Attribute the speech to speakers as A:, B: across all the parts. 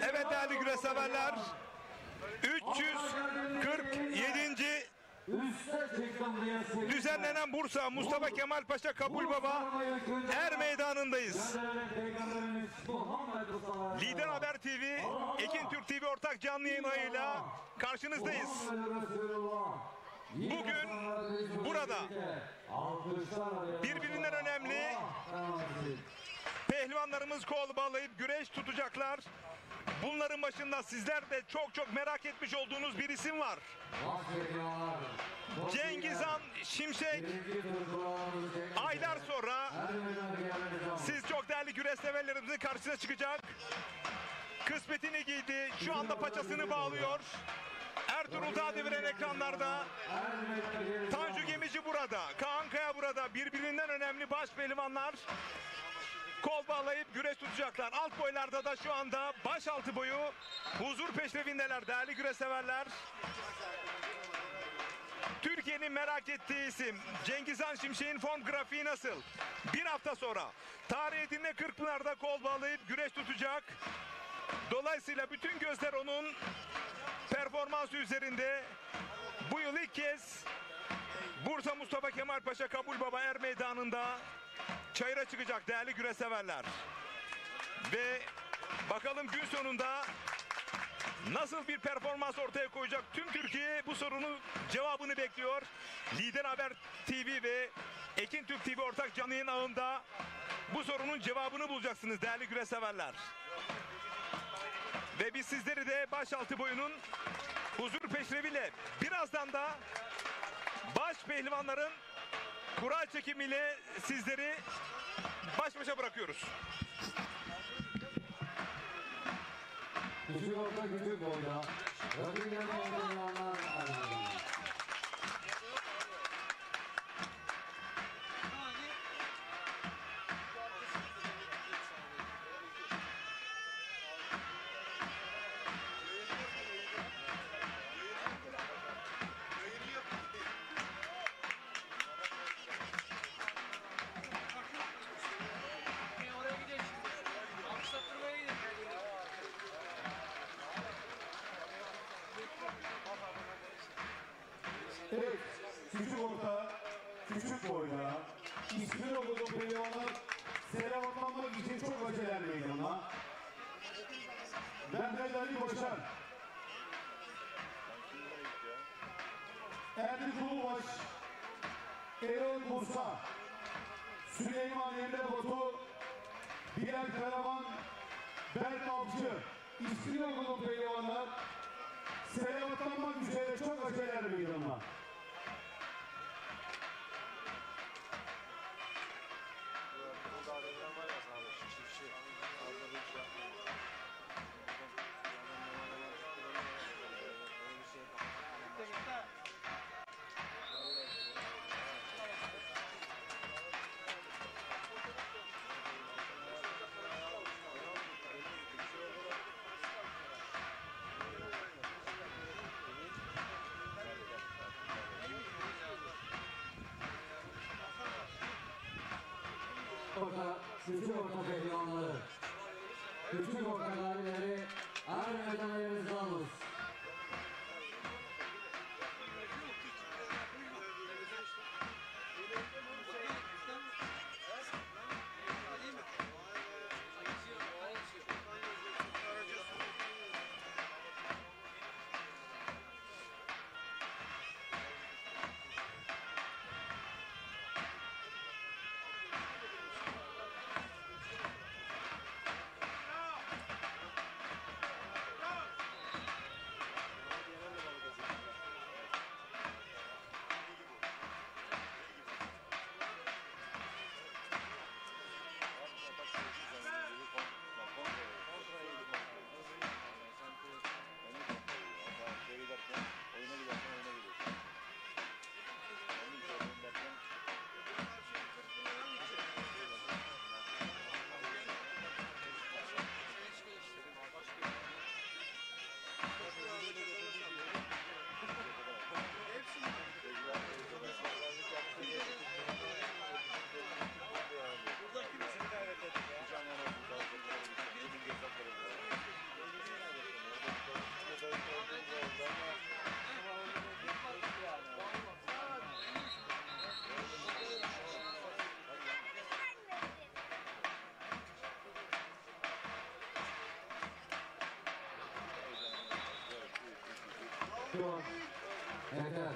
A: Evet değerli güreş severler, 347. düzenlenen Bursa Mustafa Kemal Paşa Kabul Baba Er Meydanı'ndayız. Lider Haber TV, Ekin Türk TV ortak canlı yayınıyla karşınızdayız. Bugün burada birbirinden önemli pehlivanlarımız kol bağlayıp güreş tutacaklar. Bunların başında sizler de çok merak etmiş olduğunuz bir isim var. Cengizhan Şimşek aylar sonra siz çok değerli güreş severlerimizin karşısına çıkacak. Kısmetini giydi. Şu anda paçasını bağlıyor. Ertuğrul Dağdeviren ekranlarda. Tanju Gemici burada. Kaan Kaya burada. Birbirinden önemli baş pehlivanlar kol bağlayıp güreş tutacaklar. Alt boylarda da şu anda başaltı boyu huzur peşrevindeler değerli güreş severler. Türkiye'nin merak ettiği isim Cengizhan Şimşek'in form grafiği nasıl? Bir hafta sonra Tarih Edirne Kırkpınar'da kol bağlayıp güreş tutacak. Dolayısıyla bütün gözler onun performansı üzerinde. Bu yıl ilk kez Bursa Mustafa Kemal Paşa Kabul Baba Er Meydanı'nda çayıra çıkacak değerli güreş severler. Ve bakalım gün sonunda nasıl bir performans ortaya koyacak? Tüm Türkiye bu sorunun cevabını bekliyor. Lider Haber TV ve Ekin Türk TV ortak canlı yayın ağında bu sorunun cevabını bulacaksınız değerli güreş severler. Ve biz sizleri de başaltı boyunun huzur peşreviyle birazdan da baş pehlivanların kura çekimiyle sizleri baş başa bırakıyoruz.
B: Küçük orta küçük boyda. Rakiplerine oynayanlar ayrıldı.
C: Evet, küçük orta, küçük boyda, ismini okuduğum pehlivanlar selamatlanmak için çok aceler meydana. Mehmet Ali Başar, Erdi Kulubaş, Erol Musa, Süleyman Emre Batu, Bilal Karaman, Berk Avcı, ismini okuduğum pehlivanlar selamatlanmak üzere çok aceler meydana.
B: Küçük orta pehlivanları, küçük orta galileri Er Meydan'a yerinizde alınız. Dur. Yeter.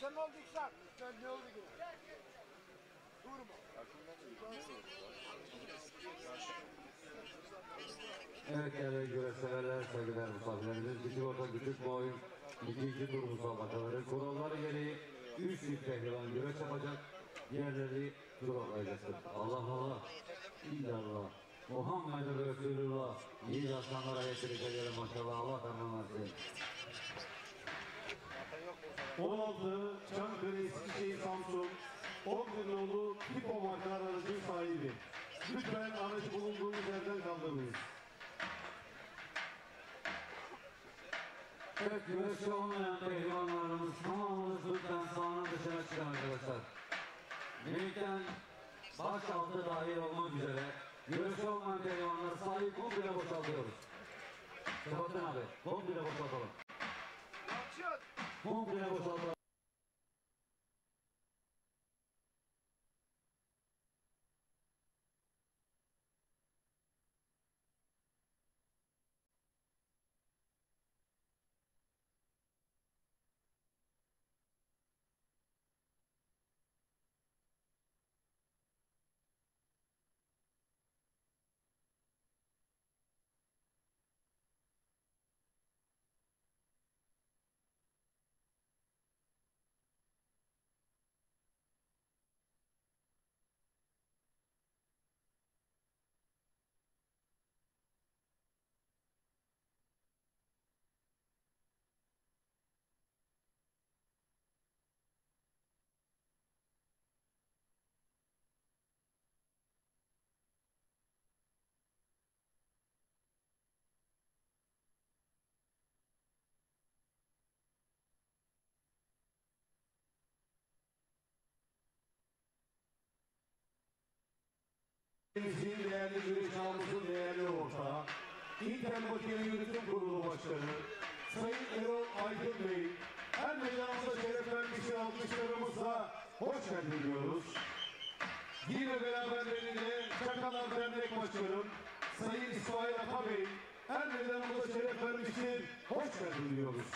D: Sen ne oldu İksan? Sen ne oldu ki? Durma.
B: Evet değerli güreşseverler, saygıdeğer misafirlerimiz, küçük orta küçük boy, ikinci tur müsabakaları, kuralları gereği 3 çift pehlivan güreş yapacak, diğerleri tur alacaktır. Allah Allah, illallah, Muhammed Resulullah, iyi aslanlara yetirecekler maşallah, Allah tanrımasın.
C: 16 Çankırı Eskişehir Samsun 11 nolu Tipo markalar aracın sahibi. Lütfen aracı bulunduğunuz yerden kaldırmayın.
B: Evet, güreşçi olmayan pehlivanlarımız tamamımız lütfen sahanın dışına çıkın arkadaşlar. Minikten baş altı dahil olmak üzere güreşçi olmayan pehlivanları sahip komple boşaltıyoruz. Kapatın abi, komple boşaltalım. Komple boşaltalım.
C: Bizim değerli güreş ağımızın değerli ortağı, İnter Makine Yönetim Kurulu Başkanı, Sayın Erol Aydın Bey, her meydanımıza şeref vermişler alkışlarımızla hoş geldin diyoruz. Yine beraberlerinde Çakalar Dernek Başkanım, Sayın İsmail Ata Bey, her meydanımıza şeref vermiştir, hoş geldin diyoruz.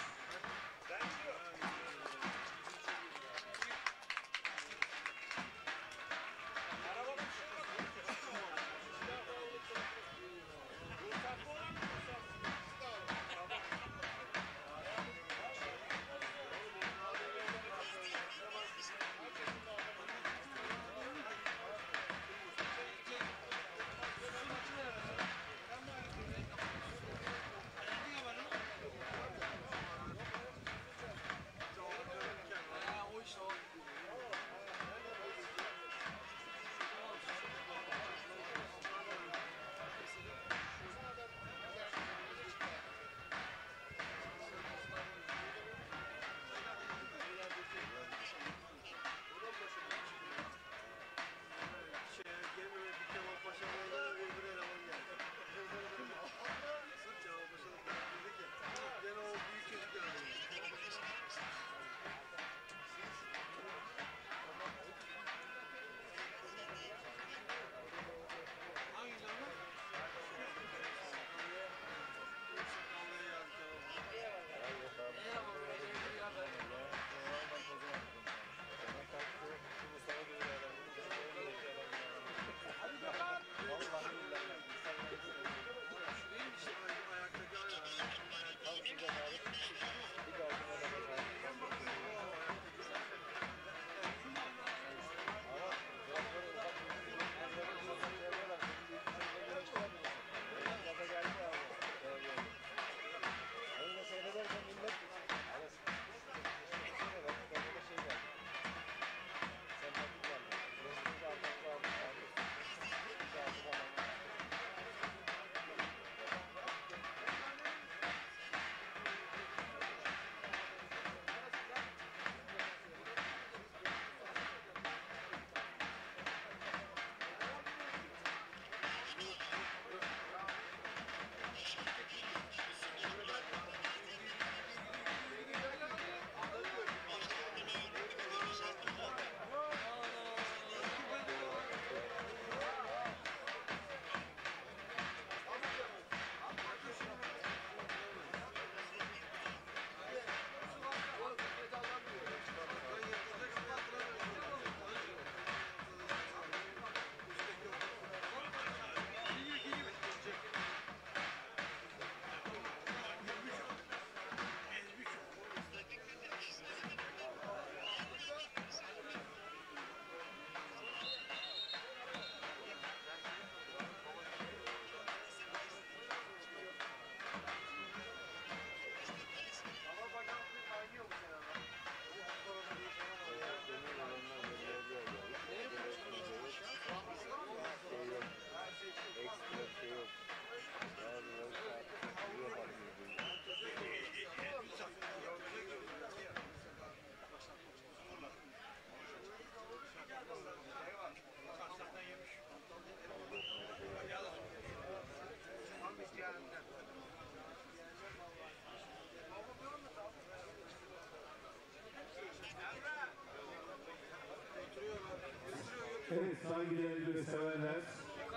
C: Evet saygıdeğer güreş severler,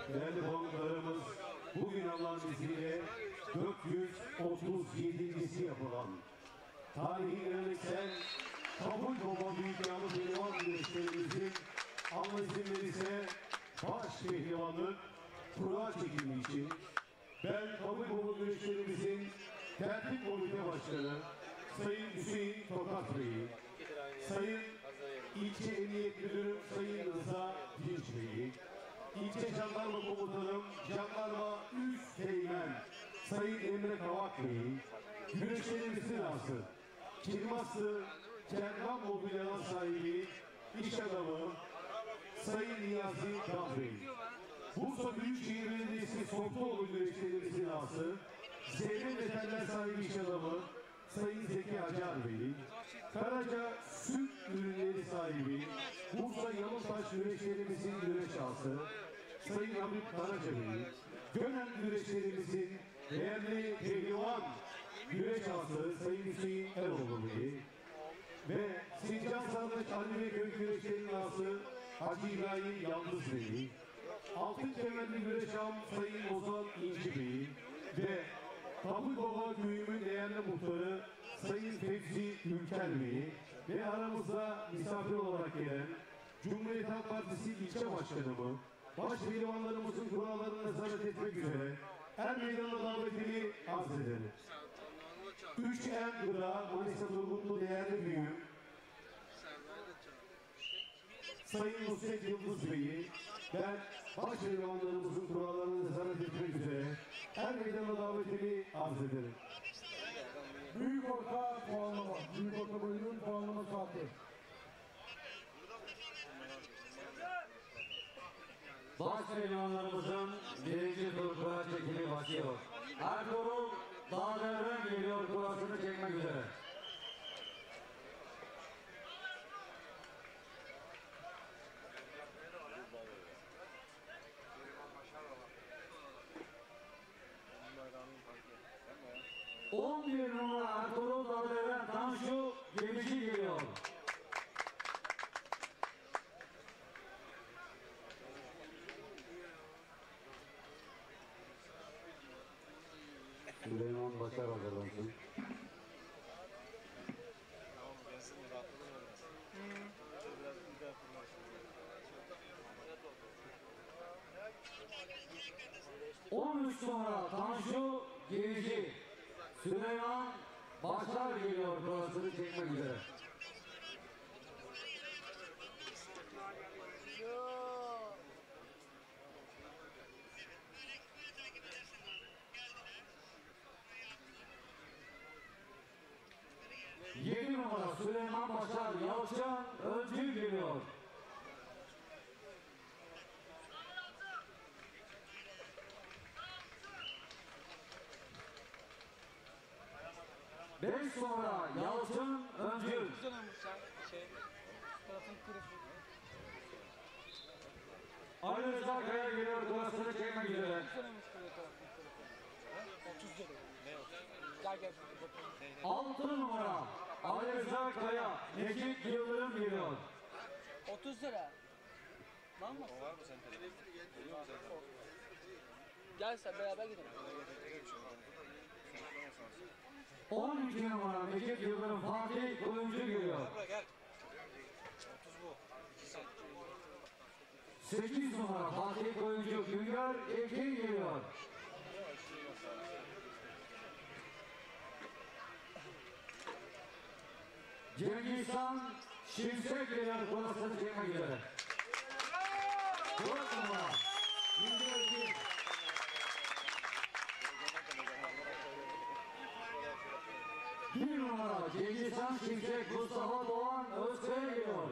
C: değerli konuklarımız, bugün Allah'ın izniyle 437.si yapılan tarihi geleneksel kabul baba büyük yağlı pehlivan güreşlerimizin Allah izin verirse baş pehlivanlık kura çekimi için ben kabul baba güreşlerimizin tertip komite başkanı Sayın Hüseyin Tokat Bey'i, Sayın İlçe Emniyet Müdürüm Sayın Rıza Dinç Bey'i, İlçe Jandarma Komutanım Jandarma Üst Teğmen Sayın Emre Kavak Bey'i, güreşlerimizin ası, Kirmaslı Kervan Mobilyalar sahibi, iş adamı Sayın Niyazi Dağ Bey, Bursa Büyükşehir Belediyesi Soktuoğlu güreşlerimizin ası, Zeynep Veteriner sahibi iş adamı Sayın Zeki Acar Bey, Karaca Süt Ürünleri sahibi, Bursa Yalıntaş güreşlerimizin güreş ağası, Sayın Hamit Karaca Bey, Gönen güreşlerimizin değerli pehlivan güreş ağası Sayın Hüseyin Eroğlu Bey ve Sincan Sarıdaş Ali Köy güreşlerinin ağası Hacı İbrahim Yalnız Bey, Altın Kemerli güreş ağam Sayın Ozan İnci Bey ve Kabul Baba Köyü'nün değerli muhtarı Sayın Fevzi Ülker Bey ve aramızda misafir olarak gelen Cumhuriyet Halk Partisi ilçe başkanımı, baş pehlivanlarımızın kurallarını nezaret etmek üzere Er Meydanı'na davetini arz ederim. 3 Gıra Manisa Turgutlu değerli büyüğüm Sayın Nusret Yıldız Bey'i ben baş pehlivanlarımızın kurallarını nezaret etmek üzere Er Meydanı'na davetini arz ederim.
D: Büyük orta puanlama. Büyük orta boyunun puanlama saati.
B: Baş pehlivanlarımızın birinci tur kura çekimi başlıyor. Ertuğrul Dağdevrem geliyor kurasını çekmek üzere. ...11 numara Ertuğrul Dağdevrem Tanju Gemici geliyor. Süleyman Başar hazırlansın. ...13 numara Tanju Gemici. Süleyman Başar geliyor kurasını çekmek üzere. ...7 numara Süleyman Başar Yalçın Öncü geliyor. Beş numara Yalçın Öncü. Ali Rıza Kaya geliyor kurasını çekmek üzere. 6 numara Ali Rıza Kaya Necip Yıldırım geliyor.
E: 30 lira. Var mı? O var mı sende? Gel sen beraber gidelim.
B: 12 numara Necip Yıldırım Fatih Kuyumcu geliyor. 8 numara Fatih Kuyumcu Güngör Ekin geliyor. 'Cengizhan Şimşek geliyor kurasını çekmek üzere. 4 numara Güngör Ekin. 1 numara Cengizhan Şimşek Mustafa Doğan Özkaya geliyor.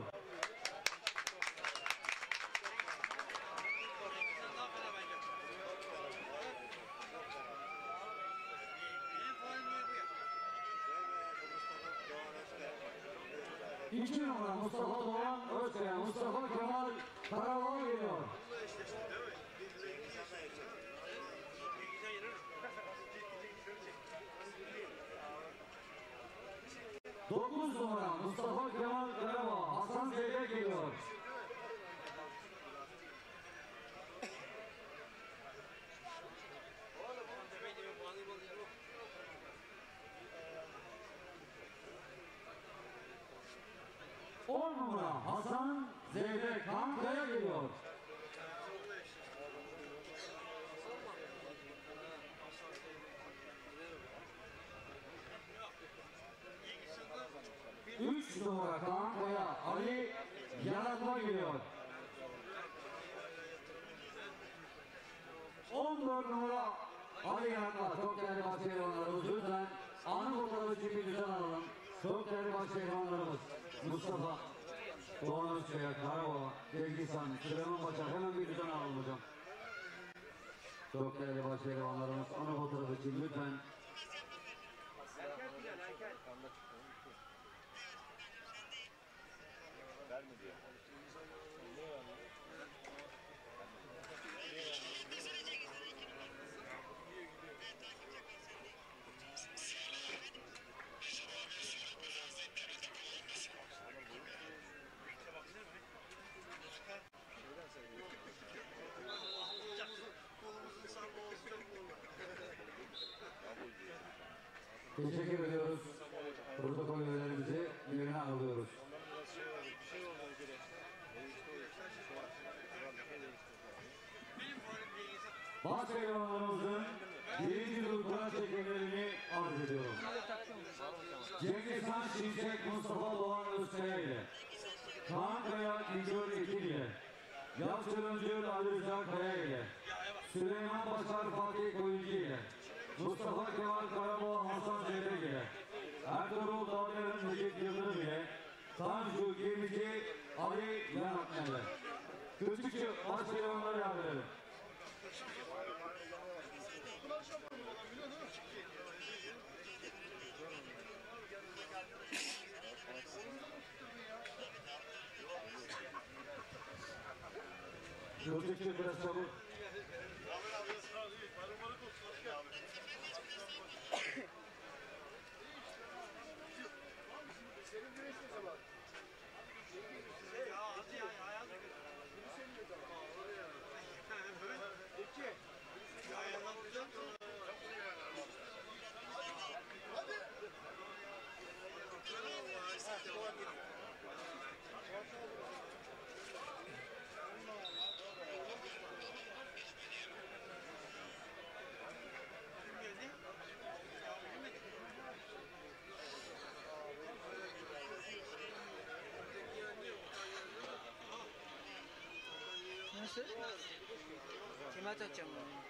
B: 2 numara Mustafa Doğan Özkaya, Mustafa Kemal Karaval geliyor. 9 numara Mustafa Kemal Karabağ, Hasan Zeybek geliyor. Hasan Zeybek Ankara geliyor. Üç numara Kankaya Ali Yaratma geliyor. 14 numara Ali Yaratma. Çok değerli başkanlarımız lütfen anı fotoğrafı için bir düzen alalım. Çok değerli başkanlarımız Mustafa, Doğan Özkaya, Karabağ, Cengiz Han, Süleyman Başar, hemen bir düzen alalım hocam. Çok değerli başkanlarımız anı fotoğrafı için lütfen. Teşekkür ediyoruz. Protokol üyelerimizi yerine alıyoruz. Başkanlarımızın birinci tur kura çekimlerini arz ediyorum. Cengiz Han Şimşek Mustafa Doğan Özkaya ile Kankaya İncör Ekin ile Yalçın Öncül Ali Rıza Kaya ile Süleyman Başar Fatih Koyuncu ile Mustafa Kemal Karabağ Hasan Zeybek ile Ertuğrul Dağlar'ın Necip Yıldırım ile Tanju Gemici Ali Yanakmen ile Küçükçü başkanları yardım. Küçükçü biraz çabuk.
E: Nasıl? Kime atacağım bunu?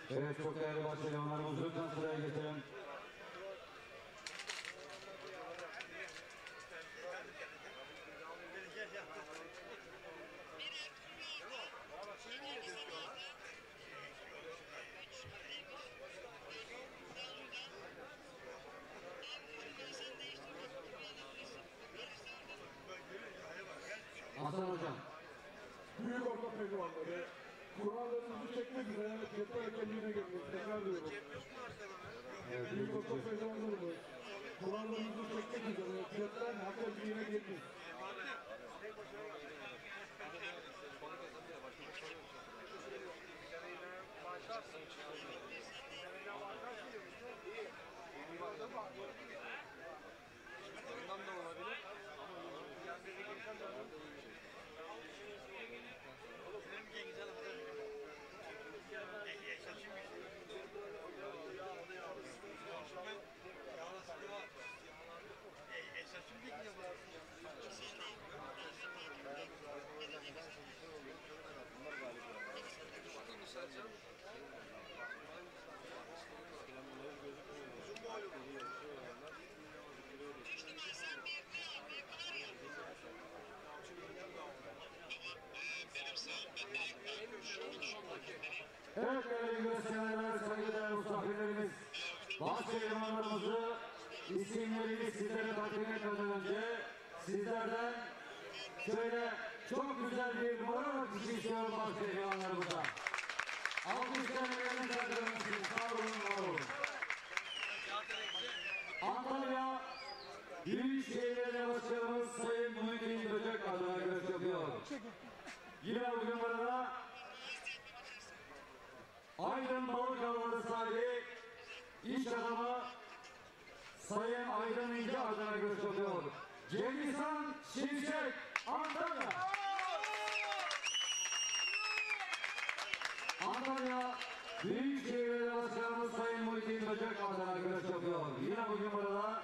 E: Evet, çok değerli başkanlarımız lütfen sıraya geçelim. Hasan hocam.
C: Büyük orta pehlivanları kurallarınızı çekmek üzere cephe hakemliğine geliyoruz. Tekrar diyorum.
B: Evet,
C: Büyük orta pehlivanlarımız kurallarınızı çekmek üzere cephe hakemliğine geliyoruz.
B: Evet değerli güreşçiler, saygıdeğer misafirlerimiz, baş pehlivanlarımızı isimlerini sizlere takdim etmeden önce sizlerden şöyle çok güzel bir moral akışı istiyorum baş pehlivanlarımıza. Alkışlarını yerine takdirmişsiniz. Sağ olun, var olun. Antalya Büyükşehir Belediye Başkanımız Sayın Muhittin Böcek adına görüş yapıyor. Yine bugün burada Aydın Balık Avları sahibi iş adamı Sayın Aydın İnce adına görüş yapıyor. Cengizhan Şimşek, Antalya. Antalya Büyükşehir Belediye Başkanımız Sayın Muhittin Böcek adına görüş yapıyor. Yine bugün burada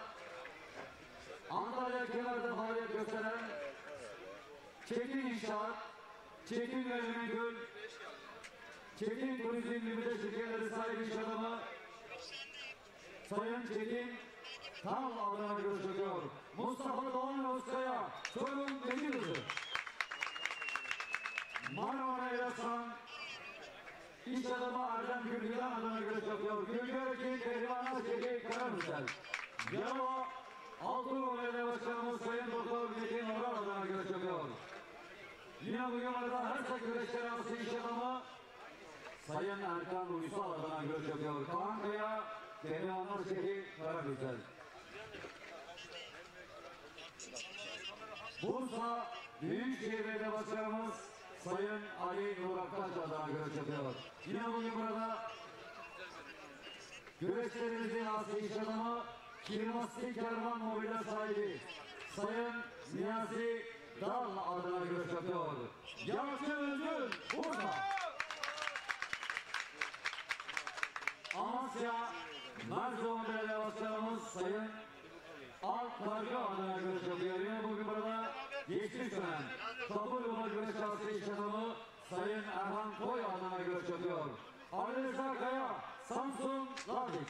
B: Antalya kenarda faaliyet gösteren Çetin İnşaat, Çetin Gayrimenkul, Çetin Turizm Limited şirketleri sahibi iş adamı Sayın Çetin Tam adına görüş yapıyor. Mustafa Doğan Özkaya, Çorum Demirözü. Marmara Erasan, İş adamı Erdem Gülgülen adına görüş yapıyor. Gülgülen Pehlivanlar Şehri Karamürsel. Yalova Altınoluk Belediye Başkanımız Sayın Doktor Metin Oral adına görüş yapıyor. Yine bugün arada her sak güreşleri arası iş adamı Sayın Erkan Uysal adına görüş yapıyor. Kaankaya Pehlivanlar Şehri Karamürsel. Bursa Büyükşehir Belediye Başkanımız Sayın Ali Nur Aktaş adına görüş yapıyor. Yine bugün burada güreşlerimizin aslı iş adamı Kirmastik Kervan Mobilya sahibi Sayın Niyazi Dal adına görüş yapıyor. Yalçın Özgür Bursa. Amasya Merzoğan Belediye Başkanımız Sayın Alp Kargı adına görüş yapıyor. Yine bugün burada geçmiş dönem Kabul Yolu Güreş Şahsı İş Adamı Sayın Erhan Koy adına görüş yapıyor. Ali Rıza Kaya, Samsun Ladik.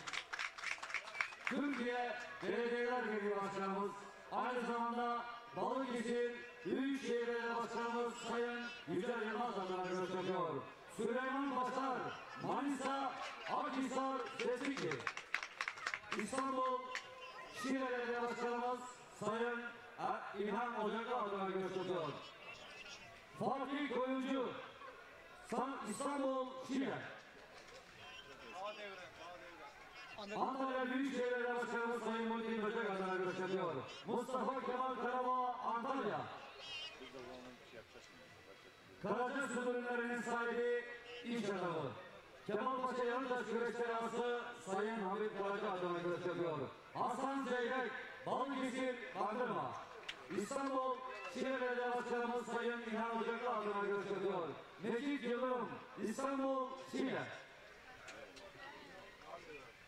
B: Türkiye Belediyeler Birliği Başkanımız, aynı zamanda Balıkesir Büyükşehir Belediye Başkanımız Sayın Yücel Yılmaz adına görüş yapıyor. Süleyman Başar, Manisa, Akhisar, Seslikli. İstanbul Şile Belediye Başkanımız Sayın İlhan Ocaklı adına görüş yapıyor. Fatih Koyuncu, İstanbul Şile. Antalya Büyükşehir Belediye Başkanımız Sayın Muhittin Böcek adına görüş yapıyor. Mustafa Kemal Karabağ, Antalya. Karaca Su Ürünlerinin sahibi iş adamı Kemalpaşa Yanıtaş Güreşleri Ağası Sayın Habib Karaca adına görüş yapıyor. Hasan Zeyrek, Balıkesir, Bandırma. İstanbul Şile Belediye Başkanımız Sayın İlhan Ocaklı adına görüş yapıyor. Mecit Yıldırım, İstanbul Şile.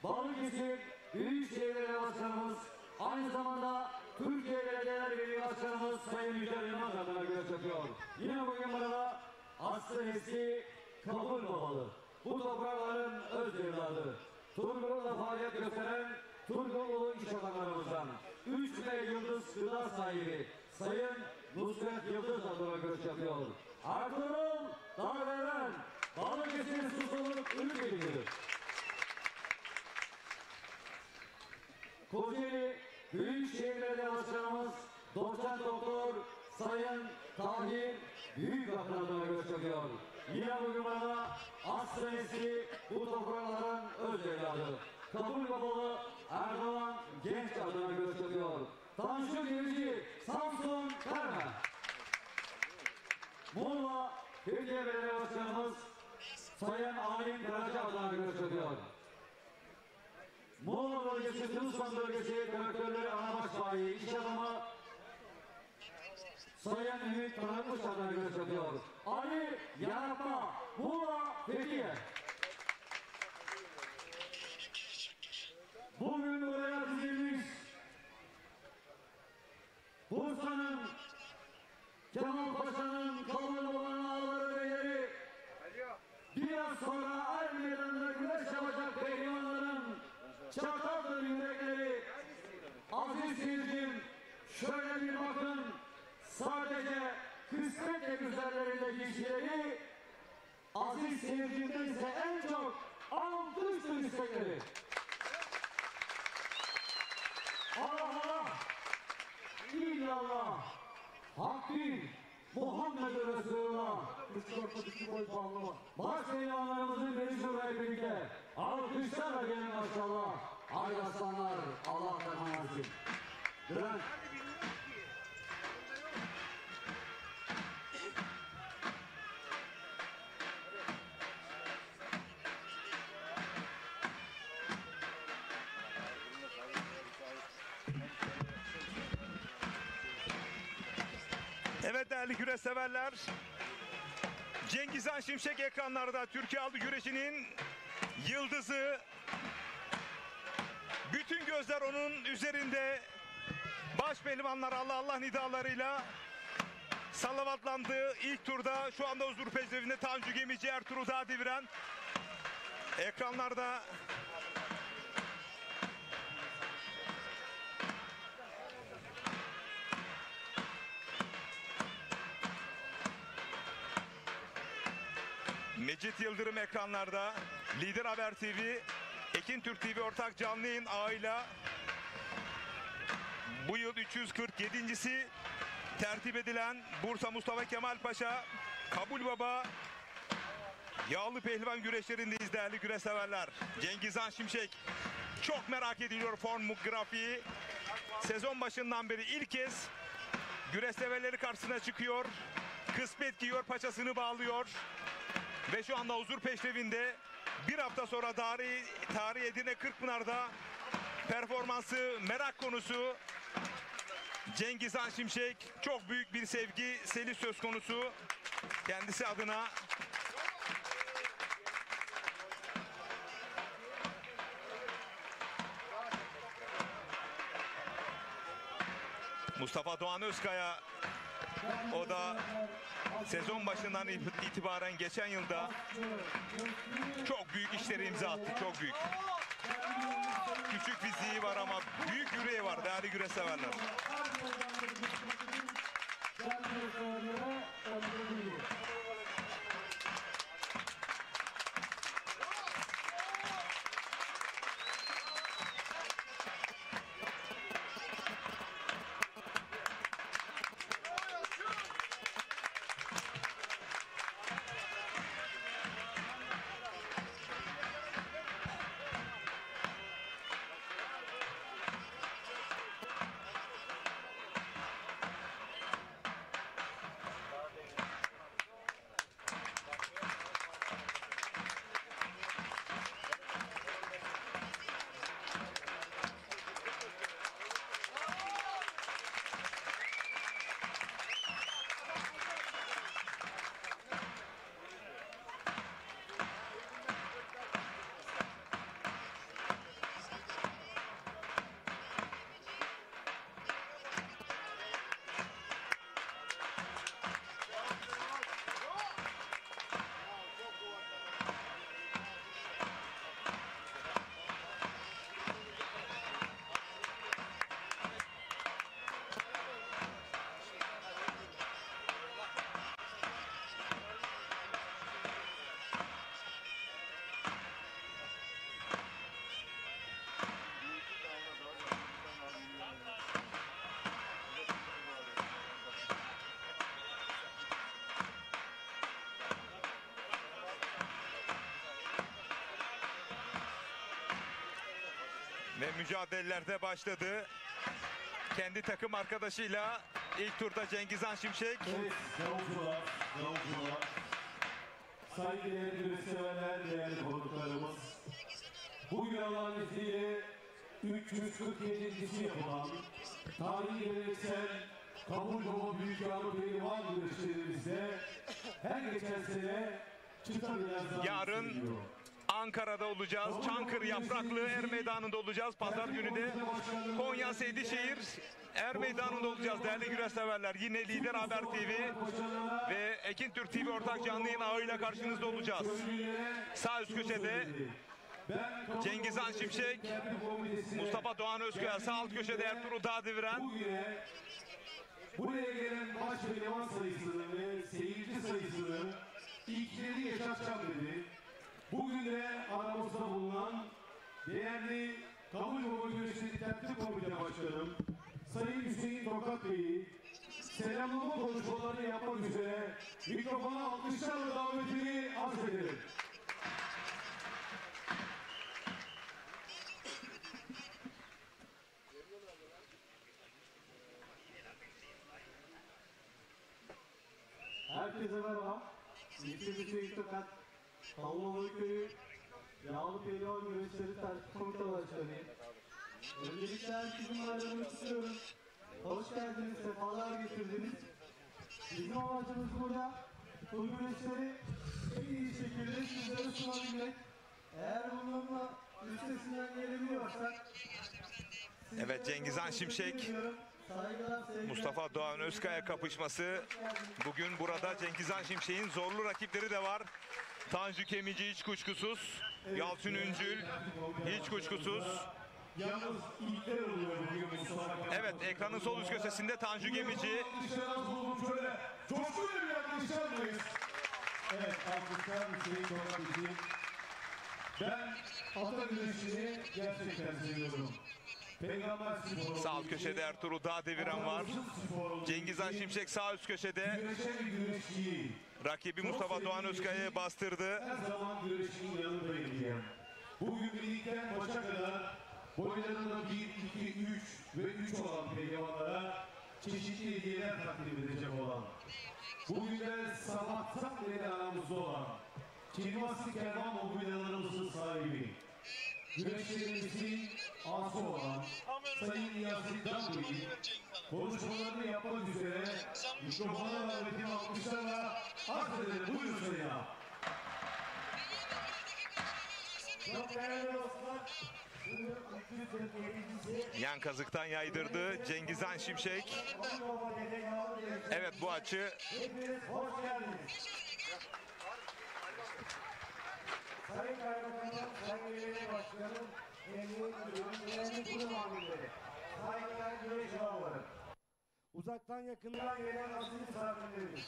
B: Balıkesir Büyükşehir Belediye Başkanımız, aynı zamanda Türkiye Belediyeler Birliği Başkanımız Sayın Yücel Yılmaz adına görüş yapıyor. Yine bugün burada Aslı Eski Kabul Babalı. Bu toprakların öz evladı. Turgul'da faaliyet gösteren Turgul'lu iş adamlarımızdan 3 yıldız gıda sahibi Sayın Nusret Yıldız adına görüş yapıyor. Ertuğrul Dağveren Balıkesir Susuluk Ürün Birliği'dir. Kocaeli Büyükşehir Belediye Başkanımız Doçent Doktor Sayın Tahir Büyükakın adına görüş yapıyor. Yine bugün burada Aslı Eski bu toprakların öz evladı Kabul Babalı Erdoğan Genç adına görüş yapıyor. Tanju Gerici Samsun Terme. Muğla Türkiye Belediye Başkanımız Sayın Alim Karaca adına görüş yapıyor. Muğla bölgesi, Tunusman bölgesi traktörleri anabaş bayi iş adamı Sayın Ümit Kanatmış adına görüş yapıyor. Ali Yaratma, Muğla, Fethiye. Bugün buraya dizilmiş Bursa'nın, Kemalpaşa'nın, Kabul ağaları beyleri, biraz sonra Er Meydanı'nda güreş yapacak pehlivanların çataldır yürekleri. Aziz seyircim, şöyle bir bakın, sadece kısmet güzellerinde kişileri aziz seyircimde ise en çok alkış ve istekleri. Allah Allah, illallah, Hakk'in, Muhammed Resulullah. Baş pehlivanlarımızın gelişiyle birlikte alkışlarla gelin maşallah. Haydi aslanlar, Allah emanet. Bülent.
A: Evet değerli güreş severler, Cengizhan Şimşek ekranlarda, Türkiye Halk Güreşi'nin yıldızı. Bütün gözler onun üzerinde. Baş pehlivanlar Allah Allah nidalarıyla salavatlandı. İlk turda şu anda huzur peşrevinde Tanju Gemici, Ertuğrul Dağdeviren ekranlarda. Mecit Yıldırım ekranlarda. Lider Haber TV, Ekin Türk TV ortak canlı yayın ağıyla bu yıl 347.si tertip edilen Bursa Mustafa Kemal Paşa Kabul Baba yağlı pehlivan güreşlerindeyiz değerli güreş severler. Cengizhan Şimşek çok merak ediliyor form grafiği. Sezon başından beri ilk kez güreş severleri karşısına çıkıyor. Kısmet giyiyor, paçasını bağlıyor. Ve şu anda huzur peşrevinde. Bir hafta sonra tarih Edirne Kırkpınar'da performansı merak konusu. Cengizhan Şimşek, çok büyük bir sevgi seli söz konusu kendisi adına. Mustafa Doğan Özkaya, o da sezon başından itibaren geçen yılda çok büyük işleri imza attı, çok büyük. Küçük fiziği var ama büyük yüreği var değerli güreş severler. Ve mücadelelerde başladı. Kendi takım arkadaşıyla ilk turda Cengizhan Şimşek.
C: Evet, yolcular. Saygıdeğer güreşseverler, değerli konuklarımız. Bugün Allah'ın izniyle 347.si yapılan tarihi geleneksel Kabul Baba Büyük Yağlı Pehlivan güreşlerimizde her geçen sene çıta birazdan
A: Yarın Ankara'da olacağız. Çankır Yapraklı Er Meydanı'nda olacağız. Pazar günü de Konya Seydişehir Er Meydanı'nda olacağız değerli güreş severler. Yine Lider Haber TV ve Ekin Türk TV ortak canlı yayın ağıyla karşınızda olacağız. Sağ üst köşede Cengizhan Şimşek, Mustafa Doğan Özkaya, sağ alt köşede Ertuğrul Dağdeviren.
C: Buraya gelen baş pehlivan sayısını ve seyirci sayısını İlkleri yaşatacağım dedi. Bugün de aramızda bulunan değerli Kabul Baba Güreşleri Tertip Komite Başkanım Sayın Hüseyin Tokat Bey'i selamlama konuşmalarını yapmak üzere mikrofona alkışlarla davetini arz ederim.
F: Herkese merhaba. İsmim Hüseyin Tokat. Kalmalı Köyü Yağlı Pehlivan Güreşleri Tertip Komite Başkanıyım. Öncelikle herkesin bayramını kutluyorum. Hoş geldiniz, sefalar getirdiniz. Bizim amacımız burada bu güreşleri en iyi şekilde sizlere sunabilmek. Eğer bununla üstesinden gelebiliyorsak
A: Evet, Cengizhan Şimşek, Mustafa Doğan Özkaya kapışması. Bugün burada Cengizhan Şimşek'in zorlu rakipleri de var. Tanju Kemici hiç kuşkusuz. Yalçın Üncül hiç kuşkusuz.
C: Yalnız ilkler oluyor bugün Mustafa.
A: Evet, ekranın sol üst köşesinde Tanju Gemici.
C: Şöyle coşkuyla bir alkışlar mıyız? Evet, alkışlar Hüseyin Tokat için. Ben ata güreşini gerçekten seviyorum. Peygamber sporu.
A: Sağ alt köşede Ertuğrul Dağdeviren var. Cengizhan Şimşek sağ üst köşede.
C: Güreşen güreşçi.
A: Rakibi Mustafa Doğan Özkaya'yı bastırdı.
C: Her zaman güreşin yanındayım diyen. Bugün birlikten başa kadar boylarında 1, 2, 3 ve 3 olan pehlivanlara çeşitli hediyeler takdim edecek olan. Bugün de sabahtan beri aramızda olan Çinvasi Kervan mobilyalarımızın sahibi, güreşlerimizin ası olan Sayın Yasin Damlı'yı konuşmalarını yapmak üzere mikrofona davetini alkışlarla arz edelim. Buyurun Sayın Ağa.
D: Çok değerli dostlar. Bu 247.
A: Yan kazıktan yaydırdı Cengizhan Şimşek.
D: Baba Dede Yağlı Güreşleri.
A: Evet, bu açı
D: Hepiniz hoş geldiniz. Sayın Kaymakamım, Sayın Belediye Başkanım, Emniyet Müdürüm, değerli kurum amirleri, saygılar güreş ağaları. Uzaktan yakından gelen aziz misafirlerimiz,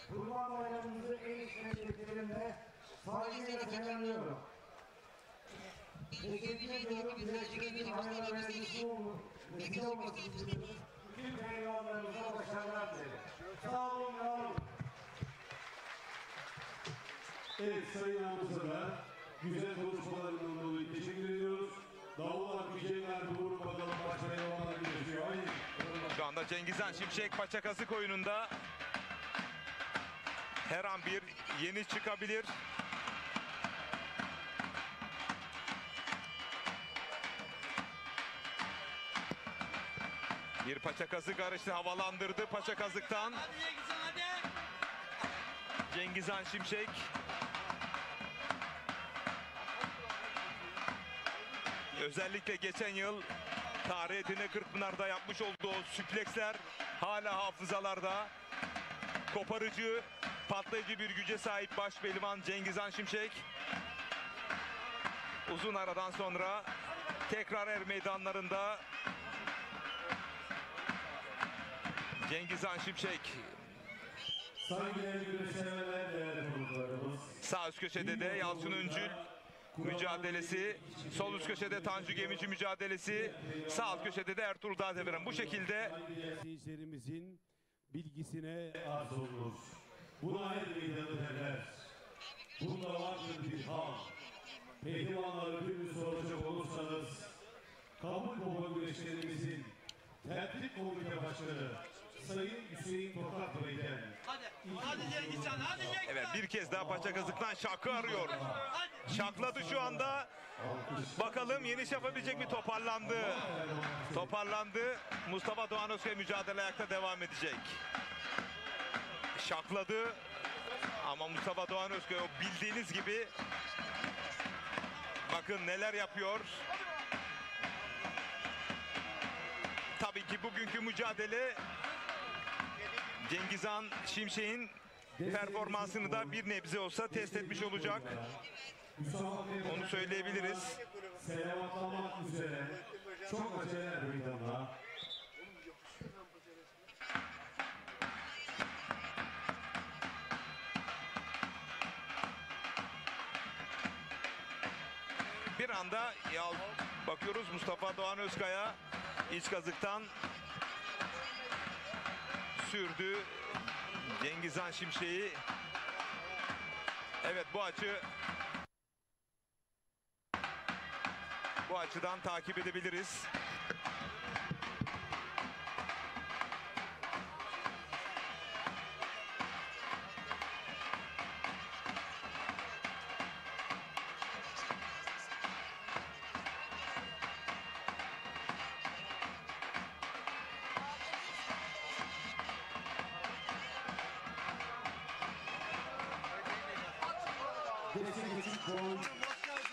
D: Kurban Bayramımızı en içten dileklerimle saygıyla selamlıyorum. Teşekkür ediyorum, güreşlerimizin hayırlı vesile olmasını diliyorum. Bütün pehlivanlarımıza başarılar dilerim. Sağ olun, var olun.
C: Evet, Sayın Ağamıza da güzel konuşmalarından dolayı teşekkür ediyoruz. Davul Akbişekler Doğru bakalım başka yalanlar geçiyor. Hayır.
A: şu anda Cengizhan Şimşek paça kazık oyununda. Her an bir yeni çıkabilir. Bir paça kazık arışını havalandırdı paça kazıktan.
E: Hadi Cengizhan hadi.
A: Cengizhan Şimşek. Özellikle geçen yıl tarih etine Kırkpınar'da yapmış olduğu o süpleksler hala hafızalarda. Koparıcı, patlayıcı bir güce sahip baş pehlivan Cengizhan Şimşek. Uzun aradan sonra tekrar er meydanlarında Cengizhan Şimşek.
C: Saygıdeğer güreşseverler, değerli konuklarımız.
A: Sağ üst köşede de Yalçın Üncül mücadelesi, sol üst köşede Tanju Gemici mücadelesi, sağ alt köşede de Ertuğrul Dağdeviren. Bu şekilde
C: Saygıdeğer seyircilerimizin bilgisine arz olunur. Buna el meydanı derler. Bunda vardır bir hal. Pehlivanlar ödülünü soracak olursanız, Kabul Baba güreşlerimizin Tertip Komite Başkanı Sayın Hüseyin Tokat Bey'den
E: Hadi. Hadi Cengizhan hadi Cengizhan.
A: evet bir kez daha paça kazıktan şakı arıyor.
E: Hadi.
A: Şakladı şu anda. Bakalım Yeniş yapabilecek mi? Toparlandı. Toparlandı. Mustafa Doğan Özkaya mücadele ayakta devam edecek. Şakladı. Ama Mustafa Doğan Özkaya o bildiğiniz gibi bakın neler yapıyor. Tabii ki bugünkü mücadele Cengizhan Şimşek'in performansını da bir nebze olsa test etmiş olacak. Onu söyleyebiliriz.
C: selamatlamak üzere çok acele meydanda.
A: Bir anda ya bakıyoruz Mustafa Doğan Özkaya iç kazıktan sürdü Cengizhan Şimşek'i. Evet, bu açıdan takip edebiliriz.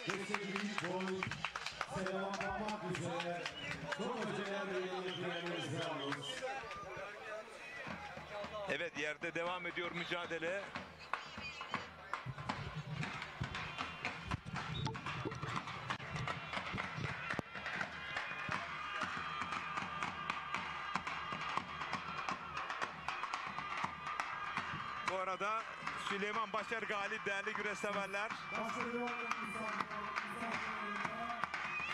C: Destek boy, selamlamak üzere. Son öceler ve yeniliklerimizi alıyoruz.
A: Evet, yerde devam ediyor mücadele. Bu arada Süleyman Başar galip değerli güreş severler.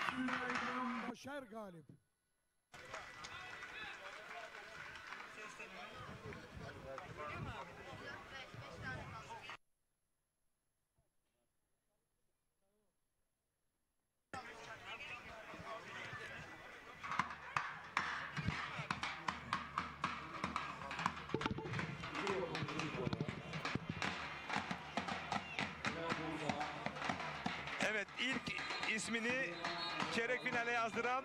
C: Süleyman Başar galip.
A: Evet, ilk ismini çeyrek finale yazdıran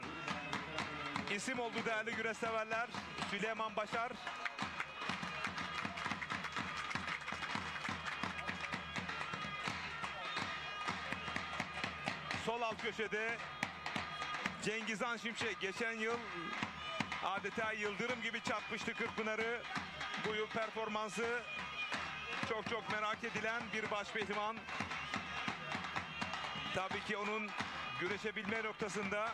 A: isim oldu değerli güreş severler. Süleyman Başar. Sol alt köşede Cengizhan Şimşek. Geçen yıl adeta yıldırım gibi çarpmıştı Kırkpınar'ı. Bu yıl performansı çok merak edilen bir başpehlivan. Tabii ki onun güreşebilme noktasında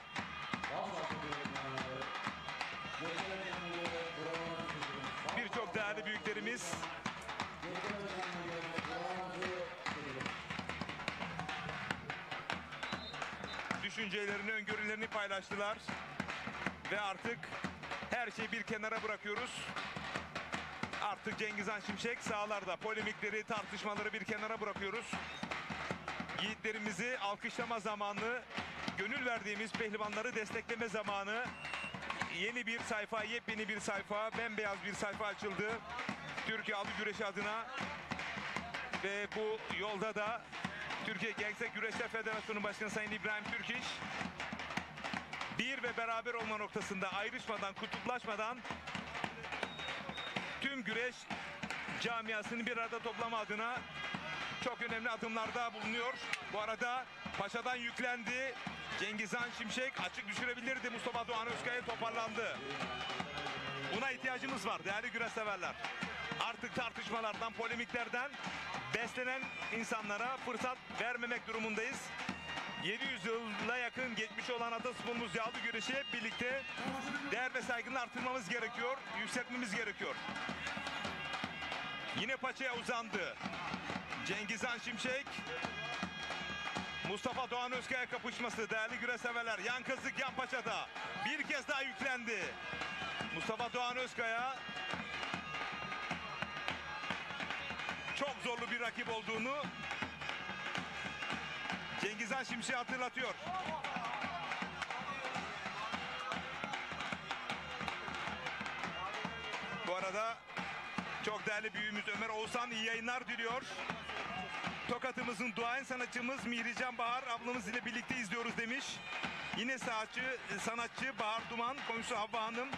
A: birçok değerli büyüklerimiz düşüncelerini, öngörülerini paylaştılar. Ve artık her şeyi bir kenara bırakıyoruz. Artık Cengizhan Şimşek sahalarda, polemikleri, tartışmaları bir kenara bırakıyoruz. Yiğitlerimizi alkışlama zamanı, gönül verdiğimiz pehlivanları destekleme zamanı. Yeni bir sayfa, yepyeni bir sayfa, bembeyaz bir sayfa açıldı Türkiye Avlu Güreşi adına. Ve bu yolda da Türkiye Geleneksel Güreşler Federasyonu Başkanı Sayın İbrahim Türkiş, bir ve beraber olma noktasında ayrışmadan, kutuplaşmadan tüm güreş camiasını bir arada toplama adına çok önemli adımlarda bulunuyor. Bu arada Paşa'dan yüklendi. Cengizhan Şimşek açık düşürebilirdi. Mustafa Doğan Özkaya toparlandı. Buna ihtiyacımız var değerli güreş severler. Artık tartışmalardan, polemiklerden beslenen insanlara fırsat vermemek durumundayız. 700 yıla yakın geçmiş olan atasporumuz yağlı güreşi hep birlikte değer ve saygını artırmamız gerekiyor, yükseltmemiz gerekiyor. Yine paçaya uzandı Cengizhan Şimşek. Mustafa Doğan Özkaya kapışması değerli güreş severler. Yan kazık yan paçada. Bir kez daha yüklendi. Mustafa Doğan Özkaya çok zorlu bir rakip olduğunu Cengizhan Şimşek'e hatırlatıyor. Bu arada çok değerli büyüğümüz Ömer Oğuzhan iyi yayınlar diliyor. Tokat'ımızın duayen sanatçımız Mihrican Bahar ablamız ile birlikte izliyoruz demiş. Yine sanatçı Bahar Duman, komşusu Havva Hanım,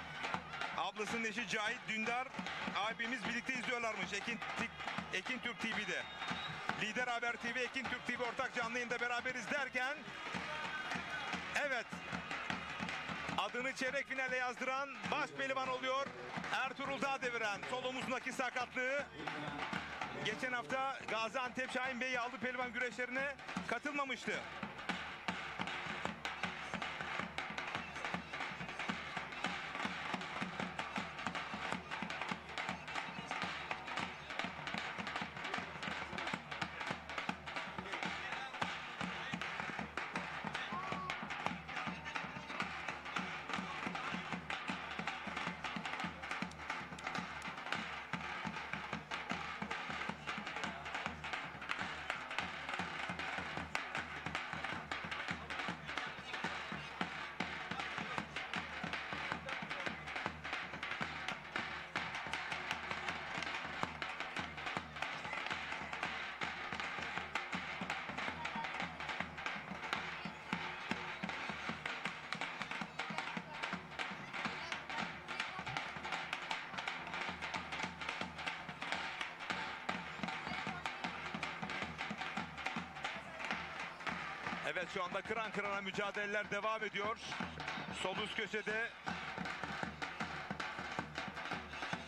A: ablasının eşi Cahit Dündar abimiz birlikte izliyorlarmış Ekin Türk TV'de. Lider Haber TV, Ekin Türk TV ortak canlı yayında beraberiz derken evet, adını çeyrek finale yazdıran baş pehlivan oluyor Ertuğrul Dağdeviren. Sol omuzundaki sakatlığı geçen hafta Gaziantep Şahin Bey yağlı pehlivan güreşlerine katılmamıştı. Evet, şu anda kıran kırana mücadeleler devam ediyor. Sol üst köşede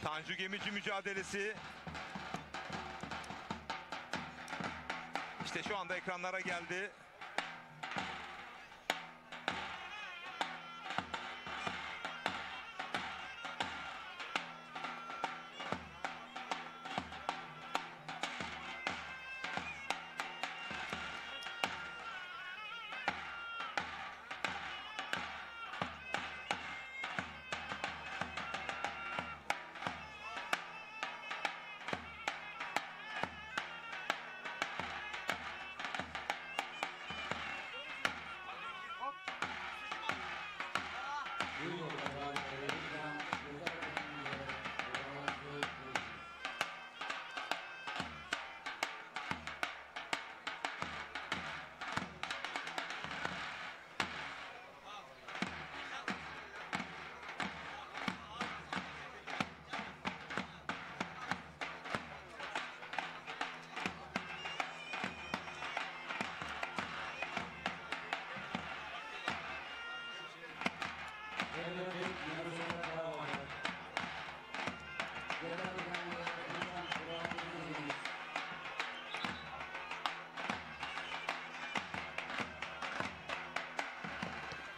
A: Tanju Gemici mücadelesi. İşte şu anda ekranlara geldi.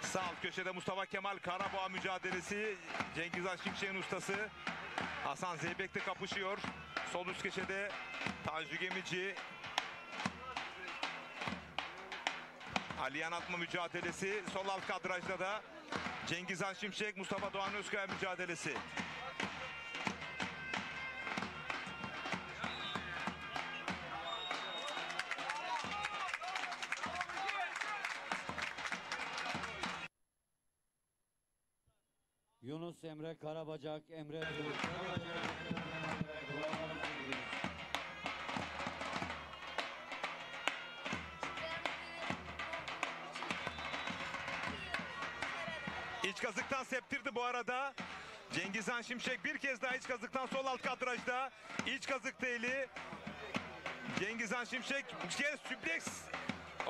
A: Sağ alt köşede Mustafa Kemal Karaboğa mücadelesi. Cengiz Han Şimşek'in ustası Hasan Zeybek'le kapışıyor. Sol üst köşede Tanju Gemici. Aliyan atma mücadelesi. Sol alt kadrajda da Cengiz Han Şimşek, Mustafa Doğan Özkaya mücadelesi.
B: Yunus Emre Karabacak, Emre
A: İç kazıktan septirdi bu arada. Cengiz Han Şimşek bir kez daha iç kazıktan sol alt kadrajda. İç kazıkta eli. Cengiz Han Şimşek bir kez süpleks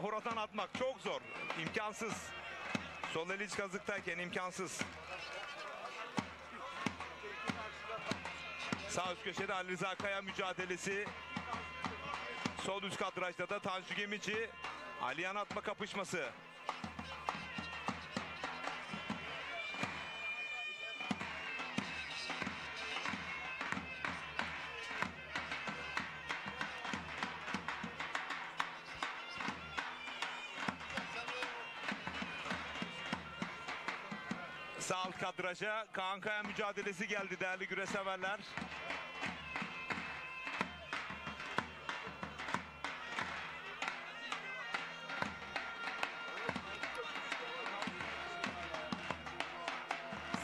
A: oradan atmak çok zor. İmkansız. Sol el iç kazıktayken imkansız. Sağ üst köşede Ali Rıza Kaya mücadelesi. Sol üst kadrajda da Tanju Gemici, Aliyan atma kapışması. Sağ alt kadraja Kaan Kaya mücadelesi geldi değerli güreşseverler.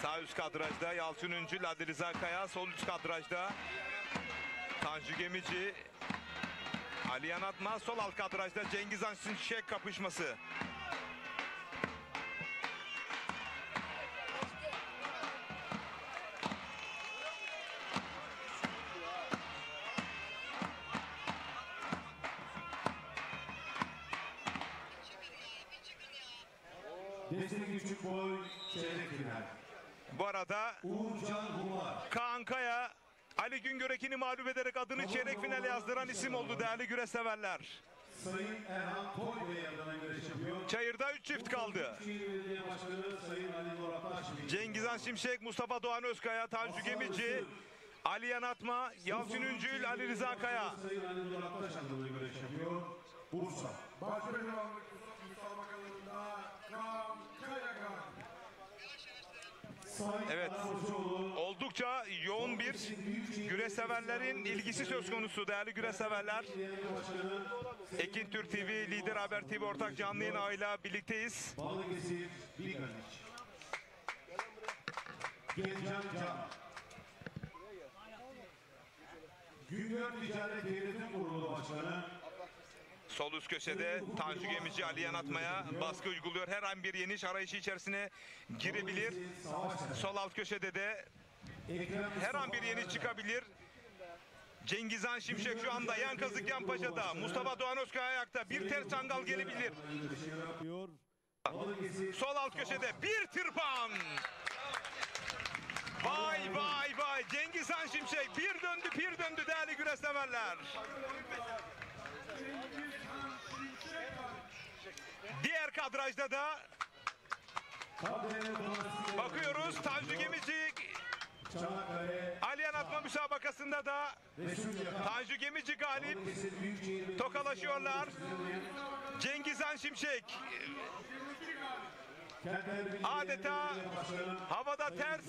A: Sağ üst kadrajda Yalçın Üncül, Ali Rıza Kaya, sol üst kadrajda Tanju Gemici, Aliyan Atma, sol alt kadrajda Cengiz Han Şimşek kapışması.
C: Destek küçük boy çeyrek final.
A: Bu arada
C: Uğurcan Humar.
A: Kaan Kaya, Ali Güngörekin'i mağlup ederek adını çeyrek finale yazdıran isim oldu değerli güreşseverler.
C: Sayın Erhan Toy Bey adına güreş yapıyor.
A: Çayırda 3 çift kaldı.
C: Büyükşehir Belediye Başkanı Sayın Ali Doraktaş.
A: Cengiz Han Şimşek, Mustafa Doğan Özkaya, Tanju Gemici, Aliyan Atma, Yalçın Üncül, Ali Rıza Kaya.
C: Sayın Ali Doraktaş adına güreş yapıyor. Bursa.
G: Başpehlivanlık müsabakalarında Kaan Kayakan.
C: Sayın
A: Evet.
C: Arabacıoğlu.
A: Oldukça yoğun bir güreşseverlerin ilgisi söz konusu değerli güreşseverler. Ekin Türk TV, Lider Haber TV ortak canlı yayın ağıyla birlikteyiz.
C: Balıkesir Bilgaç. Gencan Can. Güngör Ticaret Yönetim Kurulu Başkanı
A: Sol üst köşede Tanju Gemici Aliyan Atma'ya baskı uyguluyor. Her an bir yeniş arayışı içerisine girebilir. Sol alt köşede de
C: Ekrem
A: her an bir yeniş çıkabilir. Cengizhan Şimşek şu anda yan kazık yan paçada. Mustafa Doğan Özkaya ayakta. Bir ters çangal gelebilir.
C: Yapıyor.
A: Sol alt köşede bir tırpan. Vay vay vay. Cengizhan Şimşek bir döndü değerli güreş severler. Diğer kadrajda da bakıyoruz Tanju Gemici Aliyan atma müsabakasında da Tanju Gemici galip. Tokalaşıyorlar. Cengizhan Şimşek adeta havada ters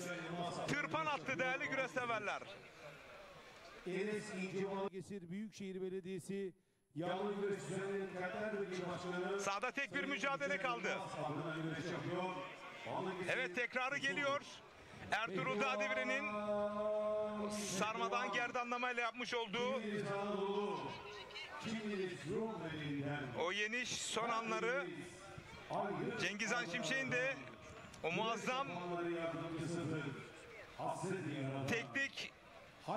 A: tırpan attı değerli güreş severler.
C: Enes İnce Balıkesir Büyükşehir Belediyesi Yağlı Güreş Düzenleri Kentler Birliği Başkanı.
A: Sahada tek bir mücadele kaldı. Evet, tekrarı geliyor. Ertuğrul Dağdeviren'in sarmadan gerdanlamayla yapmış olduğu o yeniş son anları, Cengizhan Şimşek'in de o muazzam teknik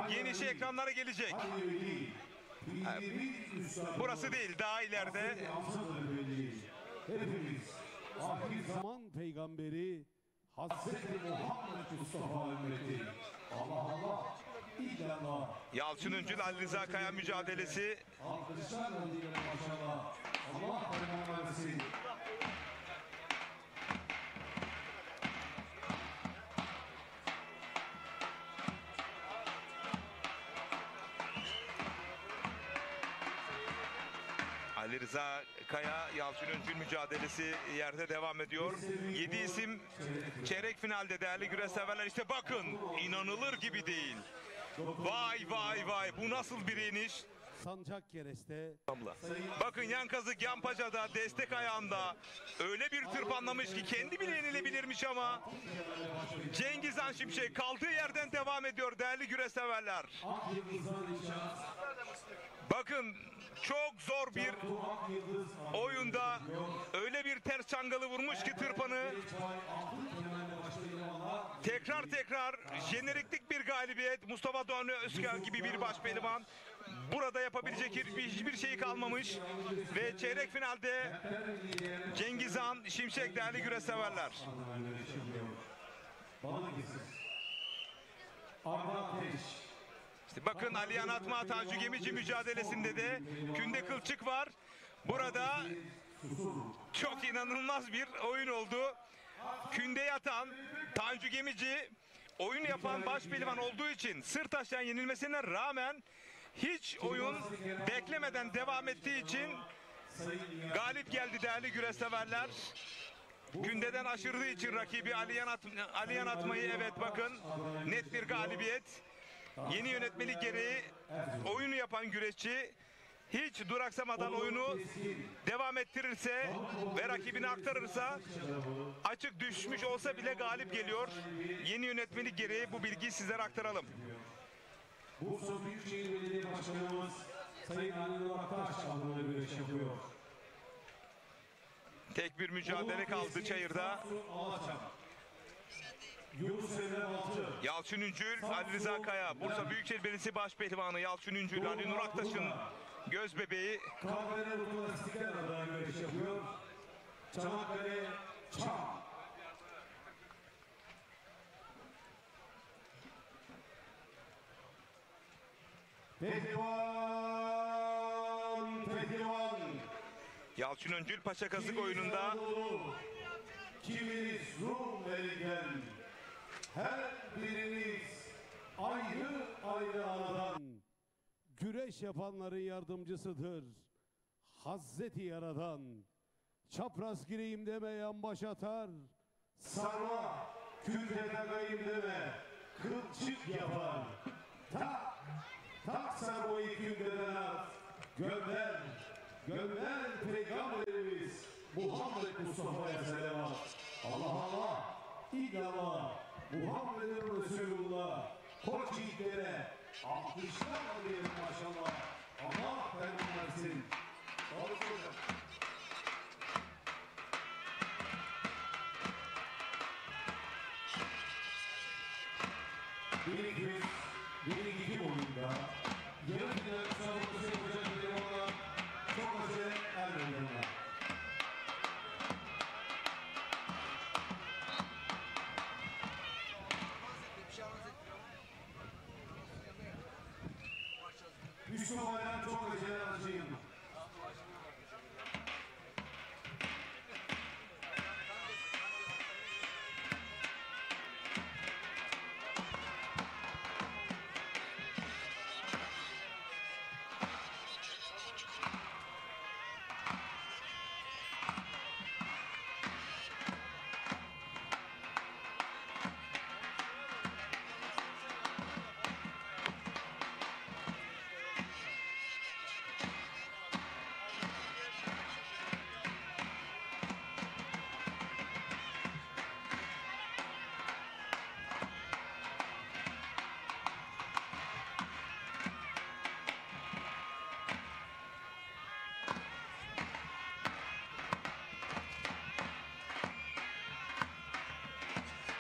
A: genişi ekranlara gelecek. Burası değil, daha ileride.
C: Zaman peygamberi Hazreti Muhammed Mustafa ümmeti. Allah Allah. İllallah.
A: Yalçın Üncül Ali Rıza Kaya mücadelesi.
C: Alkışlarla diyelim maşallah. Allah belanı versin.
A: Ali Rıza Kaya, Yalçın Üncül mücadelesi yerde devam ediyor. 7 isim çeyrek finalde değerli güreş severler. İşte bakın, inanılır gibi değil. Vay vay vay, bu nasıl bir iniş?
C: Sancak kereste.
A: Bakın yan kazık yan paçada, destek ayağında öyle bir tırpanlamış ki kendi bile yenilebilirmiş ama Cengizhan Şimşek kaldığı yerden devam ediyor değerli güreş severler. Bakın, çok zor bir oyunda öyle bir ters çangalı vurmuş ki tırpanı. Tekrar jeneriklik bir galibiyet. Mustafa Doğan Özkaya gibi bir başpehlivan. Burada yapabilecek hiçbir şey kalmamış. Ve çeyrek finalde Cengizhan Şimşek değerli güreş severler. İşte bakın, Aliyan Atma Tanju Gemici mücadelesinde de künde kılçık var. Burada çok inanılmaz bir oyun oldu. Künde yatan Tanju Gemici oyun yapan başpehlivan olduğu için sırt aşağı yenilmesine rağmen hiç oyun beklemeden devam ettiği için galip geldi değerli güreş severler. Kündeden aşırdığı için rakibi Aliyan Atma'yı, evet bakın, net bir galibiyet. Yeni yönetmelik gereği oyunu yapan güreşçi hiç duraksamadan oyunu devam ettirirse ve rakibine aktarırsa açık düşmüş olsa bile galip geliyor. Yeni yönetmelik gereği bu bilgiyi sizlere aktaralım.
C: Bursa Büyükşehir Belediye Başkanımız Sayın Anadolu Aktaş adına güreş yapıyor.
A: Tek bir mücadele kaldı çayırda. Yalçın Üncül, Ali Rıza Kaya, Bursa Büyükşehir Belediyesi Başpehlivanı Yalçın Üncül, Ali Nur Aktaş'ın göz bebeği.
C: Kahvene Rotolastikler adına güreş yapıyor. Çanakkale Çam. Pehlivan.
A: Yalçın Öncül Paşa Kazık oyununda.
C: Kiminiz Rum Melgen. Her biriniz ayrı ayrı anadan güreş yapanların yardımcısıdır. Hazreti Yaradan. Çapraz gireyim deme yan baş atar. Sarma külde takayım deme kılçık yapar. Tak sarmayı küldeden at. Gönder peygamberimiz Muhammed Mustafa'ya selamat. Allah Allah, illallah, Muhammed'in Resulullah, koç yiğitlere alkışlarla diyelim maşallah. Allah belanı versin. Sağlık hocam. Bir iki oyunda yarı final müsabakası yapacak pehlivanlar çok acele er meydanına. Üç numaradan çok acele aracıyım.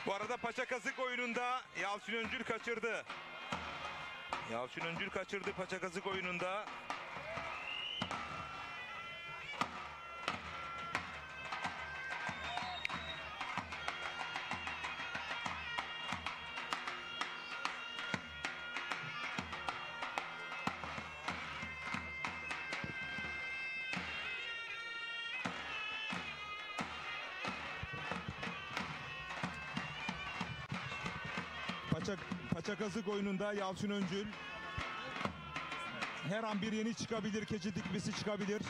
A: Bu arada Paçakazık oyununda Yalçın Öncül kaçırdı. Yalçın Öncül kaçırdı Paçakazık oyununda. Paçakazık oyununda Yalçın Öncül. Her an bir yeni çıkabilir, keçi dikmesi çıkabilir.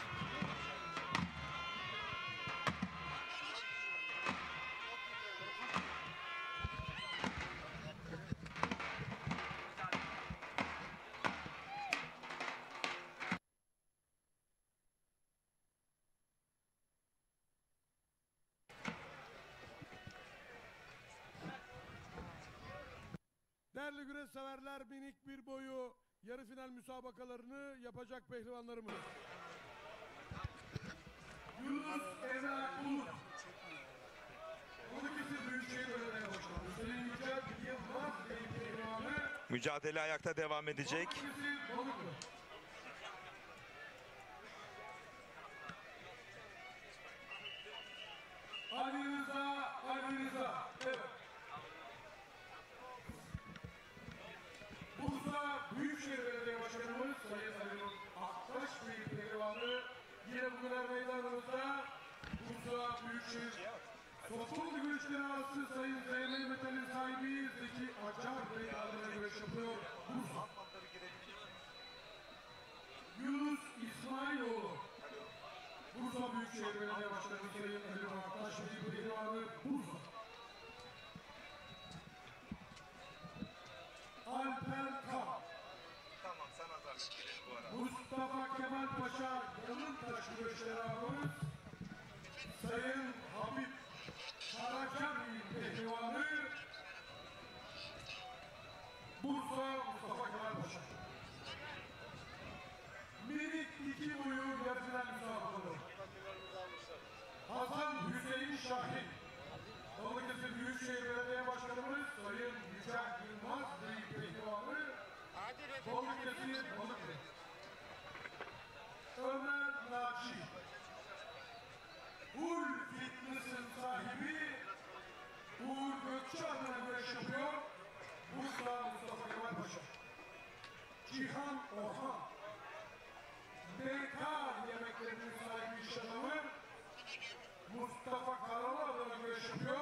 H: Değerli güreş severler, minik bir boyu yarı final müsabakalarını yapacak pehlivanlarımız.
G: Yunus Emre Bulut. Balıkesir Büyükşehir Belediye Başkanı. Hüseyin Yücel Yılmaz pehlivanı.
A: Mücadele ayakta devam edecek.
G: Balıkesir Balıklı. Ali Rıza. Evet. Bursa Büyükşehir Belediye Başkanımız Sayın Ali Aktaş Bey pehlivanı yine bugün meydanımızda Bursa Büyükşehir Sokol Güreşleri Arası Sayın Zeynep Metal'in sahibi Zeki Acar Bey adına güreş yapıyor Bursa. Yunus İsmailoğlu Bursa Büyükşehir Belediye Başkanı Sayın Ali Aktaş Bey pehlivanı Bursa. Alper Kağ.
A: Tamam, sana zahmet bu ara.
G: Mustafa Kemal Paşa Yanıntaş güreşleri ağabeyimiz Sayın Habib Karacabi pehlivanı Bursa Mustafa Kemal Paşa. Minik iki boyu yarı final müsabakaları. Hasan Hüseyin Şahin. Balıkesir Büyükşehir Belediye Başkanımız Sayın Yücel Yılmaz Bey pehlivanı Balıkesir Balıkesir. Ömer Naci. Hul Fitness'in sahibi Uğur Gökçe adına güreş yapıyor. Bursa Mustafa Kemal Paşa. Cihan Orhan. BK yemeklerinin sahibi iş adamı Mustafa Karalı adına güreş yapıyor.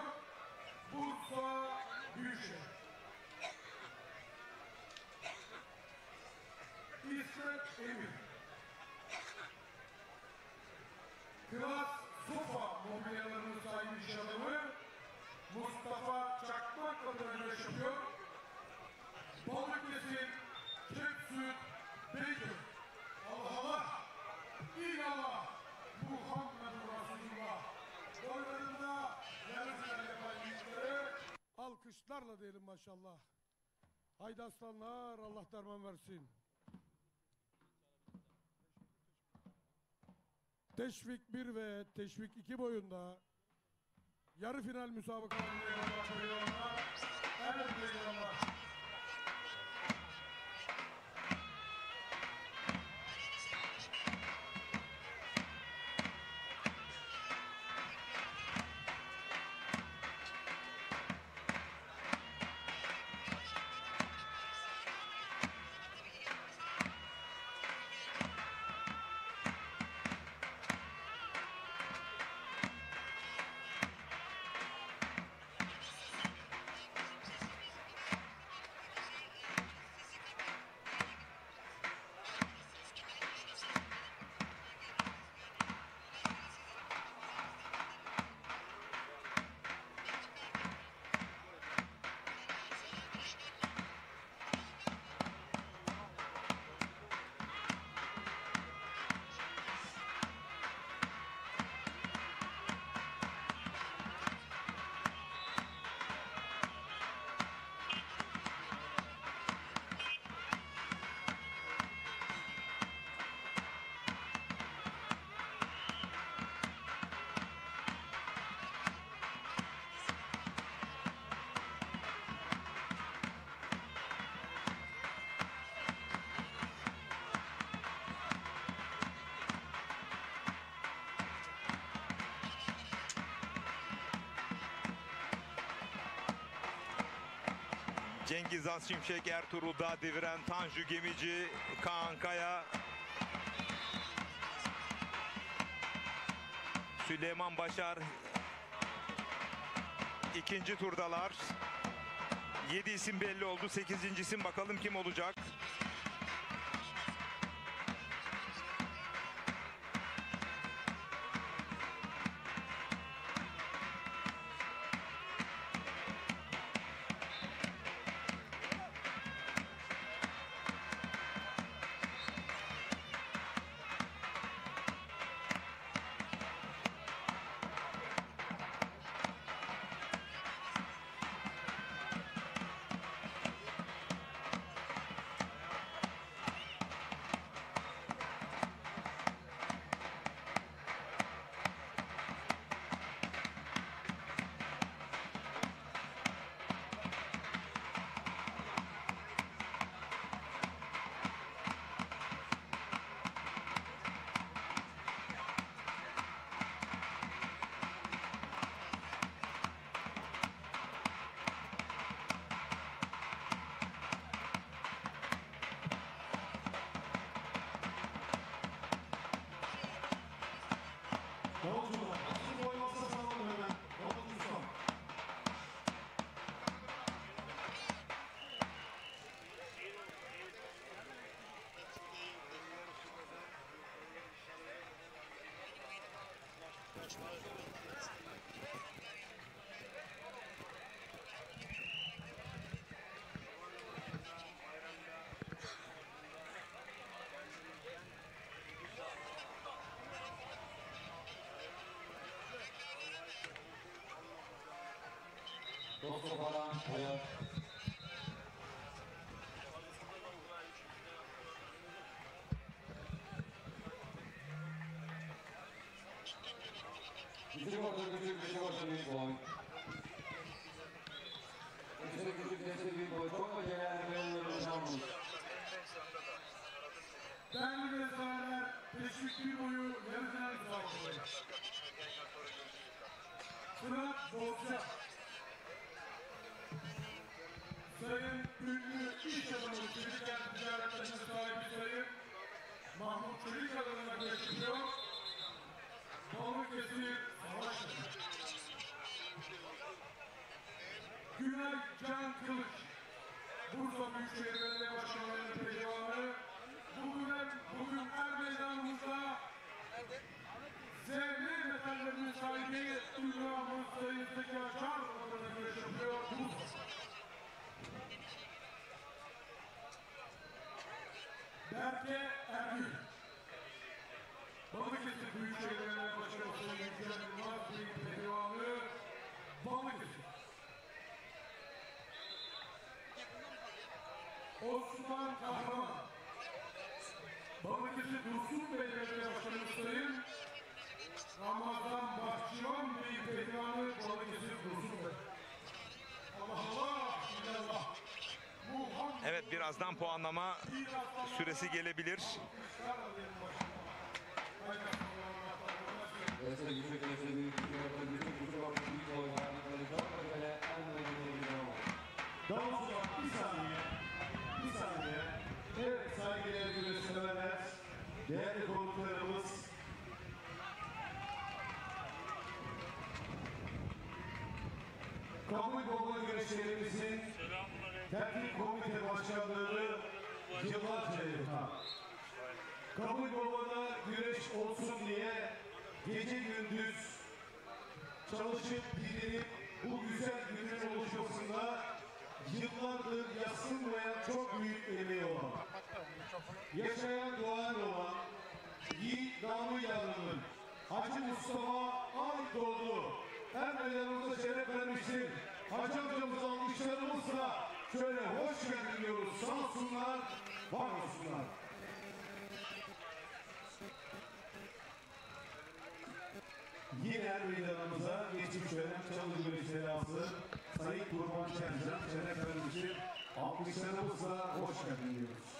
G: Bursa Büyükşehir. İsmet Emir. Klas Sofa mobilyalarının sahibi iş adamı Mustafa Çakmak adına güreş yapıyor. Balıkesir Kepsüt Beyköy. Allah Allah. İllallah. Muhammed Resulullah. Boylarında yarı final yapan yiğitlere
H: Alkışlarla diyelim maşallah. Haydi aslanlar, Allah derman versin. Teşvik 1 ve Teşvik 2 boyunda yarı final müsabakalarında
G: her meydanlar.
A: Cengiz Han Şimşek, Ertuğrul Dağdeviren, Tanju Gemici, Kaan Kaya, Süleyman Başar ikinci turdalar. 7 isim belli oldu. 8. isim bakalım kim olacak?
C: Davulcular, asıl boy masa sallanın hemen. Davulcu ustam.
B: Dostu Baran Kaya. Küçük orta büyük boy. Küçük büyük boy. Çok acele yollarını almış.
G: Değerli gösteriler, teşvik bir boyu yarı final müsabakası. Fırat Bozca. Sayın ünlü iş adamı Çelikler Ticaret Taşısı sahibi Sayın Mahmut Çelik adına görüşüyor. Balıkesir Savaş Takımı. Günay Can Kılıç. Bursa Büyükşehir Belediye Başkanlığı'nın pehlivanı. Bugün er meydanımızda zevli metallerinin sahibi ünlü Sayın Zeki Açar adına görüş yapıyor. Bursa. Berke Ergül. Balıkesir Büyükşehir Belediye Başkanı Sayın Yüksel Yılmaz Bey'in pehlivanı Balıkesir. Osman Kahraman. Balıkesir Dursun Belediye Başkanı Sayın Ramazan Bahçıvan Bey'in pehlivanı Balıkesir Dursun Bey. Allah Allah! İllallah!
A: Evet, birazdan puanlama süresi gelebilir.
B: Küçük büyük boy. Çok acele
C: Davulcular, bir saniye. Bir saniye. Evet, saygıdeğer güreşseverler, değerli konuklarımız, Kabul Baba güreşlerimizin Tertip Komite Başkanlığı'nı yıllarca yürüten, Kabul Baba'da güreş olsun diye gece gündüz çalışıp direnip bu güzel günün oluşmasında yıllardır yatsınmayan çok büyük emeği olan, yaşayan doğan olan Yiğit Namı Yarlı'nın Hacı Mustafa Aydoğdu her meydanımıza şeref vermiştir. Hacı amcamızı alkışlarımızla şöyle hoş geldin diyoruz. Sağ olsunlar, var olsunlar. Yine her meydanımıza geçmiş dönem Çalıcı Güreşleri Aslı Sayın Kurban Şencan şeref vermiştir. Alkışlarımızla hoş geldin diyoruz.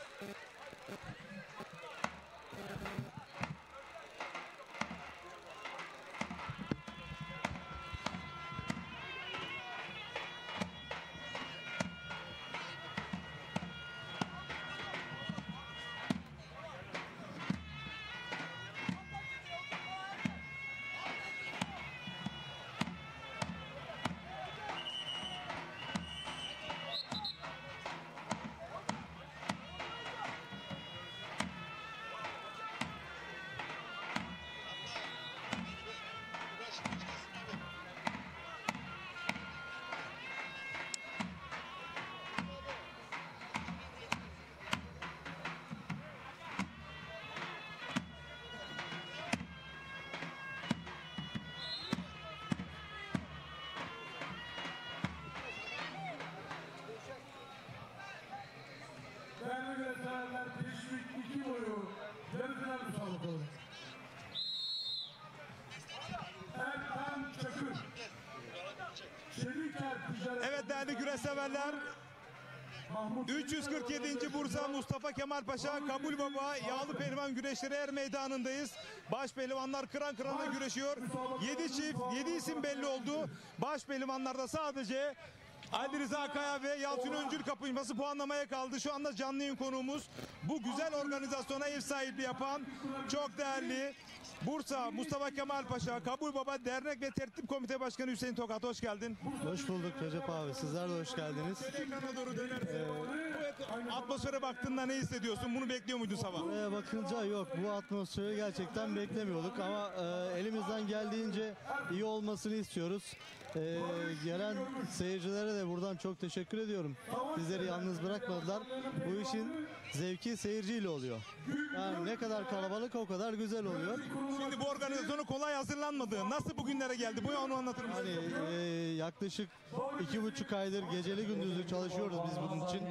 A: değerli güreş severler, 347. Bursa Mustafa Kemal Paşa Kabul Baba Yağlı Pehlivan Güreşleri Er Meydanı'ndayız. Baş pehlivanlar kıran kırana güreşiyor. 7 çift, 7 isim belli oldu. Baş pehlivanlarda sadece Ali Rıza Kaya ve Yalçın Öncül kapışması puanlamaya kaldı. Şu anda canlı yayın konuğumuz bu güzel organizasyona ev sahipliği yapan çok değerli Bursa Mustafa Kemal Paşa Kabul Baba Dernek ve Tertip Komite Başkanı Hüseyin Tokat, hoş geldin.
F: Hoş bulduk Recep abi. Sizler de hoş geldiniz.
A: Ekrana doğru dönersin. Bu atmosfere baktığında ne hissediyorsun? Bunu bekliyor muydun sabah?
F: Buraya bakınca yok. Bu atmosferi gerçekten beklemiyorduk ama elimizden geldiğince iyi olmasını istiyoruz. Gelen seyircilere de buradan çok teşekkür ediyorum. Bizleri yalnız bırakmadılar. Bu işin zevki seyirciyle oluyor. Yani ne kadar kalabalık o kadar güzel oluyor.
A: Şimdi bu organizasyonu kolay hazırlanmadı. Nasıl bugünlere geldi? Bu onu anlatır mısın?
F: Hani yaklaşık 2,5 aydır geceli gündüzlü çalışıyoruz biz bunun için.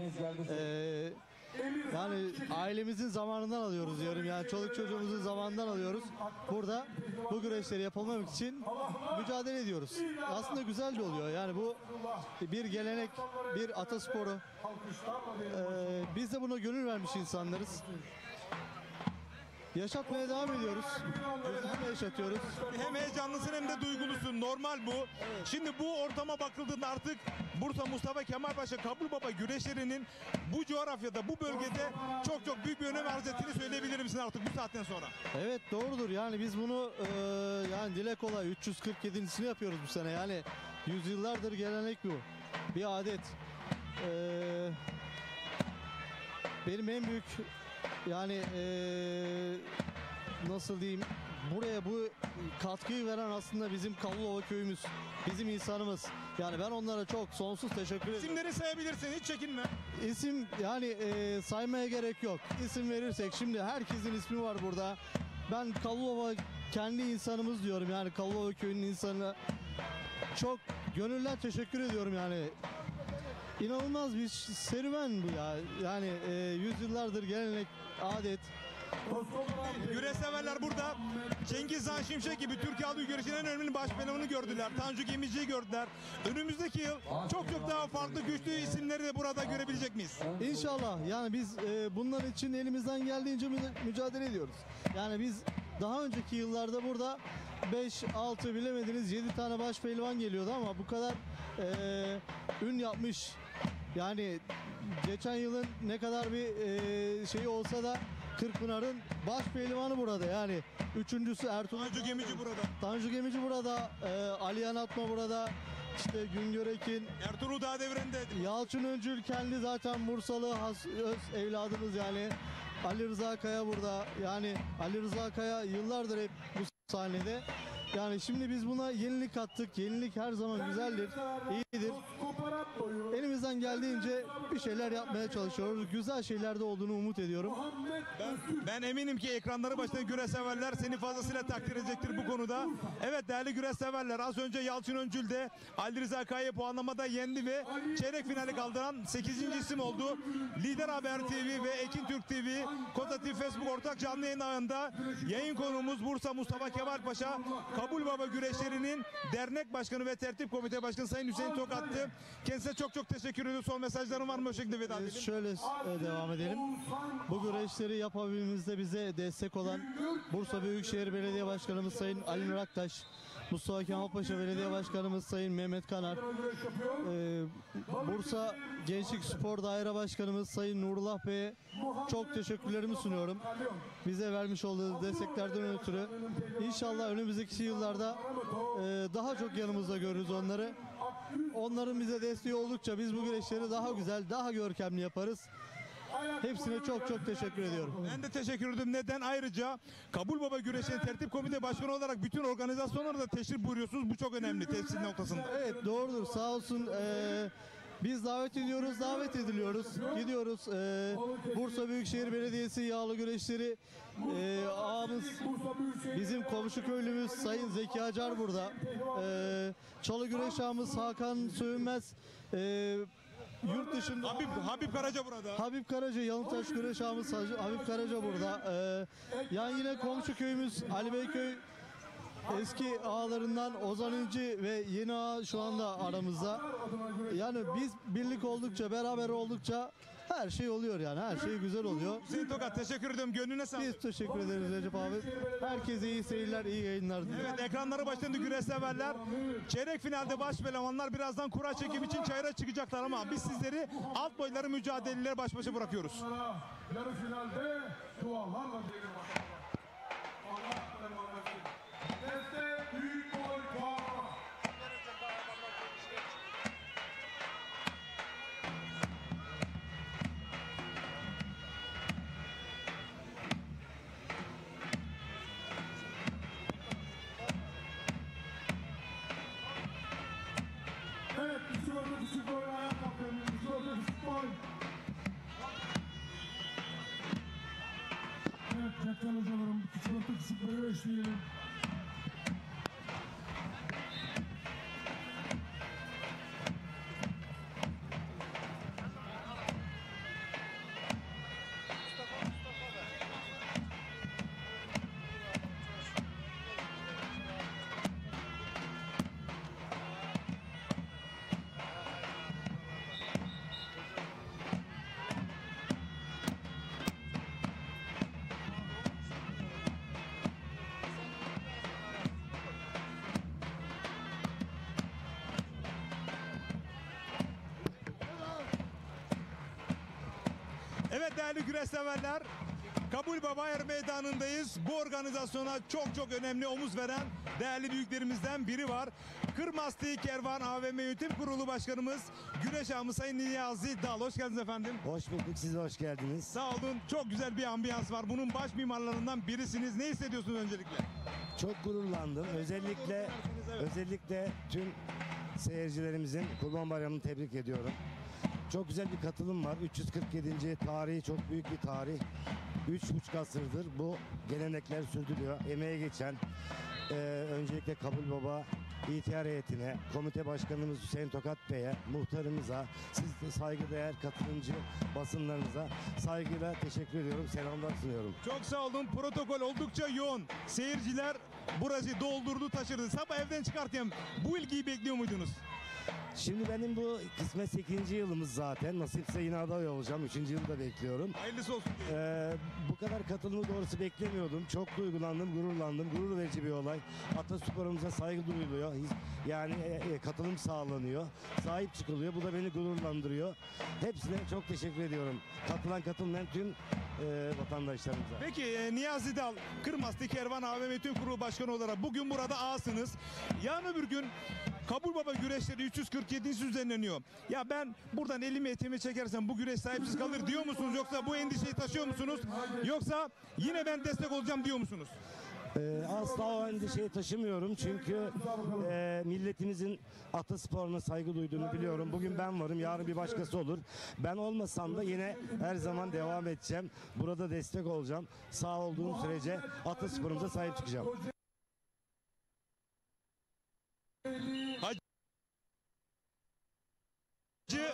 F: Yani ailemizin zamanından alıyoruz diyorum. Yani çoluk çocuğumuzun zamanından alıyoruz. Burada bu güreşleri yapılmamak için mücadele ediyoruz. Aslında güzel de oluyor. Yani bu bir gelenek, bir atasporu. Biz de buna gönül vermiş insanlarız. Yaşatmaya devam ediyoruz. Gözümüzle yaşatıyoruz.
A: Hem heyecanlısın hem de duygulusun. Normal bu. Şimdi bu ortama bakıldığında artık Bursa Mustafa Kemal Paşa Kabul Baba güreşlerinin bu coğrafyada, bu bölgede çok büyük bir önem arz ettiğini söyleyebilir misin artık bu saatten sonra?
F: Evet, doğrudur. Yani biz bunu yani dile kolay 347'sini yapıyoruz bu sene. Yani yüzyıllardır gelenek bu. Bir adet. Benim en büyük yani nasıl diyeyim, buraya bu katkıyı veren aslında bizim Kavlova köyümüz, bizim insanımız. Yani ben onlara çok sonsuz teşekkür ederim.
A: İsimleri sayabilirsin, hiç çekinme.
F: İsim yani saymaya gerek yok. İsim verirsek şimdi herkesin ismi var burada. Ben Kavlova kendi insanımız diyorum, yani Kavlova köyünün insanına çok gönülden teşekkür ediyorum yani. İnanılmaz bir serüven bu ya. Yani yüzyıllardır gelenek, adet.
A: Güreş severler burada Cengiz Han Şimşek gibi Türkiye halkı güreşinin en önemli baş pehlivanını gördüler. Tanju Gemici'yi gördüler. Önümüzdeki yıl çok daha farklı güçlü isimleri de burada görebilecek miyiz?
F: İnşallah. Yani biz bunların için elimizden geldiğince mücadele ediyoruz. Yani biz daha önceki yıllarda burada 5-6 bilemediniz 7 tane baş pehlivan geliyordu ama bu kadar ün yapmış. Yani geçen yılın ne kadar bir şeyi olsa da Kırkpınar'ın baş pehlivanı burada, yani üçüncüsü Ertuğrul.
A: Tanju Gemici burada.
F: Tanju Gemici burada, Aliyan Atma burada, işte Güngör Ekin,
A: Ertuğrul Dağdeviren'de.
F: Yalçın Öncül kendi zaten Bursalı öz evladımız yani. Ali Rıza Kaya burada, yani Ali Rıza Kaya yıllardır hep bu sahnede. Yani şimdi biz buna yenilik kattık. Yenilik her zaman güzeldir, iyidir. Elimizden geldiğince bir şeyler yapmaya çalışıyoruz. Güzel şeyler de olduğunu umut ediyorum.
A: Ben eminim ki ekranları başında güreş severler seni fazlasıyla takdir edecektir bu konuda. Evet değerli güreş severler, az önce Yalçın Öncül de Ali Rıza Kaya'yı puanlamada yendi ve çeyrek finali kaldıran 8. isim oldu. Lider Haber TV ve Ekin Türk TV, Kota TV Facebook ortak canlı yayın ağında yayın konuğumuz Bursa Mustafa Kemal Paşa Kabul Baba güreşlerinin dernek başkanı ve tertip komite başkanı Sayın Hüseyin Tokat'tı. Kendisine çok teşekkür ediyoruz. Son mesajlarım var mı? O şekilde veda edelim.
F: Şöyle devam edelim. Bu güreşleri yapabilmemizde bize destek olan Bursa Büyükşehir Belediye Başkanımız Sayın Ali Nur Aktaş, Mustafa Kemal Paşa Belediye Başkanımız Sayın Mehmet Kanar, Bursa Gençlik Spor Daire Başkanımız Sayın Nurullah Bey'e çok teşekkürlerimi sunuyorum. Bize vermiş olduğu desteklerden ötürü. İnşallah önümüzdeki yıllarda daha çok yanımızda görürüz onları. Onların bize desteği oldukça biz bu güreşleri daha güzel, daha görkemli yaparız. Hepsine çok teşekkür ediyorum.
A: Ben de teşekkür ederim. Neden? Ayrıca Kabul Baba Güreşi'nin tertip komite başkanı olarak bütün organizasyonlara da teşrif buyuruyorsunuz. Bu çok önemli teslim noktasında.
F: Evet, doğrudur. Sağ olsun. Biz davet ediyoruz, davet ediliyoruz. Gidiyoruz. Bursa Büyükşehir Belediyesi Yağlı Güreşleri ağamız, bizim komşu köylümüz Sayın Zeki Acar burada. Çalı Güreş ağamız Hakan Sövünmez. Yurt dışında
A: Habib Karaca burada.
F: Habib Karaca, Yalıtaş Güreş ağamız Habib Karaca burada. Yani yine komşu köyümüz Ali Beyköy eski ağalarından Ozan İnci ve yeni ağa Baba şu anda aramızda. Yani biz birlik oldukça, beraber oldukça her şey oluyor yani. Her şey güzel oluyor.
A: Hüseyin Tokat teşekkür ediyorum. Gönlüne sağlık.
F: Biz teşekkür ederiz Recep abi. Herkese iyi seyirler, iyi yayınlar diliyorum.
A: Evet, ekranları başında güreş severler. Çeyrek finalde baş pehlivanlar birazdan kura çekim için çayıra çıkacaklar ama biz sizleri alt boyları mücadeleleri baş başa bırakıyoruz.
G: Yarı finalde dualarla diyelim bakalım. Allah rahmet eylesin. Deste büyük boy bağlama. Evet, düşük boy ayağa kalkın. Düşük boy. Evet, Cetvel hocalarım, küçük boyu eşleyelim.
A: Evet değerli güreş severler, Kabul Baba Er Meydanı'ndayız. Bu organizasyona çok önemli omuz veren değerli büyüklerimizden biri var. Kırmasti Kervan AVM Yönetim Kurulu Başkanımız, güreş ağamız Sayın Niyazi Dal. Hoş geldiniz efendim.
D: Hoş bulduk, siz de hoş geldiniz.
A: Sağ olun. Çok güzel bir ambiyans var. Bunun baş mimarlarından birisiniz. Ne hissediyorsunuz öncelikle?
D: Çok gururlandım. Özellikle tüm seyircilerimizin Kurban Bayramı'nı tebrik ediyorum. Çok güzel bir katılım var. 347. tarihi, çok büyük bir tarih. 3,5 asırdır bu gelenekler sürdürüyor. Emeğe geçen öncelikle Kabul Baba İhtiyar heyetine, komite başkanımız Hüseyin Tokat Bey'e, muhtarımıza, siz de saygıdeğer katılımcı basınlarınıza saygıyla teşekkür ediyorum. Selamlar sunuyorum.
A: Çok sağ olun. Protokol oldukça yoğun. Seyirciler burası doldurdu taşırdı. Sabah evden çıkarken bu ilgiyi bekliyor muydunuz?
D: Şimdi benim bu kısmet 8. yılımız zaten. Nasipse yine aday olacağım. 3. yılı da bekliyorum.
A: Hayırlısı olsun.
D: Bu kadar katılımı doğrusu beklemiyordum. Çok duygulandım, gururlandım. Gurur verici bir olay. Atasporumuza saygı duyuluyor. Yani katılım sağlanıyor. Sahip çıkılıyor. Bu da beni gururlandırıyor. Hepsine çok teşekkür ediyorum. Katılmayan tüm vatandaşlarımıza.
A: Peki Niyazi Dal, Kırmasti Kervan AVM Yönetim Kurulu Başkanı olarak bugün burada ağasınız. Yarın öbür gün Kabul Baba güreşleri 347. düzenleniyor. Ya ben buradan elimi etimi çekersem bu güreş sahipsiz kalır diyor musunuz? Yoksa bu endişeyi taşıyor musunuz? Yoksa yine ben destek olacağım diyor musunuz?
D: Asla o endişeyi taşımıyorum çünkü milletimizin atasporuna saygı duyduğunu biliyorum. Bugün ben varım, yarın bir başkası olur. Ben olmasam da yine her zaman devam edeceğim. Burada destek olacağım. Sağ olduğum sürece atasporumuza sahip çıkacağım.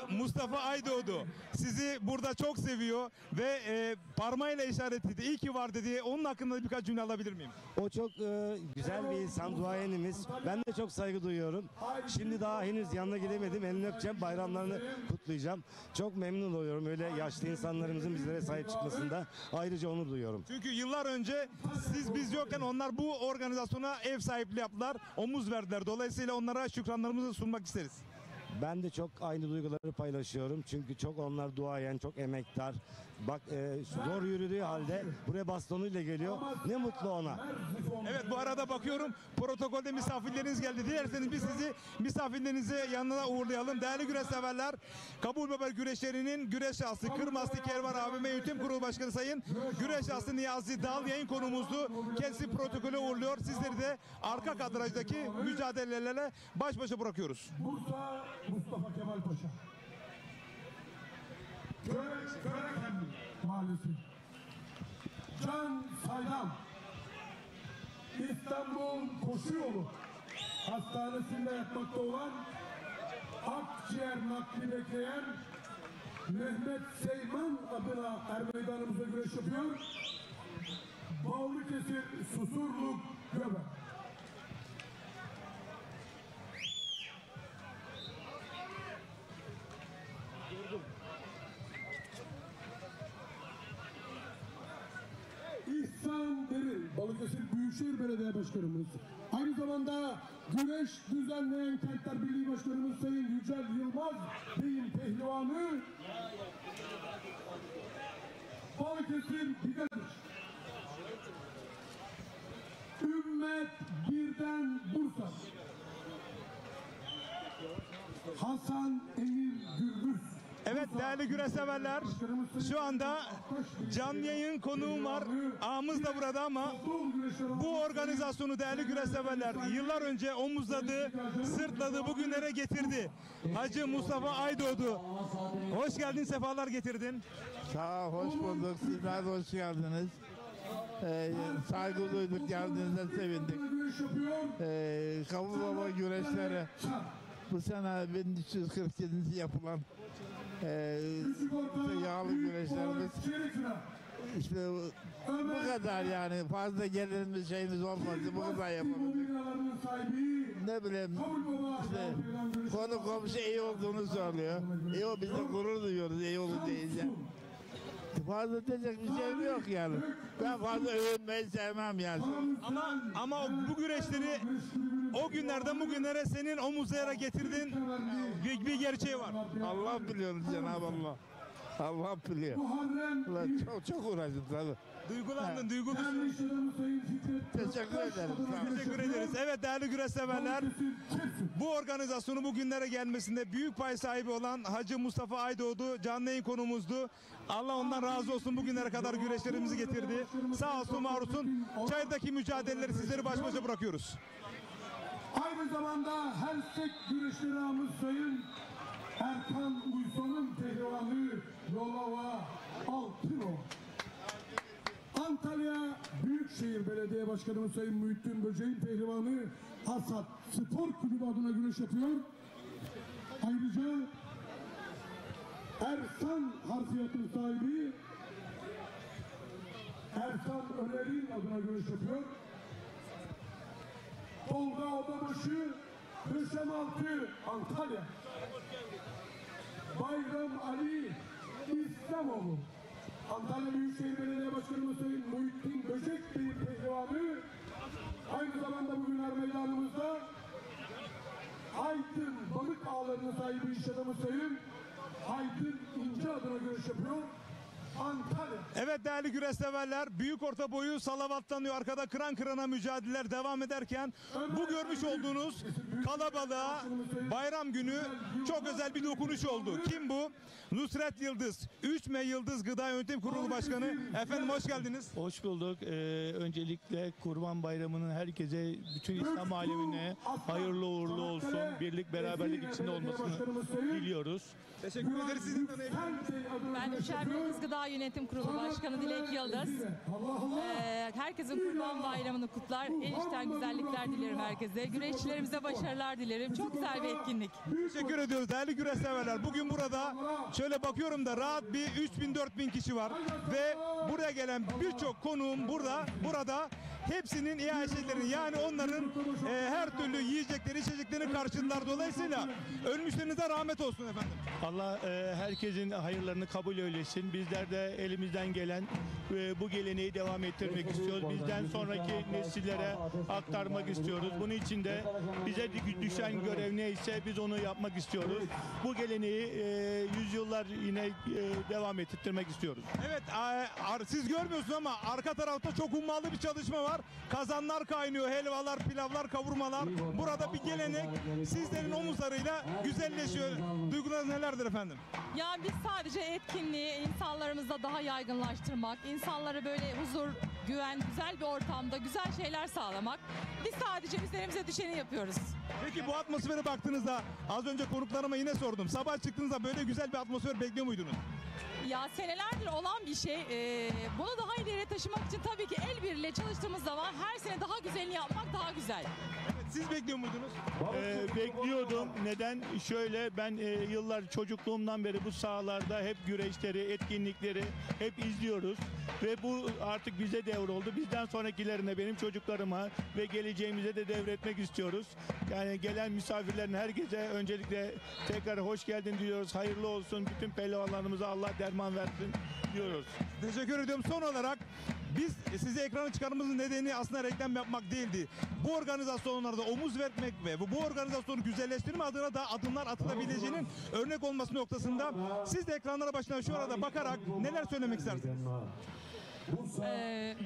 A: Mustafa Aydoğdu sizi burada çok seviyor ve parmağıyla işaret etti. İyi ki var dedi. Onun hakkında birkaç cümle alabilir miyim?
D: O çok güzel bir insan, duayenimiz. Ben de çok saygı duyuyorum. Şimdi daha henüz yanına gidemedim. Elini öpeceğim, bayramlarını kutlayacağım. Çok memnun oluyorum öyle yaşlı insanlarımızın bizlere sahip çıkmasında. Ayrıca onur duyuyorum.
A: Çünkü yıllar önce siz biz yokken onlar bu organizasyona ev sahipliği yaptılar. Omuz verdiler. Dolayısıyla onlara şükranlarımızı sunmak isteriz.
D: Ben de çok aynı duyguları paylaşıyorum. Çünkü çok onlar duayen, çok emektar. Bak zor yürüdüğü halde buraya bastonuyla geliyor. Ne mutlu ona.
A: Evet, bu arada bakıyorum protokolde misafirleriniz geldi. Dilerseniz biz sizi misafirlerinizi yanına uğurlayalım. Değerli güreş severler, Kabul Baba güreşlerinin güreş şahsı Kırmasti Kervan AVM Yönetim Kurulu Başkanı Sayın Güreş şahsı Niyazi Dal yayın konumuzdu. Kendisi protokole uğurluyor. Sizleri de arka kadrajdaki mücadelelerle baş başa bırakıyoruz.
G: Bursa Mustafa Kemal Paşa. Körekendi Mahallesi. Can Saydam. İstanbul Koşuyolu Hastanesi'nde yatmakta olan akciğer nakli bekleyen Mehmet Seyman adına meydanımıza güreş yapıyor. Bağlıkesir Susurluk Göbek.
H: Büyükşehir Belediye Başkanımız, aynı zamanda güreş düzenleyen Kentler Birliği Başkanımız Sayın Yücel Yılmaz Bey'in pehlivanı Balıkesir Bigadır. Ümmet Birden Bursa. Hasan Emir Gürbüz.
A: Evet değerli güreş severler, şu anda canlı yayın konuğum var. Ağamız da burada ama bu organizasyonu değerli güreş severler yıllar önce omuzladı, sırtladı, bugünlere getirdi. Hacı Mustafa Aydoğdu. Hoş geldin, sefalar getirdin.
I: Sağ ol, hoş bulduk. Sizler de hoş geldiniz. Saygı duyduk, geldiğinizde sevindik. Kabul Baba güreşleri bu sene 1347. yapılan yağlı güreşlerimiz işte bu kadar, yani fazla gelirimiz şeyimiz olmadı, bu kadar yapabildik. Ne bileyim işte konu komşu iyi olduğunu söylüyor. O biz de gurur duyuyoruz iyi olur deyince. Fazla diyecek bir şeyim yok yani. Ben fazla övünmeyi sevmem yani.
A: Ama bu güreşleri o günlerden bugünlere senin omuzlayarak getirdin bir gerçeği var.
I: Allah biliyor Cenab-ı Allah. Allah biliyor. Ulan çok uğraştım tabii.
A: Duygulandın, duygulusun.
I: Teşekkür ederim. Sağ olun.
A: Teşekkür ederiz. Evet değerli güreş severler, bu organizasyonu bugünlere gelmesinde büyük pay sahibi olan Hacı Mustafa Aydoğdu canlı yayın konuğumuzdu. Allah ondan razı olsun, bugünlere kadar güreşlerimizi getirdi. Sağ olsun, var olsun. Çayırdaki mücadeleleri sizleri baş başa bırakıyoruz.
H: Aynı zamanda Hersek güreşleri ağamız Sayın Erkan Uysal'ın pehlivanı Yolova Altınok. Antalya Büyükşehir Belediye Başkanımız Sayın Muhittin Böceğin pehlivanı Asat Spor Kulübü adına güreş yapıyor. Ayrıca Ersan harfiyatın sahibi Ersan Öner'in adına güreş yapıyor. Tolga Odabaşı Köşemaltı Antalya. Bayram Ali İslamoğlu Antalya Büyükşehir Belediye Başkanımız Sayın Muhittin Böcek Bey pehlivanı, aynı zamanda bugün her meydanımızda Aydın Balık Ağları'nın sahibi iş adamı Sayın Aydın İnce adına görüş yapıyor. Antalya.
A: Evet değerli güreş severler, büyük orta boyu salavatlanıyor. Arkada kıran kırana mücadeleler devam ederken bu görmüş olduğunuz kalabalığa bayram günü çok özel bir dokunuş oldu. Kim bu? Nusret Yıldız, 3M Yıldız Gıda Yönetim Kurulu Başkanı. Efendim hoş geldiniz.
J: Hoş bulduk. Öncelikle Kurban Bayramı'nın herkese, bütün İslam alemine hayırlı uğurlu olsun. Birlik, beraberlik içinde olmasını diliyoruz.
A: Teşekkür ederiz. Sizin
K: Ben 3M Yıldız Gıda Yönetim Kurulu Başkanı Dilek Yıldız. Herkesin Kurban Bayramı'nı kutlar. En içten güzellikler dilerim herkese. Güreşçilerimize başarılar dilerim. Çok güzel bir etkinlik.
A: Teşekkür ediyoruz değerli güreş severler. Bugün burada şöyle bakıyorum da rahat bir 3000-4000 kişi var ve buraya gelen birçok konuğum burada hepsinin iaşelerini, yani onların her türlü yiyecekleri, içeceklerini karşıladılar. Dolayısıyla ölmüşlerinize rahmet olsun efendim.
J: Allah herkesin hayırlarını kabul eylesin. Bizler de elimizden gelen bu geleneği devam ettirmek istiyoruz. Bizden sonraki nesillere aktarmak istiyoruz. Bunun için de bize düşen görev neyse biz onu yapmak istiyoruz. Bu geleneği yüzyıllar yine devam ettirmek istiyoruz.
A: Evet, siz görmüyorsunuz ama arka tarafta çok ummalı bir çalışma var. Kazanlar kaynıyor, helvalar, pilavlar, kavurmalar. Burada bir gelenek sizlerin omuzlarıyla güzelleşiyor. Duygularınız nelerdir efendim?
K: Yani biz sadece etkinliği insanlarımızda daha yaygınlaştırmak, insanlara böyle huzur, güven, güzel bir ortamda güzel şeyler sağlamak. Biz sadece üzerimize düşeni yapıyoruz.
A: Peki bu atmosfere baktığınızda, az önce konuklarıma yine sordum. Sabah çıktığınızda böyle güzel bir atmosfer bekliyor muydunuz?
K: Ya senelerdir olan bir şey. Bunu daha ileriye taşımak için tabii ki el birliğiyle çalıştığımız zaman her sene daha güzelini yapmak daha güzel.
A: Evet, siz bekliyor muydunuz?
J: Bekliyordum. Neden? Şöyle, ben yıllar çocukluğumdan beri bu sahalarda hep güreşleri, etkinlikleri hep izliyoruz. Ve bu artık bize devroldu. Bizden sonrakilerine, benim çocuklarıma ve geleceğimize de devretmek istiyoruz. Yani gelen misafirlerin herkese öncelikle tekrar hoş geldin diyoruz. Hayırlı olsun. Bütün pehlivanlarımıza Allah Allah derman versin diyoruz.
A: Teşekkür ediyorum. Son olarak biz sizi ekrana çıkarmamızın nedeni aslında reklam yapmak değildi. Bu organizasyonlarda omuz vermek ve bu organizasyonu güzelleştirme adına da adımlar atılabileceğinin örnek olması noktasında siz de ekranlara başına şu arada bakarak neler söylemek istersiniz?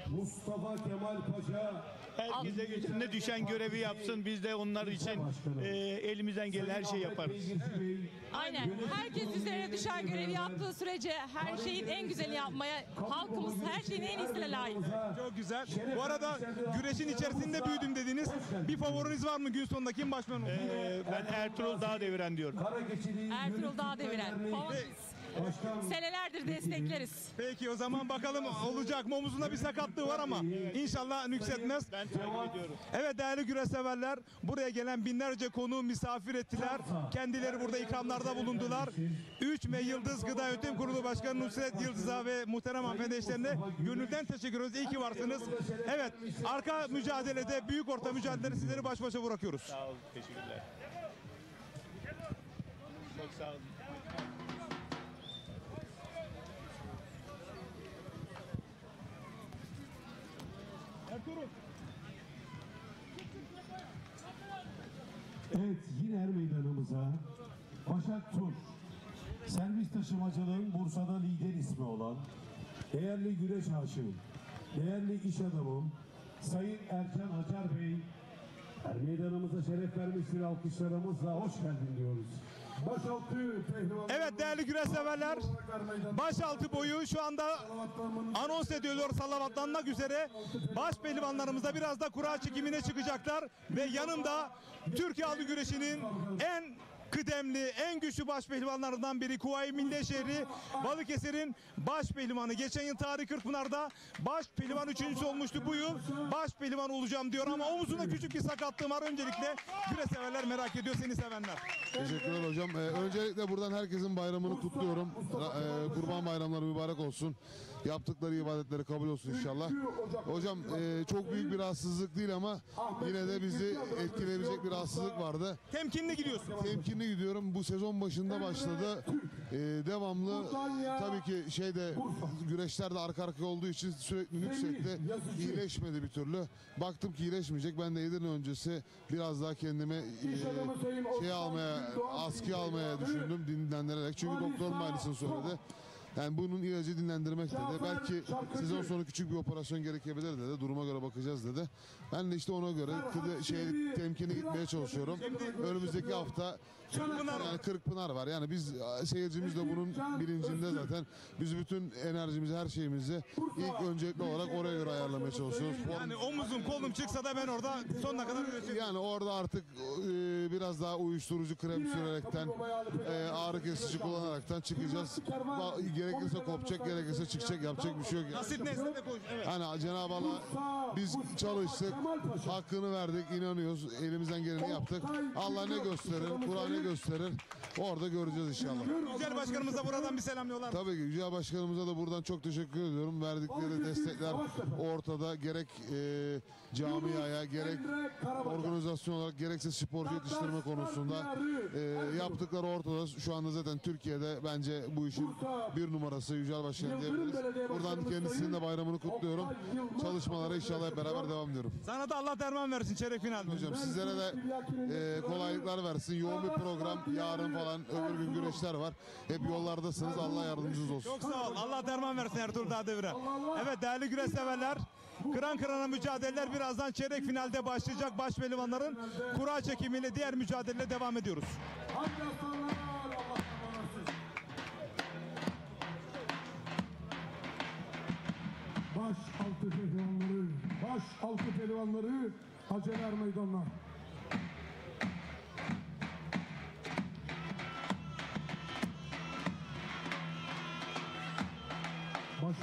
C: Mustafa Kemal Paşa
J: Herkese gücüne düşen görevi yapsın. Biz de onlar için elimizden gelen her şeyi yaparız.
K: Aynen. Herkes üzerine düşen görevi yaptığı sürece her şeyin en güzelini yapmaya halkımız her şeyin en iyisine layık.
A: Çok güzel. Bu arada güreşin içerisinde büyüdüm dediniz. Bir favoriniz var mı gün sonunda? Kim başkan olur?
J: Ben Ertuğrul Dağdeviren diyorum.
K: Ertuğrul Dağdeviren. Senelerdir destekleriz.
A: Peki o zaman bakalım olacak mı? Omuzunda bir sakatlığı var ama inşallah nüksetmez.
J: Ben takip ediyorum.
A: Evet değerli güreş severler, buraya gelen binlerce konu misafir ettiler. Kendileri burada ikramlarda bulundular. 3M Yıldız Gıda Yönetim Kurulu Başkanı Nusret Yıldız'a ve muhterem hanımefendi eşlerine gönülden teşekkür ediyoruz. İyi ki varsınız. Evet, arka mücadelede, büyük orta mücadelede sizleri baş başa bırakıyoruz.
J: Sağ olun. Teşekkürler. Çok sağ olun.
C: Evet, yine er meydanımıza Başak Tur, servis taşımacılığın Bursa'da lider ismi olan değerli güreş aşığı, değerli iş adamım Sayın Ercan Acar Bey er meydanımıza şeref vermiştir, alkışlarımızla hoş geldin diyoruz. Başaltı pehlivan.
A: Evet değerli güreş severler, başaltı boyu şu anda anons ediliyor, salavatlanmak üzere. Baş pehlivanlarımız da biraz da kura çekimine çıkacaklar ve yanımda Türkiye Halkı Güreşi'nin en kıdemli, en güçlü baş pehlivanlarından biri Kuvayi Milliye Şehri Balıkesir'in baş pehlivanı. Geçen yıl Tarih Kırkpınar'da baş pehlivan üçüncüsü olmuştu. Bu yıl baş pehlivan olacağım diyor ama omuzunda küçük bir sakatlığım var. Öncelikle güreş severler merak ediyor, seni sevenler.
L: Teşekkürler hocam. Öncelikle buradan herkesin bayramını kutluyorum. Kurban bayramları mübarek olsun. Yaptıkları ibadetleri kabul olsun inşallah. Hocam çok büyük bir rahatsızlık değil ama yine de bizi etkileyebilecek bir rahatsızlık vardı.
A: Temkinli gidiyorsun.
L: Temkinli gidiyorum. Bu sezon başında başladı. Devamlı tabii ki güreşler de arka arkaya olduğu için sürekli nüksetti. İyileşmedi bir türlü. Baktım ki iyileşmeyecek. Ben de Edirne öncesi biraz daha kendimi askıya almaya düşündüm dinlendirerek. Çünkü doktorum aynısını söyledi. Yani bunun ilacı dinlendirmek dedi. Belki sezon sonu küçük bir operasyon gerekebilir dedi. Duruma göre bakacağız dedi. Ben de işte ona göre temkini gitmeye çalışıyorum. Önümüzdeki hafta yani Kırkpınar var. Yani biz seyircimiz de bunun bilincinde zaten. Biz bütün enerjimizi, her şeyimizi ilk öncelikli olarak oraya göre ayarlamaya çalışıyoruz.
A: Yani omuzum, kolum çıksa da ben orada sonuna kadar üreteceğim.
L: Yani orada artık biraz daha uyuşturucu krem sürerekten, ağrı kesici kullanaraktan çıkacağız. Gerekirse kopacak, gerekirse çıkacak, yapacak bir şey yok.
A: Nasip neyse de koy. Evet.
L: Hani Cenab-ı Allah biz çalıştık, hakkını verdik, inanıyoruz, elimizden geleni yaptık. Allah ne gösterir, Kur'an ne gösterir, orada göreceğiz inşallah.
A: Yücel Başkanımıza buradan bir selam yollar.
L: Tabii ki Yücel Başkanımıza da buradan çok teşekkür ediyorum. Verdikleri destekler ortada, gerek camiaya, gerek organizasyon olarak, gerekse sporcu yetiştirme konusunda yaptıkları ortada. Şu anda zaten Türkiye'de bence bu işin bir numarası Yücel Başkan diyebiliriz. Buradan kendisinin de bayramını kutluyorum. Çalışmalara inşallah hep beraber devam ediyorum.
A: Sana da Allah derman versin çeyrek final.
L: Hocam sizlere de kolaylıklar versin. Yoğun bir program. Yarın falan öbür gün güreşler var. Hep yollardasınız. Allah yardımcınız olsun.
A: Çok sağ ol. Allah derman versin Ertuğrul Dağdeviren. Evet değerli güreş severler. Kıran kırana mücadeleler birazdan çeyrek finalde başlayacak. Baş pehlivanların kura çekimiyle diğer mücadeleyle devam ediyoruz.
H: Baş altı pehlivanları Haceler meydanlar. Baş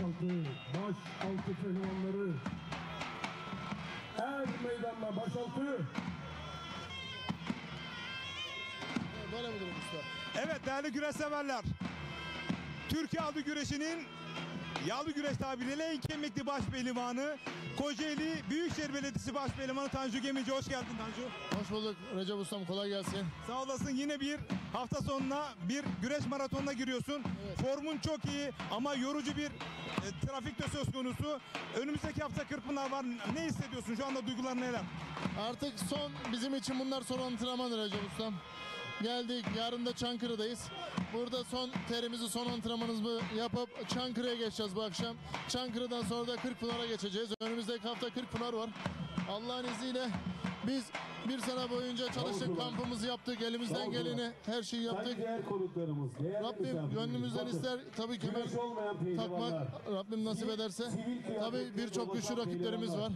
H: altı pehlivanları er meydanlar, baş altı.
A: Evet değerli güreş severler. Türkiye Halkı Güreşi'nin Yağlı güreş tabiriyle en kemikli başpehlivanı, Kocaeli Büyükşehir Belediyesi Başpehlivanı Tanju Gemici. Hoş geldin Tanju.
M: Hoş bulduk Recep Ustam, kolay gelsin.
A: Sağ olasın. Yine bir hafta sonuna bir güreş maratonuna giriyorsun.
M: Evet.
A: Formun çok iyi ama yorucu bir trafik de söz konusu. Önümüzdeki hafta Kırkpınar var. Ne hissediyorsun? Şu anda duyguların neler?
M: Artık bizim için bunlar son antrenman Recep Ustam. Geldik, yarın da Çankırı'dayız. Burada son terimizi, son antrenmanımızı yapıp Çankırı'ya geçeceğiz bu akşam. Çankırı'dan sonra da Kırkpınar'a geçeceğiz. Önümüzdeki hafta Kırkpınar var. Allah'ın izniyle biz bir sene boyunca çalıştık, kampımızı yaptık, elimizden geleni her şeyi yaptık. Rabbim gönlümüzden ister tabii kemer takmak, Rabbim nasip ederse. Tabii birçok güçlü rakiplerimiz var.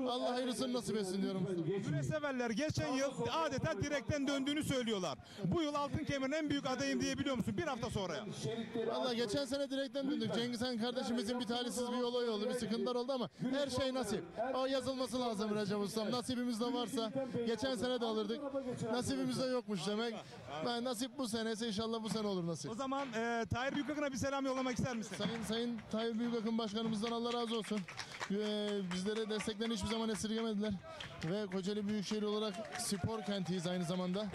M: Allah hayırlısını nasip etsin diyorum.
A: Güreş severler geçen yıl adeta direkten döndüğünü söylüyorlar. Bu yıl altın kemerin en büyük adayım diyebiliyor musun? Bir hafta sonraya.
M: Valla geçen sene direkten döndük. Cengiz Han kardeşimizin bir talihsiz bir olayı oldu, bir sıkıntılar oldu ama her şey nasip. O yazılması lazım Recep Ustam. Nasibimiz de varsa geçen sene de alırdık. Nasibimiz de yokmuş demek. Ben nasip bu senesi, inşallah bu sene olur nasip.
A: O zaman Tahir Büyükakın'a bir selam yollamak ister misin?
M: Sayın Tahir Büyükakın Başkanımızdan Allah razı olsun. Bizlere desteklerini hiçbir zaman esirgemediler. Ve Kocaeli Büyükşehir olarak spor kentiyiz aynı zamanda.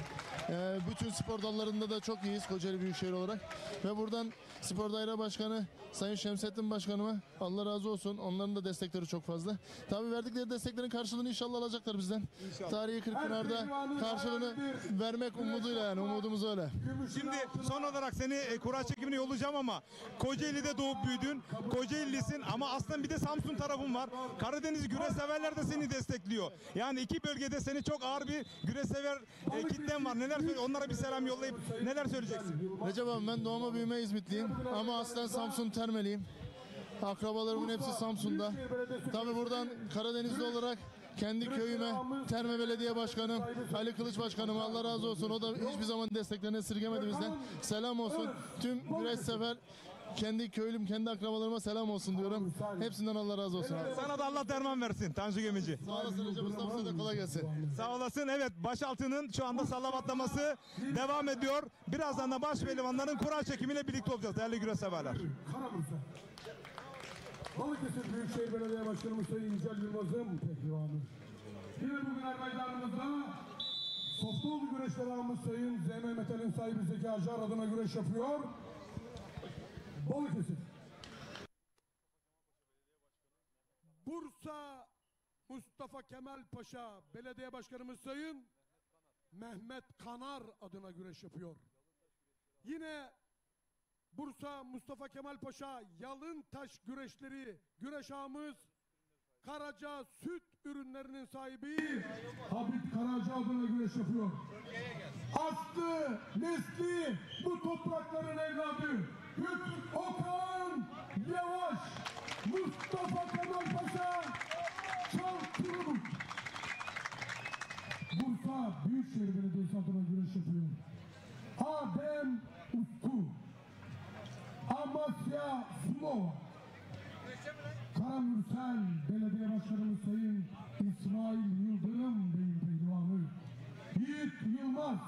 M: Bütün spor dallarında da çok iyiyiz Kocaeli Büyükşehir olarak. Ve buradan Spor Daire Başkanı Sayın Şemsettin Başkanıma Allah razı olsun. Onların da destekleri çok fazla. Tabii verdikleri desteklerin karşılığını inşallah alacaklar bizden. Tarihi Kırkpınar'da karşılığını vermek umuduyla, yani umudumuz öyle.
A: Şimdi son olarak seni kura çekimine yollayacağım ama Kocaeli'de doğup büyüdün. Kocaeli'lisin ama aslında bir de Samsun tarafın var. Karadeniz güreş severler de seni destekliyor. Yani iki bölgede seni çok ağır bir güreş sever kitlen var. Neler söyle? Onlara bir selam yollayıp neler söyleyeceksin?
M: Recep abi, ben doğma büyüme İzmitliyim ama aslen Samsun Termeliyim. Akrabalarımın hepsi Samsun'da. Tabii buradan Karadenizli olarak kendi köyüme, Terme Belediye Başkanım Ali Kılıç Başkanım, Allah razı olsun. O da hiçbir zaman desteklerini esirgemedi bizden. Selam olsun. Tüm güreş sever kendi köylüm, kendi akrabalarıma selam olsun diyorum. Hepsinden Allah razı olsun.
A: Sana da Allah derman versin Tanju Gemici.
M: Sağ olasın Recep Usta, size de kolay gelsin.
A: Sağ olasın. Evet, başaltının şu anda salavatlaması devam ediyor. Birazdan da başpehlivanların kura çekimiyle birlikte olacağız değerli güreş severler.
H: Balıkesir Büyükşehir Belediye Başkanımız Sayın İncel Yılmaz'ın pehlivanı. Yine bugün meydanımızda Softball güreşleri ağamız Sayın ZM Metal'in sahibi Zeki Acar adına güreş yapıyor. Balıkesir. Bursa Mustafa Kemal Paşa Belediye Başkanımız Sayın Mehmet Kanar adına güreş yapıyor. Yine Bursa Mustafa Kemal Paşa Yalıntaş güreşleri güreş ağamız Karaca Süt ürünlerinin sahibi Habib Karaca adına güreş yapıyor. Aslı, nesli bu toprakların evladı Okan Yavaş Mustafa Kemal Paşa Çaltırılık. Bursa Büyükşehir Belediyesi adına güreş yapıyor. Adem Utku, Amasya Smova, Karamürsel Belediye Başkanımız Sayın İsmail Yıldırım Bey'in pehlivanı, Yiğit Yılmaz,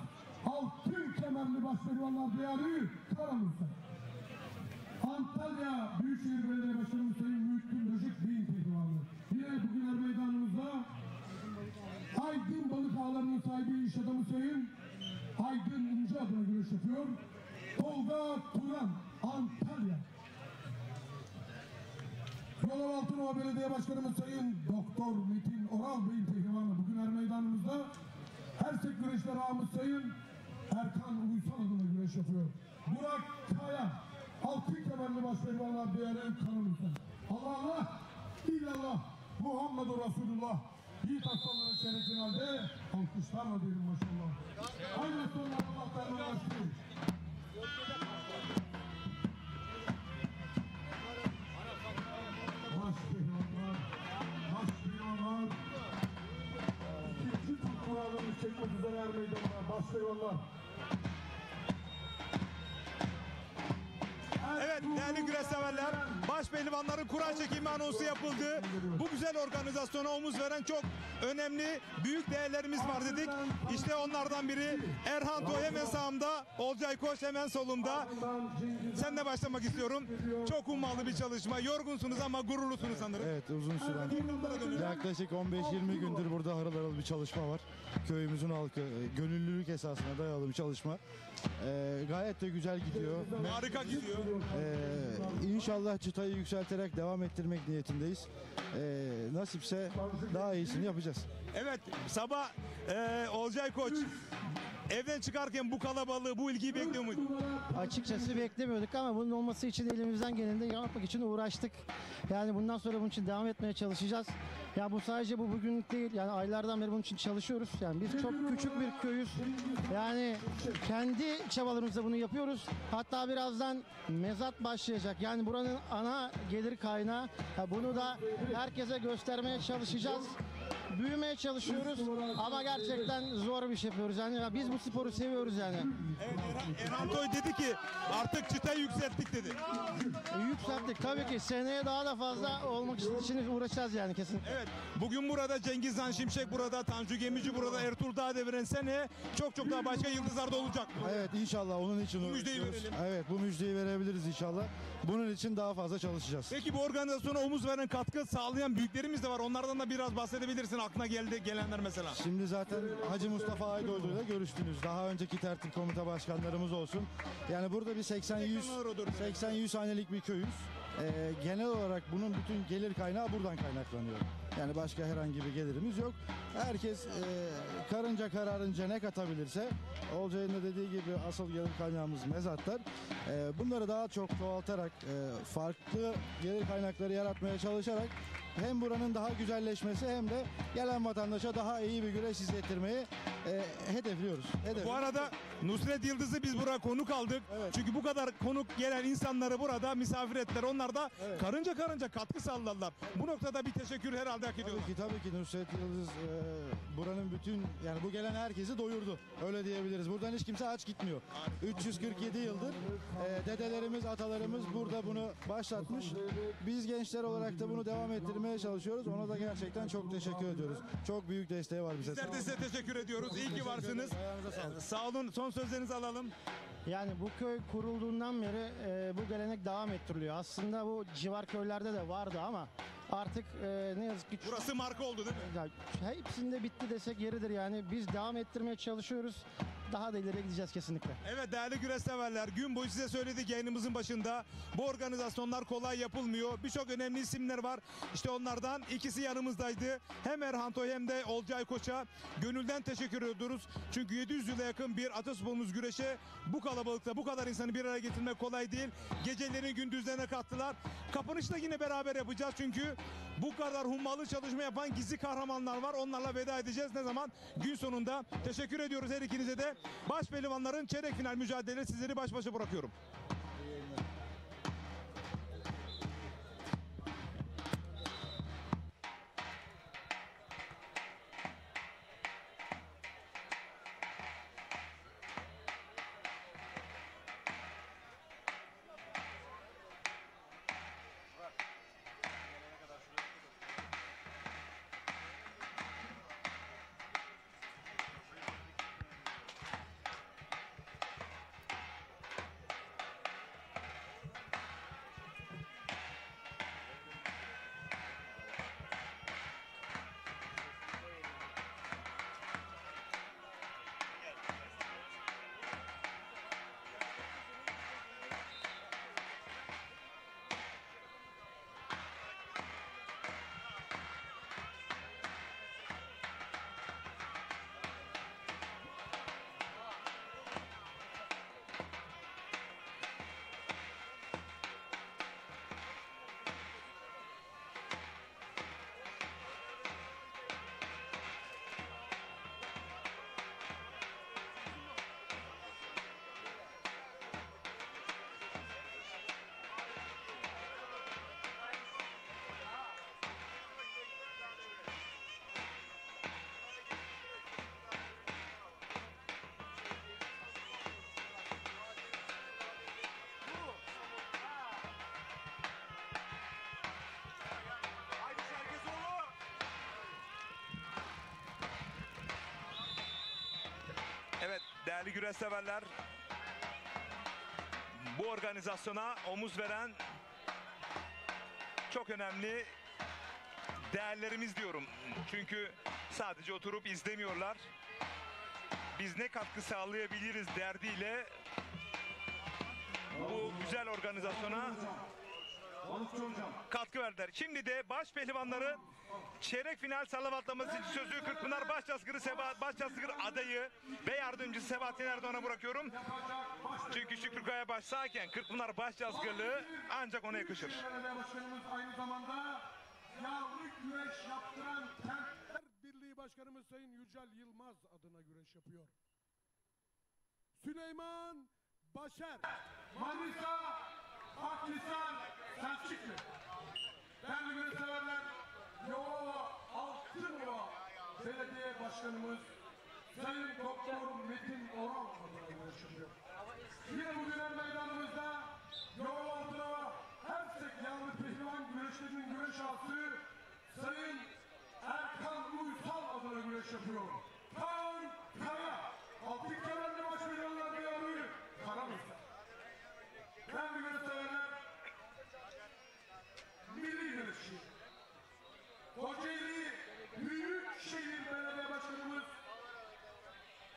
H: altın kemerli başpehlivanlar diyarı Karamürsel. Antalya Büyükşehir Belediye Başkanımız Sayın Muhittin Böcek Bey'in pehlivanı. Yine bugünler meydanımızda Aydın Balık Ağları'nın sahibi iş adamı Sayın Aydın İnce adına güreş yapıyor. Tolga Turan, Antalya. Yolov Altınova Belediye Başkanımız Sayın Doktor Metin Oral Bey'in pehlivanı. Bugünler meydanımızda Ersek güreşler ağamız Sayın Erkan Uysal adına güreş yapıyor. Burak Kaya, altın kemerli başpehlivanlar diyarı kanımızda. Allah Allah, illallah, Muhammedur Resulullah. Yiğit aslanların çeyrek finalde alkışlarla diyelim maşallah. Aynı aslanlar Allah'tan ulaştı. Başpehlivanlar, ikinci tur kuralını çekmek üzere er meydanına başpehlivanlar.
A: Evet Evet değerli güreş severler, baş pehlivanların kura çekimi anonsu yapıldı. Bu güzel organizasyona omuz veren çok önemli büyük değerlerimiz var dedik. İşte onlardan biri Erhan Toy hemen sağımda, Olcay Koç hemen solumda. Senle başlamak istiyorum. Çok ummalı bir çalışma. Yorgunsunuz ama gururlusunuz sanırım.
N: Evet, uzun süren yaklaşık 15-20 gündür burada harıl harıl bir çalışma var. Köyümüzün halkı gönüllülük esasına dayalı bir çalışma. Gayet de güzel gidiyor.
A: Harika gidiyor.
N: İnşallah çıtayı yükselterek devam ettirmek niyetindeyiz. Nasipse daha iyisini yapacağız.
A: Evet sabah Olcay Koç evden çıkarken bu kalabalığı, bu ilgiyi bekliyor muydun?
O: Açıkçası beklemiyorduk ama bunun olması için elimizden geleni yapmak için uğraştık. Yani bundan sonra bunun için devam etmeye çalışacağız. Ya bu sadece bu bugünlük değil. Yani aylardan beri bunun için çalışıyoruz. Yani biz çok küçük bir köyüz. Yani kendi çabalarımızla bunu yapıyoruz. Hatta birazdan mezat başlayacak. Yani buranın ana gelir kaynağı. Bunu da herkese göstermeye çalışacağız. Büyümeye çalışıyoruz ama gerçekten zor bir şey yapıyoruz. Yani biz bu sporu seviyoruz yani.
A: Evet, Erhan Toy dedi ki artık çıtayı yükselttik dedi.
O: Yükselttik tabii ki. Seneye daha da fazla olmak için uğraşacağız yani kesin.
A: Evet. Bugün burada Cengiz Han Şimşek burada, Tanju Gemici burada, Ertuğrul Dağdeviren seneye çok daha başka yıldızlar da olacak.
N: Evet inşallah onun için
A: müjdeyi
N: uğraşıyoruz.
A: verelim.
N: Evet bu müjdeyi verebiliriz inşallah. Bunun için daha fazla çalışacağız.
A: Peki bu organizasyona omuz veren, katkı sağlayan büyüklerimiz de var. Onlardan da biraz bahsedebilirsin. Aklına gelenler mesela.
N: Şimdi zaten Hacı Mustafa Aydoğdu ile görüştünüz. Daha önceki tertip komite başkanlarımız olsun. Yani burada bir 80-100 hanelik bir köyüz. Genel olarak bunun bütün gelir kaynağı buradan kaynaklanıyor. Yani başka herhangi bir gelirimiz yok. Herkes karınca kararınca ne katabilirse, Olcay'ın da dediği gibi asıl gelir kaynağımız mezatlar. Bunları daha çok çoğaltarak, farklı gelir kaynakları yaratmaya çalışarak hem buranın daha güzelleşmesi hem de gelen vatandaşa daha iyi bir güreş izlettirmeyi hedefliyoruz.
A: Bu arada Nusret Yıldız'ı biz buraya konuk aldık.
N: Evet.
A: Çünkü bu kadar konuk gelen insanları burada misafir ettiler. Onlar da karınca katkı sağladılar. Bu noktada bir teşekkür herhalde hak ediyorlar.
N: Tabii ki Nusret Yıldız buranın bütün yani bu gelen herkesi doyurdu. Öyle diyebiliriz. Buradan hiç kimse aç gitmiyor. 347 yıldır dedelerimiz, atalarımız burada bunu başlatmış. Biz gençler olarak da bunu devam ettirmeye çalışıyoruz. Ona da gerçekten çok teşekkür ediyoruz. Çok büyük desteği var bize.
A: Bizler de size teşekkür ediyoruz. İyi ki varsınız. Sağ olun. Son sözlerinizi alalım.
O: Yani bu köy kurulduğundan beri bu gelenek devam ettiriliyor. Aslında bu civar köylerde de vardı ama artık ne yazık ki...
A: Burası marka oldu değil mi?
O: Ya, hepsinde bitti desek yeridir yani. Biz devam ettirmeye çalışıyoruz. Daha da ileriye gideceğiz kesinlikle.
A: Evet değerli güreş severler, gün boyu size söyledik yayınımızın başında. Bu organizasyonlar kolay yapılmıyor. Birçok önemli isimler var. İşte onlardan ikisi yanımızdaydı. Hem Erhan Toy hem de Olcay Koç'a gönülden teşekkür ediyoruz. Çünkü 700 yıla yakın bir atasporumuz güreşe bu kalabalıkta bu kadar insanı bir araya getirmek kolay değil. Gecelerin gündüzlerine kattılar. Kapanışı da yine beraber yapacağız. Çünkü bu kadar hummalı çalışma yapan gizli kahramanlar var. Onlarla veda edeceğiz. Ne zaman? Gün sonunda. Teşekkür ediyoruz her ikinize de. Baş pehlivanların çeyrek final mücadele sizleri baş başa bırakıyorum. değerli güreş severler, bu organizasyona omuz veren çok önemli değerlerimiz diyorum. Çünkü sadece oturup izlemiyorlar. Biz ne katkı sağlayabiliriz derdiyle bu güzel organizasyona katkı verdiler. Şimdi de baş pehlivanların çeyrek final salavatlaması için sözü Kırkpınar Başçaskırı adayı ve yardımcısı Sebahattin Erdoğan'a bırakıyorum. Çünkü Şükrü Kayabaş sağken Kırkpınar Başçaskırlığı ancak ona yakışır.
H: Başkanımız aynı zamanda yağlı güreş yaptıran Kentler Birliği Başkanımız Sayın Yücel Yılmaz adına güreş yapıyor. Süleyman Başer,
G: Manisa, Akhisar, Selçuklu. Değerli güreş severler, Yolova, Altınova Belediye Başkanımız Sayın Doktor Metin Oral adına güreş yapıyor. Yine bugün meydanımızda Yolova Altınova Hersek Yağlı Pehlivan güreşlerinin güreş ağası Sayın Erkan Uysal adına güreş yapıyor. Kaan Kaya, altın kenarlı baş milyonlar diyarı Karamızda. Değerli güreş severler, milli güreşçi, Kocaeli Büyükşehir Belediye Başkanımız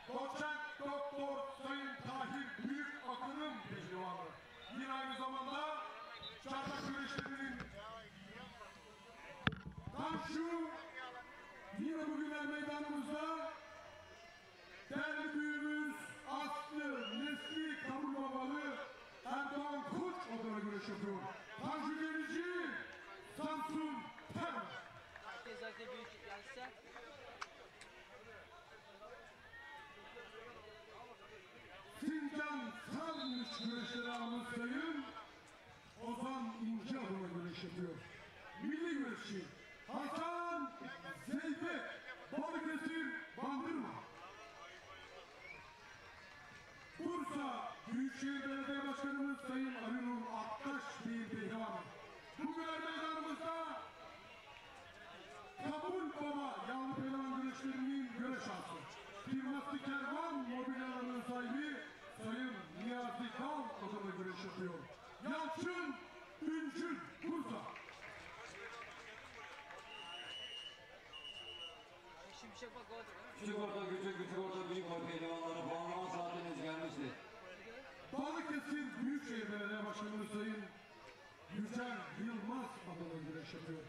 G: Doçent Doktor Sayın Tahir Büyük Akın'ın pehlivanı. Yine aynı zamanda çardak güreşlerinin Tanju, yine bugünler meydanımızda değerli büyüğümüz Aslı Nesli Kabulbabalı Erdoğan Koç adına güreş yapıyor. Tanju Gerici, Samsun Ter.
E: Herkes büyük yansa.
H: Sincan Sarnıç güreşleri ağımız Sayın Ozan İnce adına güreş yapıyor. Milli güreşçi Hasan Zeybek, Balıkesir Bandırma. Bursa Büyükşehir Belediye Başkanımız Sayın Ali Nur Aktaş bir pehlivan. Bugünler meydanımızda Kabul Baba Yağlı Pehlivan güreşlerinin güreş ağası. Firması Kervan mobilyalarının sahibi Sayın Niyazi Kal adına güreş yapıyor. Yalçın Üncül Bursa.
E: Şimşek bak oldu.
B: Küçük orta küçük orta büyük boy pehlivanları puanlama saatiniz gelmişti.
H: Balıkesir Büyükşehir Belediye Başkanımız Sayın Yücel Yılmaz adına güreş yapıyor.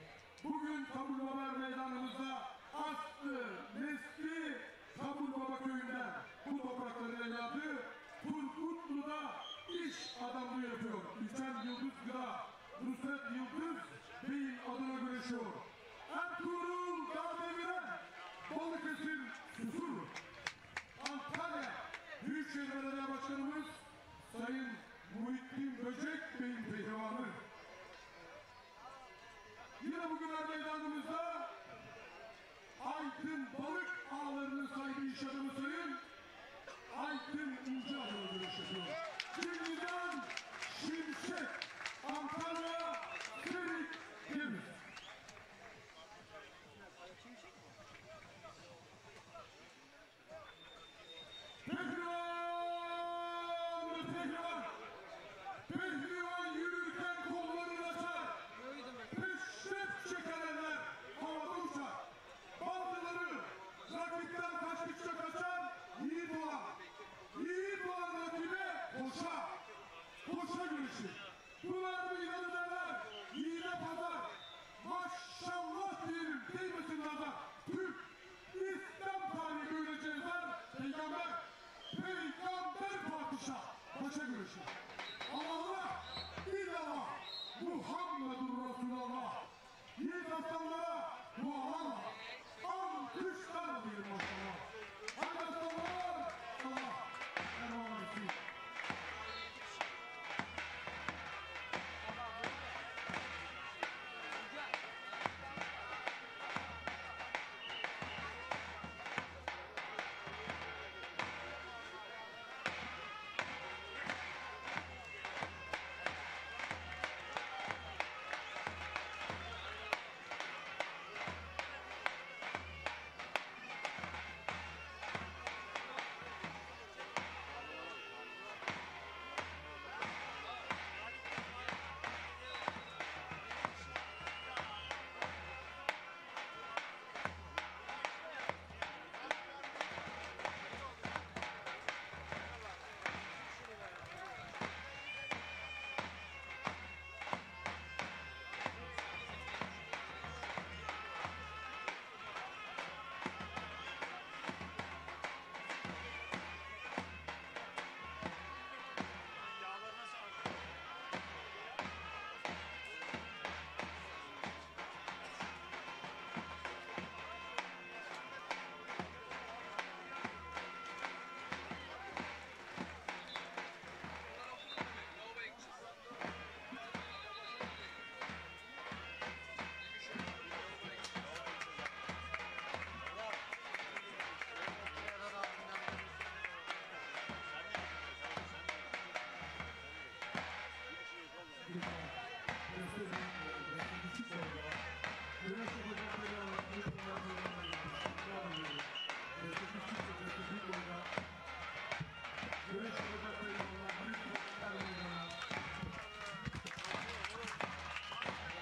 H: Bugün Kabulbaba meydanımızda Aslı Nesli Kabulbaba köyünden bu toprakların evladı Turgutlu'da iş adamlığı yapıyor. Yücel Yıldız Gıda, Nusret Yıldız Bey'in adına güreşiyor. Ertuğrul Dağdeviren, Balıkesir Susurlu. Antalya Büyükşehir Belediye Başkanımız Sayın Muhittin Böcek Bey'in pehlivanı. Yine bugünler meydanımızda Aydın Balık Ağları'nın sahibi iş adamı Sayın Aydın İnce adına güreş yapıyor. Şimdiden Şimşek, Antalya, Serik, Demir. Pehlivan yürürken kollarını açar. Peşref çekenler havada uçar. Bazıları rakipten kaçtıkça kaçar. Yiğit olan. Yiğit olan rakibe koşar. Koşa güreşi. Bunlar bir inanı derler. Yiğide pazar. Maşallah diyelim değmesin nazar. Türk, İslam tarihi böylece yazar. Peygamber padişah. Paşa güreşi. Allah, illallah, Muhammedur Resulallah. Yiğit aslanlara dualarla, alkışlarla diyelim maşallah. Hadi aslanlar, Allah, Erdoğan etsin.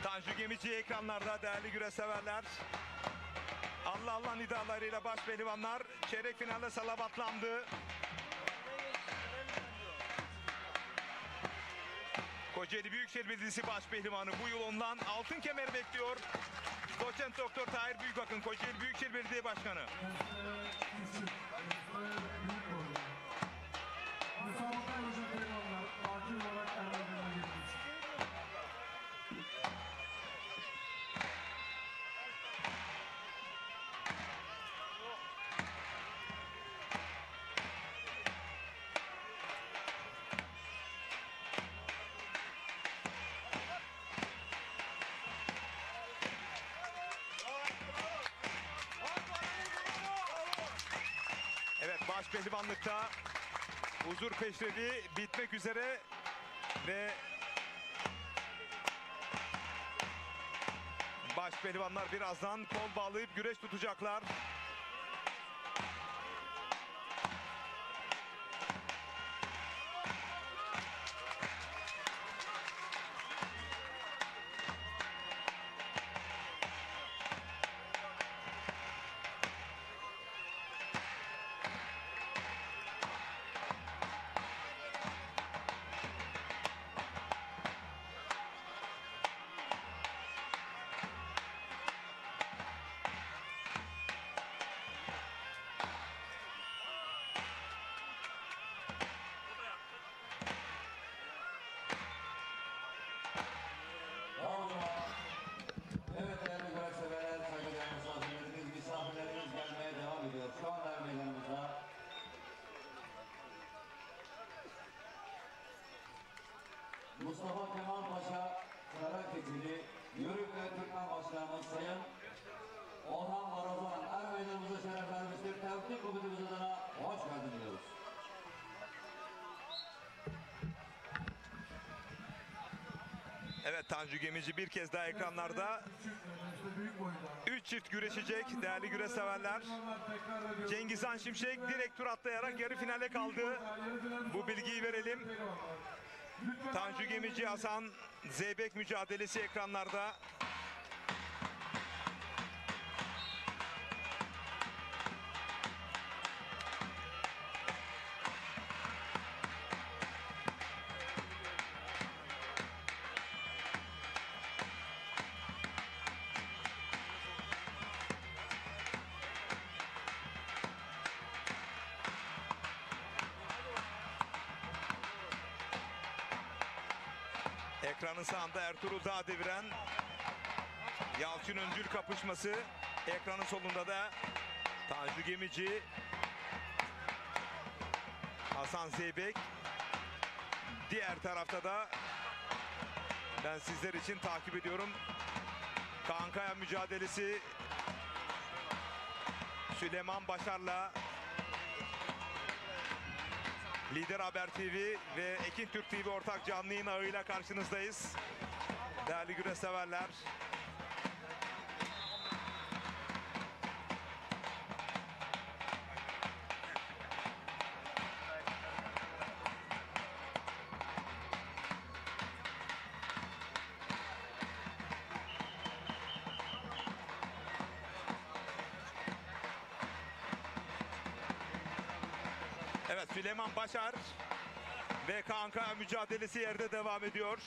A: Tanju Gemici ekranlarda değerli güreş severler. Allah Allah nidalarıyla baş pehlivanlar çeyrek finalde salavatlandı. Kocaeli Büyükşehir Belediyesi baş pehlivanı bu yıl ondan altın kemer bekliyor. Doçent Doktor Tahir Büyükakın, Kocaeli Büyükşehir Belediye Başkanı. Evet, baş pehlivanlıkta huzur peşrevi bitmek üzere ve baş pehlivanlar birazdan kol bağlayıp güreş tutacaklar.
B: Evet değerli güreşseverler, saygıdeğer misafirlerimiz gelmeye devam ediyor. Şu anda meydanımızda Mustafa Kemal Paşa Karakeçili, Yörük ve Türkmen Başkanımız Sayın Orhan Barazan er meydanımıza şeref vermiştir. Tevfik Kulübümüz adına hoş geldin diyoruz.
A: Evet, Tanju Gemici bir kez daha ekranlarda. 3 çift güreşecek değerli güreş severler. Cengizhan Şimşek direkt tur atlayarak yarı finale kaldı. Bu bilgiyi verelim. Tanju Gemici Hasan Zeybek mücadelesi ekranlarda. Ekranın sağında Ertuğrul Dağdeviren, Yalçın Öncül kapışması. Ekranın solunda da Tanju Gemici, Hasan Zeybek. Diğer tarafta da ben sizler için takip ediyorum. Kankaya mücadelesi Süleyman Başar'la Lider Haber TV ve Ekin Türk TV ortak canlı yayın ağıyla karşınızdayız. Değerli güreş severler. Evet, Süleyman Başar ve Kanka mücadelesi yerde devam ediyor.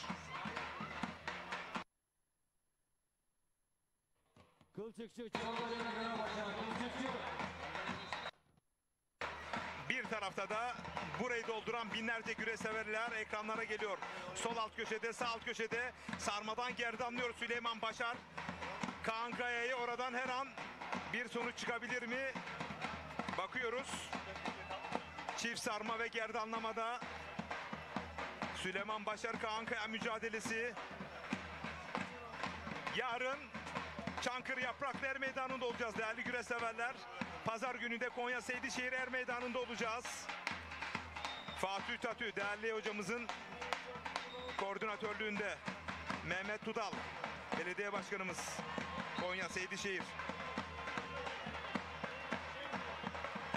A: Bir tarafta da burayı dolduran binlerce güreş severler ekranlara geliyor. Sol alt köşede, sağ alt köşede sarmadan gerdanlıyor Süleyman Başar. Kankaya'yı oradan her an bir sonuç çıkabilir mi? Bakıyoruz. Çift sarma ve gerdanlamada Süleyman Başar Kaankaya mücadelesi. Yarın Çankırı Yapraklı Er Meydanı'nda olacağız değerli güreş severler. Pazar günü de Konya Seydişehir Er Meydanı'nda olacağız. Fatih Tatü değerli hocamızın koordinatörlüğünde. Mehmet Tudal, belediye başkanımız, Konya Seydişehir.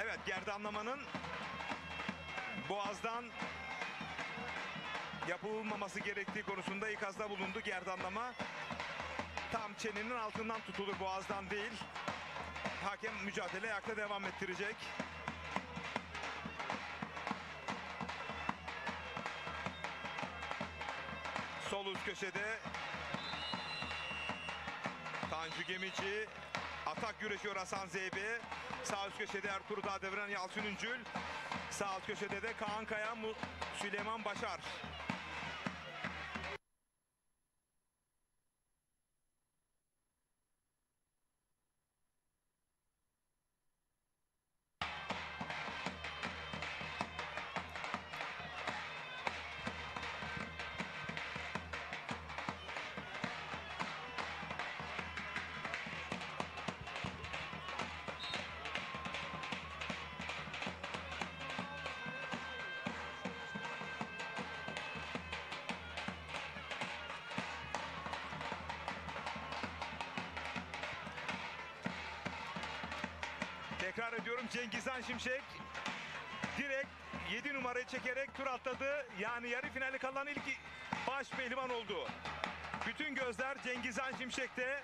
A: Evet, gerdanlamanın boğazdan yapılmaması gerektiği konusunda ikazda bulundu. Gerdanlama tam çenenin altından tutulur, boğazdan değil. Hakem mücadele ayakta devam ettirecek. Sol üst köşede Tanju Gemici, atak güreşiyor Hasan Zeybe. Sağ üst köşede Ertuğrul Dağdeviren, Yalçın Üncül. Sağ alt köşede de Kaan Kaya, Süleyman Başar. Tekrar ediyorum, Cengizhan Şimşek direkt 7 numarayı çekerek tur atladı. Yani yarı finale kalan ilk baş pehlivan oldu. Bütün gözler Cengizhan Şimşek'te.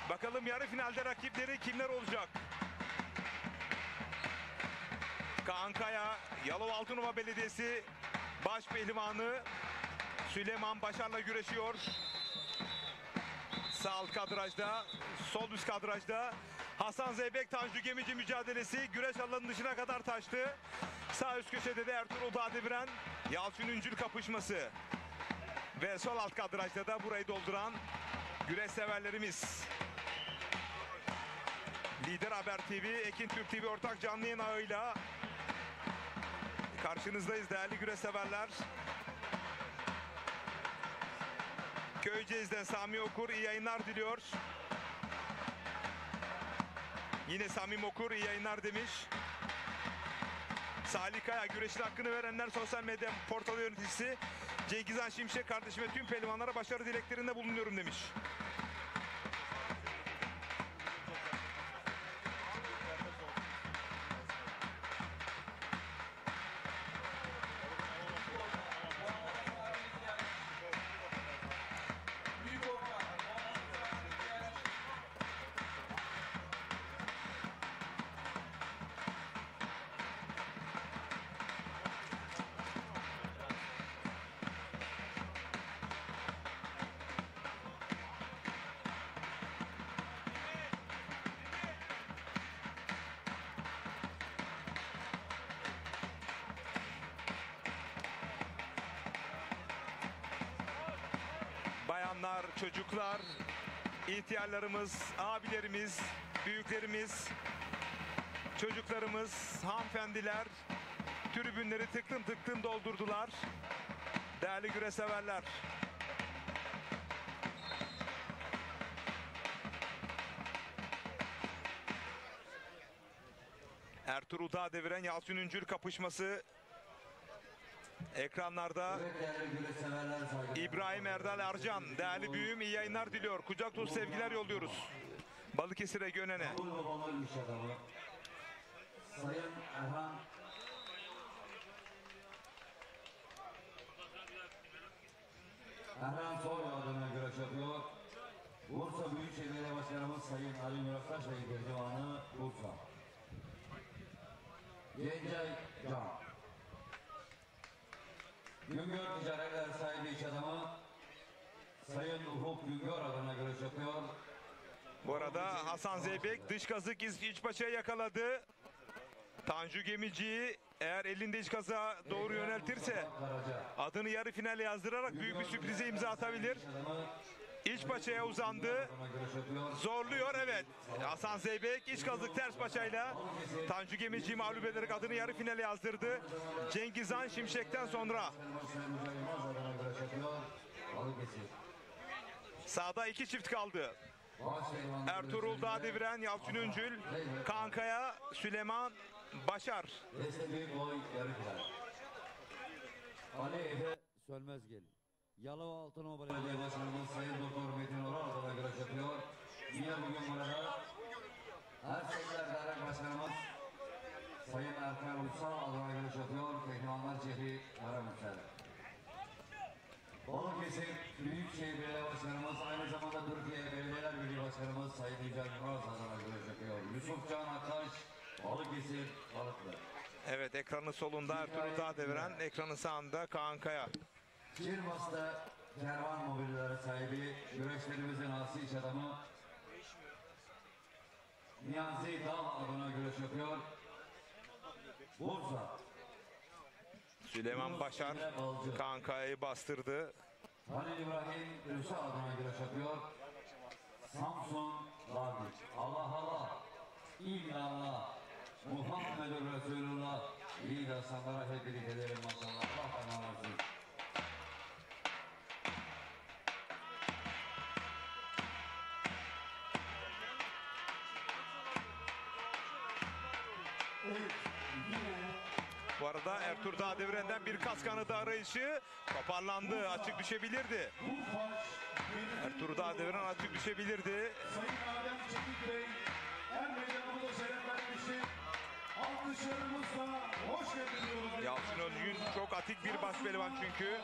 A: Bakalım yarı finalde rakipleri kimler olacak? Kaan Kaya, Yalova Altınova Belediyesi baş pehlivanı Süleyman Başar'la güreşiyor. Sağ alt kadrajda, sol üst kadrajda Hasan Zeybek Tanju Gemici mücadelesi güreş alanının dışına kadar taştı. Sağ üst köşede de Ertuğrul Dağdeviren, Yalçın Üncül kapışması. Ve sol alt kadrajda da burayı dolduran güreş severlerimiz. Lider Haber TV, Ekin Türk TV ortak canlı yayın ağıyla karşınızdayız değerli güreş severler. Köyceğiz'den Sami Okur iyi yayınlar diliyor. Yine Samim Okur iyi yayınlar demiş. Salih Kaya, güreşin hakkını verenler sosyal medya portalı yöneticisi Cengizhan Şimşek kardeşime tüm pehlivanlara başarı dileklerinde bulunuyorum demiş. Bayanlar, çocuklar, ihtiyarlarımız, abilerimiz, büyüklerimiz, çocuklarımız, hanımefendiler tribünleri tıklım tıklım doldurdular. Değerli güreş severler. Ertuğrul Dağdeviren, Yalçın Üncül kapışması ekranlarda. İbrahim Erdal Arcan, değerli büyüğüm iyi yayınlar diliyor. Kucak dolusu sevgiler yolluyoruz. Balıkesir'e, Gönen'e.
B: Sayın Erhan Soy adına güreş yapıyor. Bursa Büyükşehir Belediye Başkanımız Sayın Ali Murattaş Bey pehlivanı Bursa. Gencay Can. Güngör Ticaretler sahibi iş adamı Sayın Ufuk Güngör adına güreş yapıyor.
A: Bu arada Hasan Zeybek dış kazık iç paçaya yakaladı. Tanju Gemici'yi eğer elinde iç kaza doğru yöneltirse adını yarı finale yazdırarak büyük bir sürprize imza atabilir. İç paçaya uzandı. Zorluyor, evet. Hasan Zeybek iç kazık ters paçayla Tanju Gemici'yi mağlup ederek adını yarı finale yazdırdı. Cengizhan Şimşek'ten sonra. Sağda iki çift kaldı. Ertuğrul Dağdeviren, Yalçın Üncül, Kaan Kaya, Süleyman Başar.
B: Ali Efe Sönmezgil. Yalova Altınova Belediye Başkanımız Sayın Doktor Metin Oral adına güreş yapıyor. Yine bugün burada Ersekler Dernek Başkanımız Sayın Erkan Uysal adına güreş yapıyor. Pehlivanlar Şehri Karamürsel. Balıkesir Büyükşehir Belediye Başkanımız aynı zamanda Türkiye Belediyeler Birliği Başkanımız Sayın Yücel Murat adına güreş yapıyor. Yusuf Can Aktaş, Balıkesir Balıklı.
A: Evet, ekranın solunda Ertuğrul Dağdeviren, ekranın sağında Kaan Kaya.
B: Kirmas'ta kervan mobilyaları sahibi, güreşlerimizin asi iş adamı Niyazi Dal adına güreş yapıyor. Bursa.
A: Süleyman Başar Kaan Kaya'yı bastırdı.
B: Halil İbrahim Ülsa adına güreş yapıyor. Samsun Vardik. Allah Allah. İllallah. Muhammedur Resulullah. İyi de sanlara hep birlikte edelim maşallah. Allah razı olsun.
A: Bu arada Ertuğrul Dağdeviren'den bir kas kanadı arayışı toparlandı. Açık düşebilirdi. Ertuğrul Dağdeviren açık düşebilirdi.
C: Sayın Adem Çelik Bey, her meydanımıza şeref vermiştir. Alkışlarımızla hoş geldiniz.
A: Yalçın Özgün çok atik bir başpehlivan çünkü.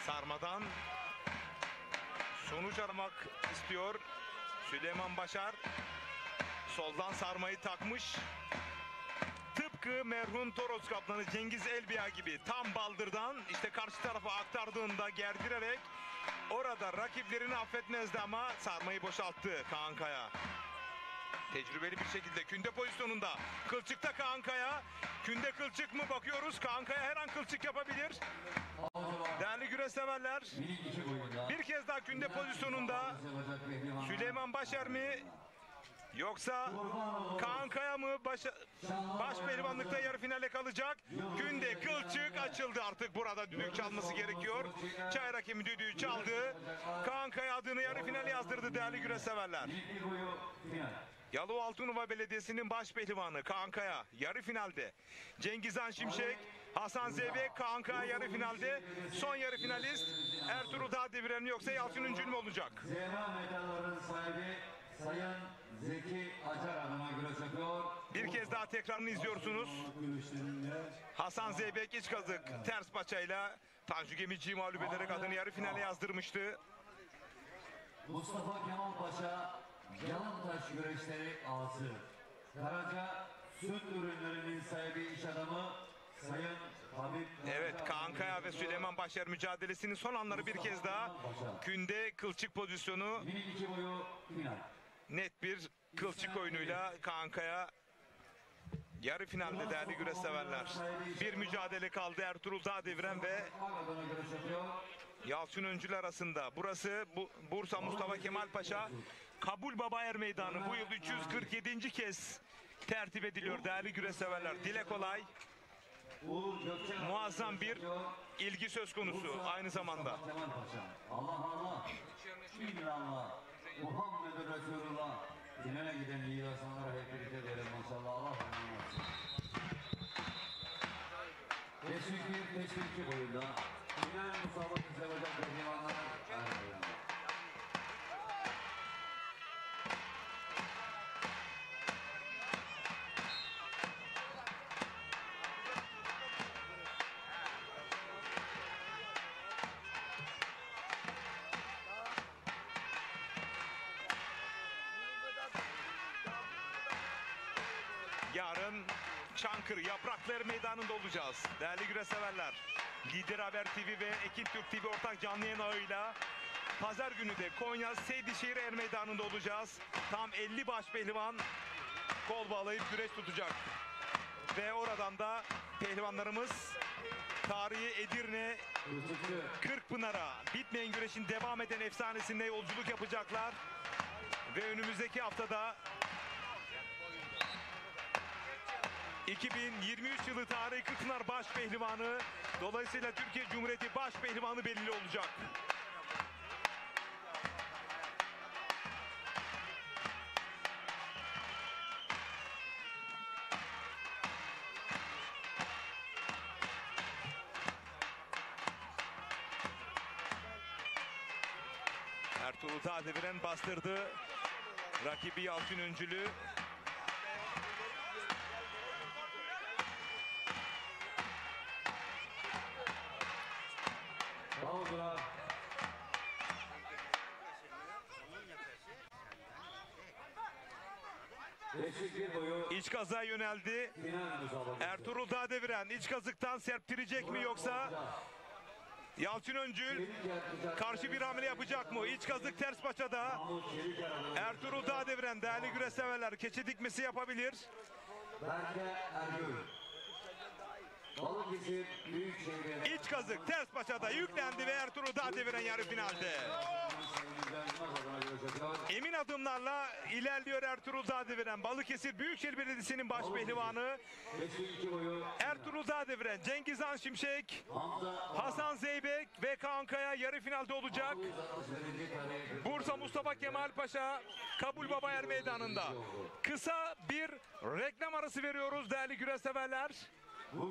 A: Sarmadan sonuç aramak istiyor Süleyman Başar. Soldan sarmayı takmış. Tıpkı merhum Toros kaplanı Cengiz Elbiya gibi tam baldırdan işte karşı tarafa aktardığında gerdirerek orada rakiplerini affetmezdi ama sarmayı boşalttı Kaan Kaya. Tecrübeli bir şekilde künde pozisyonunda. Kılçıkta Kaan Kaya. Künde kılçık mı bakıyoruz? Kaan Kaya her an kılçık yapabilir. Değerli güreş severler, bir kez daha künde pozisyonunda Süleyman Başar mı yoksa Kaan Kaya mı baş pehlivanlıkta yarı finale kalacak? Künde kılçık açıldı, artık burada düdük çalması gerekiyor. Çay hakemi düdüğü çaldı. Kaan Kaya adını yarı finale yazdırdı değerli güreş severler. Yalova Altınova Belediyesi'nin baş pehlivanı Kaan Kaya yarı finalde. Cengizhan Şimşek, Hasan Zeybek, Kaan Kaya yarı finalde. Son yarı finalist Ertuğrul Dağdeviren yoksa Yalçın Üncül mü olacak?
B: Zehra medallarının sahibi Sayın Zeki Acar adına güreş yapıyor.
A: Bir kez daha tekrarını izliyorsunuz. Hasan Zeybek iç kazık ters paçayla Tanju Gemici'yi mağlup ederek adını yarı finale yazdırmıştı.
B: Mustafa Kemal Paşa Yalantaş güreşleri ağası. Karaca süt ürünlerinin sahibi iş adamı Sayın Habib.
A: Evet, Kaan Kaya ve Süleyman Başar mücadelesinin son anları bir kez daha. Künde kılçık pozisyonu. Net bir kılçık oyunuyla Kaan Kaya yarı finalde değerli güreş severler. Bir mücadele kaldı Ertuğrul Dağdeviren ve Yalçın Öncül arasında. Burası Bursa Mustafa Kemal Paşa Kabul Baba Er Meydanı. Bu yıl 347. kez tertip ediliyor değerli güreş severler. Dile kolay. Muazzam bir ilgi söz konusu aynı zamanda.
B: Allah Allah. İllallah. Muhammedur Resulullah. Finale giden iyi insanlara hep birlikte derim maşallah. Allah razı olsun. 52 boyunda final müsabakası yapacak pehlivanlar Ermeydan'da.
A: Yarın Çankırı Yapraklar Meydanı'nda olacağız. Değerli güreşseverler, Lider Haber TV ve Ekin Türk TV ortak canlı yayın ağıyla pazar günü de Konya Seydişehir Er Meydanı'nda olacağız. Tam 50 baş pehlivan kol bağlayıp güreş tutacak. Ve oradan da pehlivanlarımız tarihi Edirne Kırkpınar'a bitmeyen güreşin devam eden efsanesinde yolculuk yapacaklar. Ve önümüzdeki haftada 2023 yılı tarihi Kırkpınar baş pehlivanı, dolayısıyla Türkiye Cumhuriyeti baş pehlivanı belli olacak. Ertuğrul Tadeviren bastırdı rakibi Yalçın Öncül'ü. İç kaza yöneldi. Ertuğrul Tadeviren iç kazıktan serptirecek mi yoksa Yalçın Öncül karşı bir hamle yapacak mı? İç kazık ters paçada. Ertuğrul Tadeviren değerli güreşseverler keçe dikmesi yapabilir. İç kazık ters paçada yüklendi ve Ertuğrul Tadeviren yarı finalde. Emin adımlarla ilerliyor Ertuğrul Tadeviren. Balıkesir Büyükşehir Belediyesi'nin baş pehlivanı Ertuğrul Tadeviren, Cengiz Han Şimşek, Hasan Zeybek ve Kaan Kaya yarı finalde olacak. Bursa Mustafa Kemal Paşa Kabul Baba Er Meydanı'nda. Kısa bir reklam arası veriyoruz değerli güreşseverler.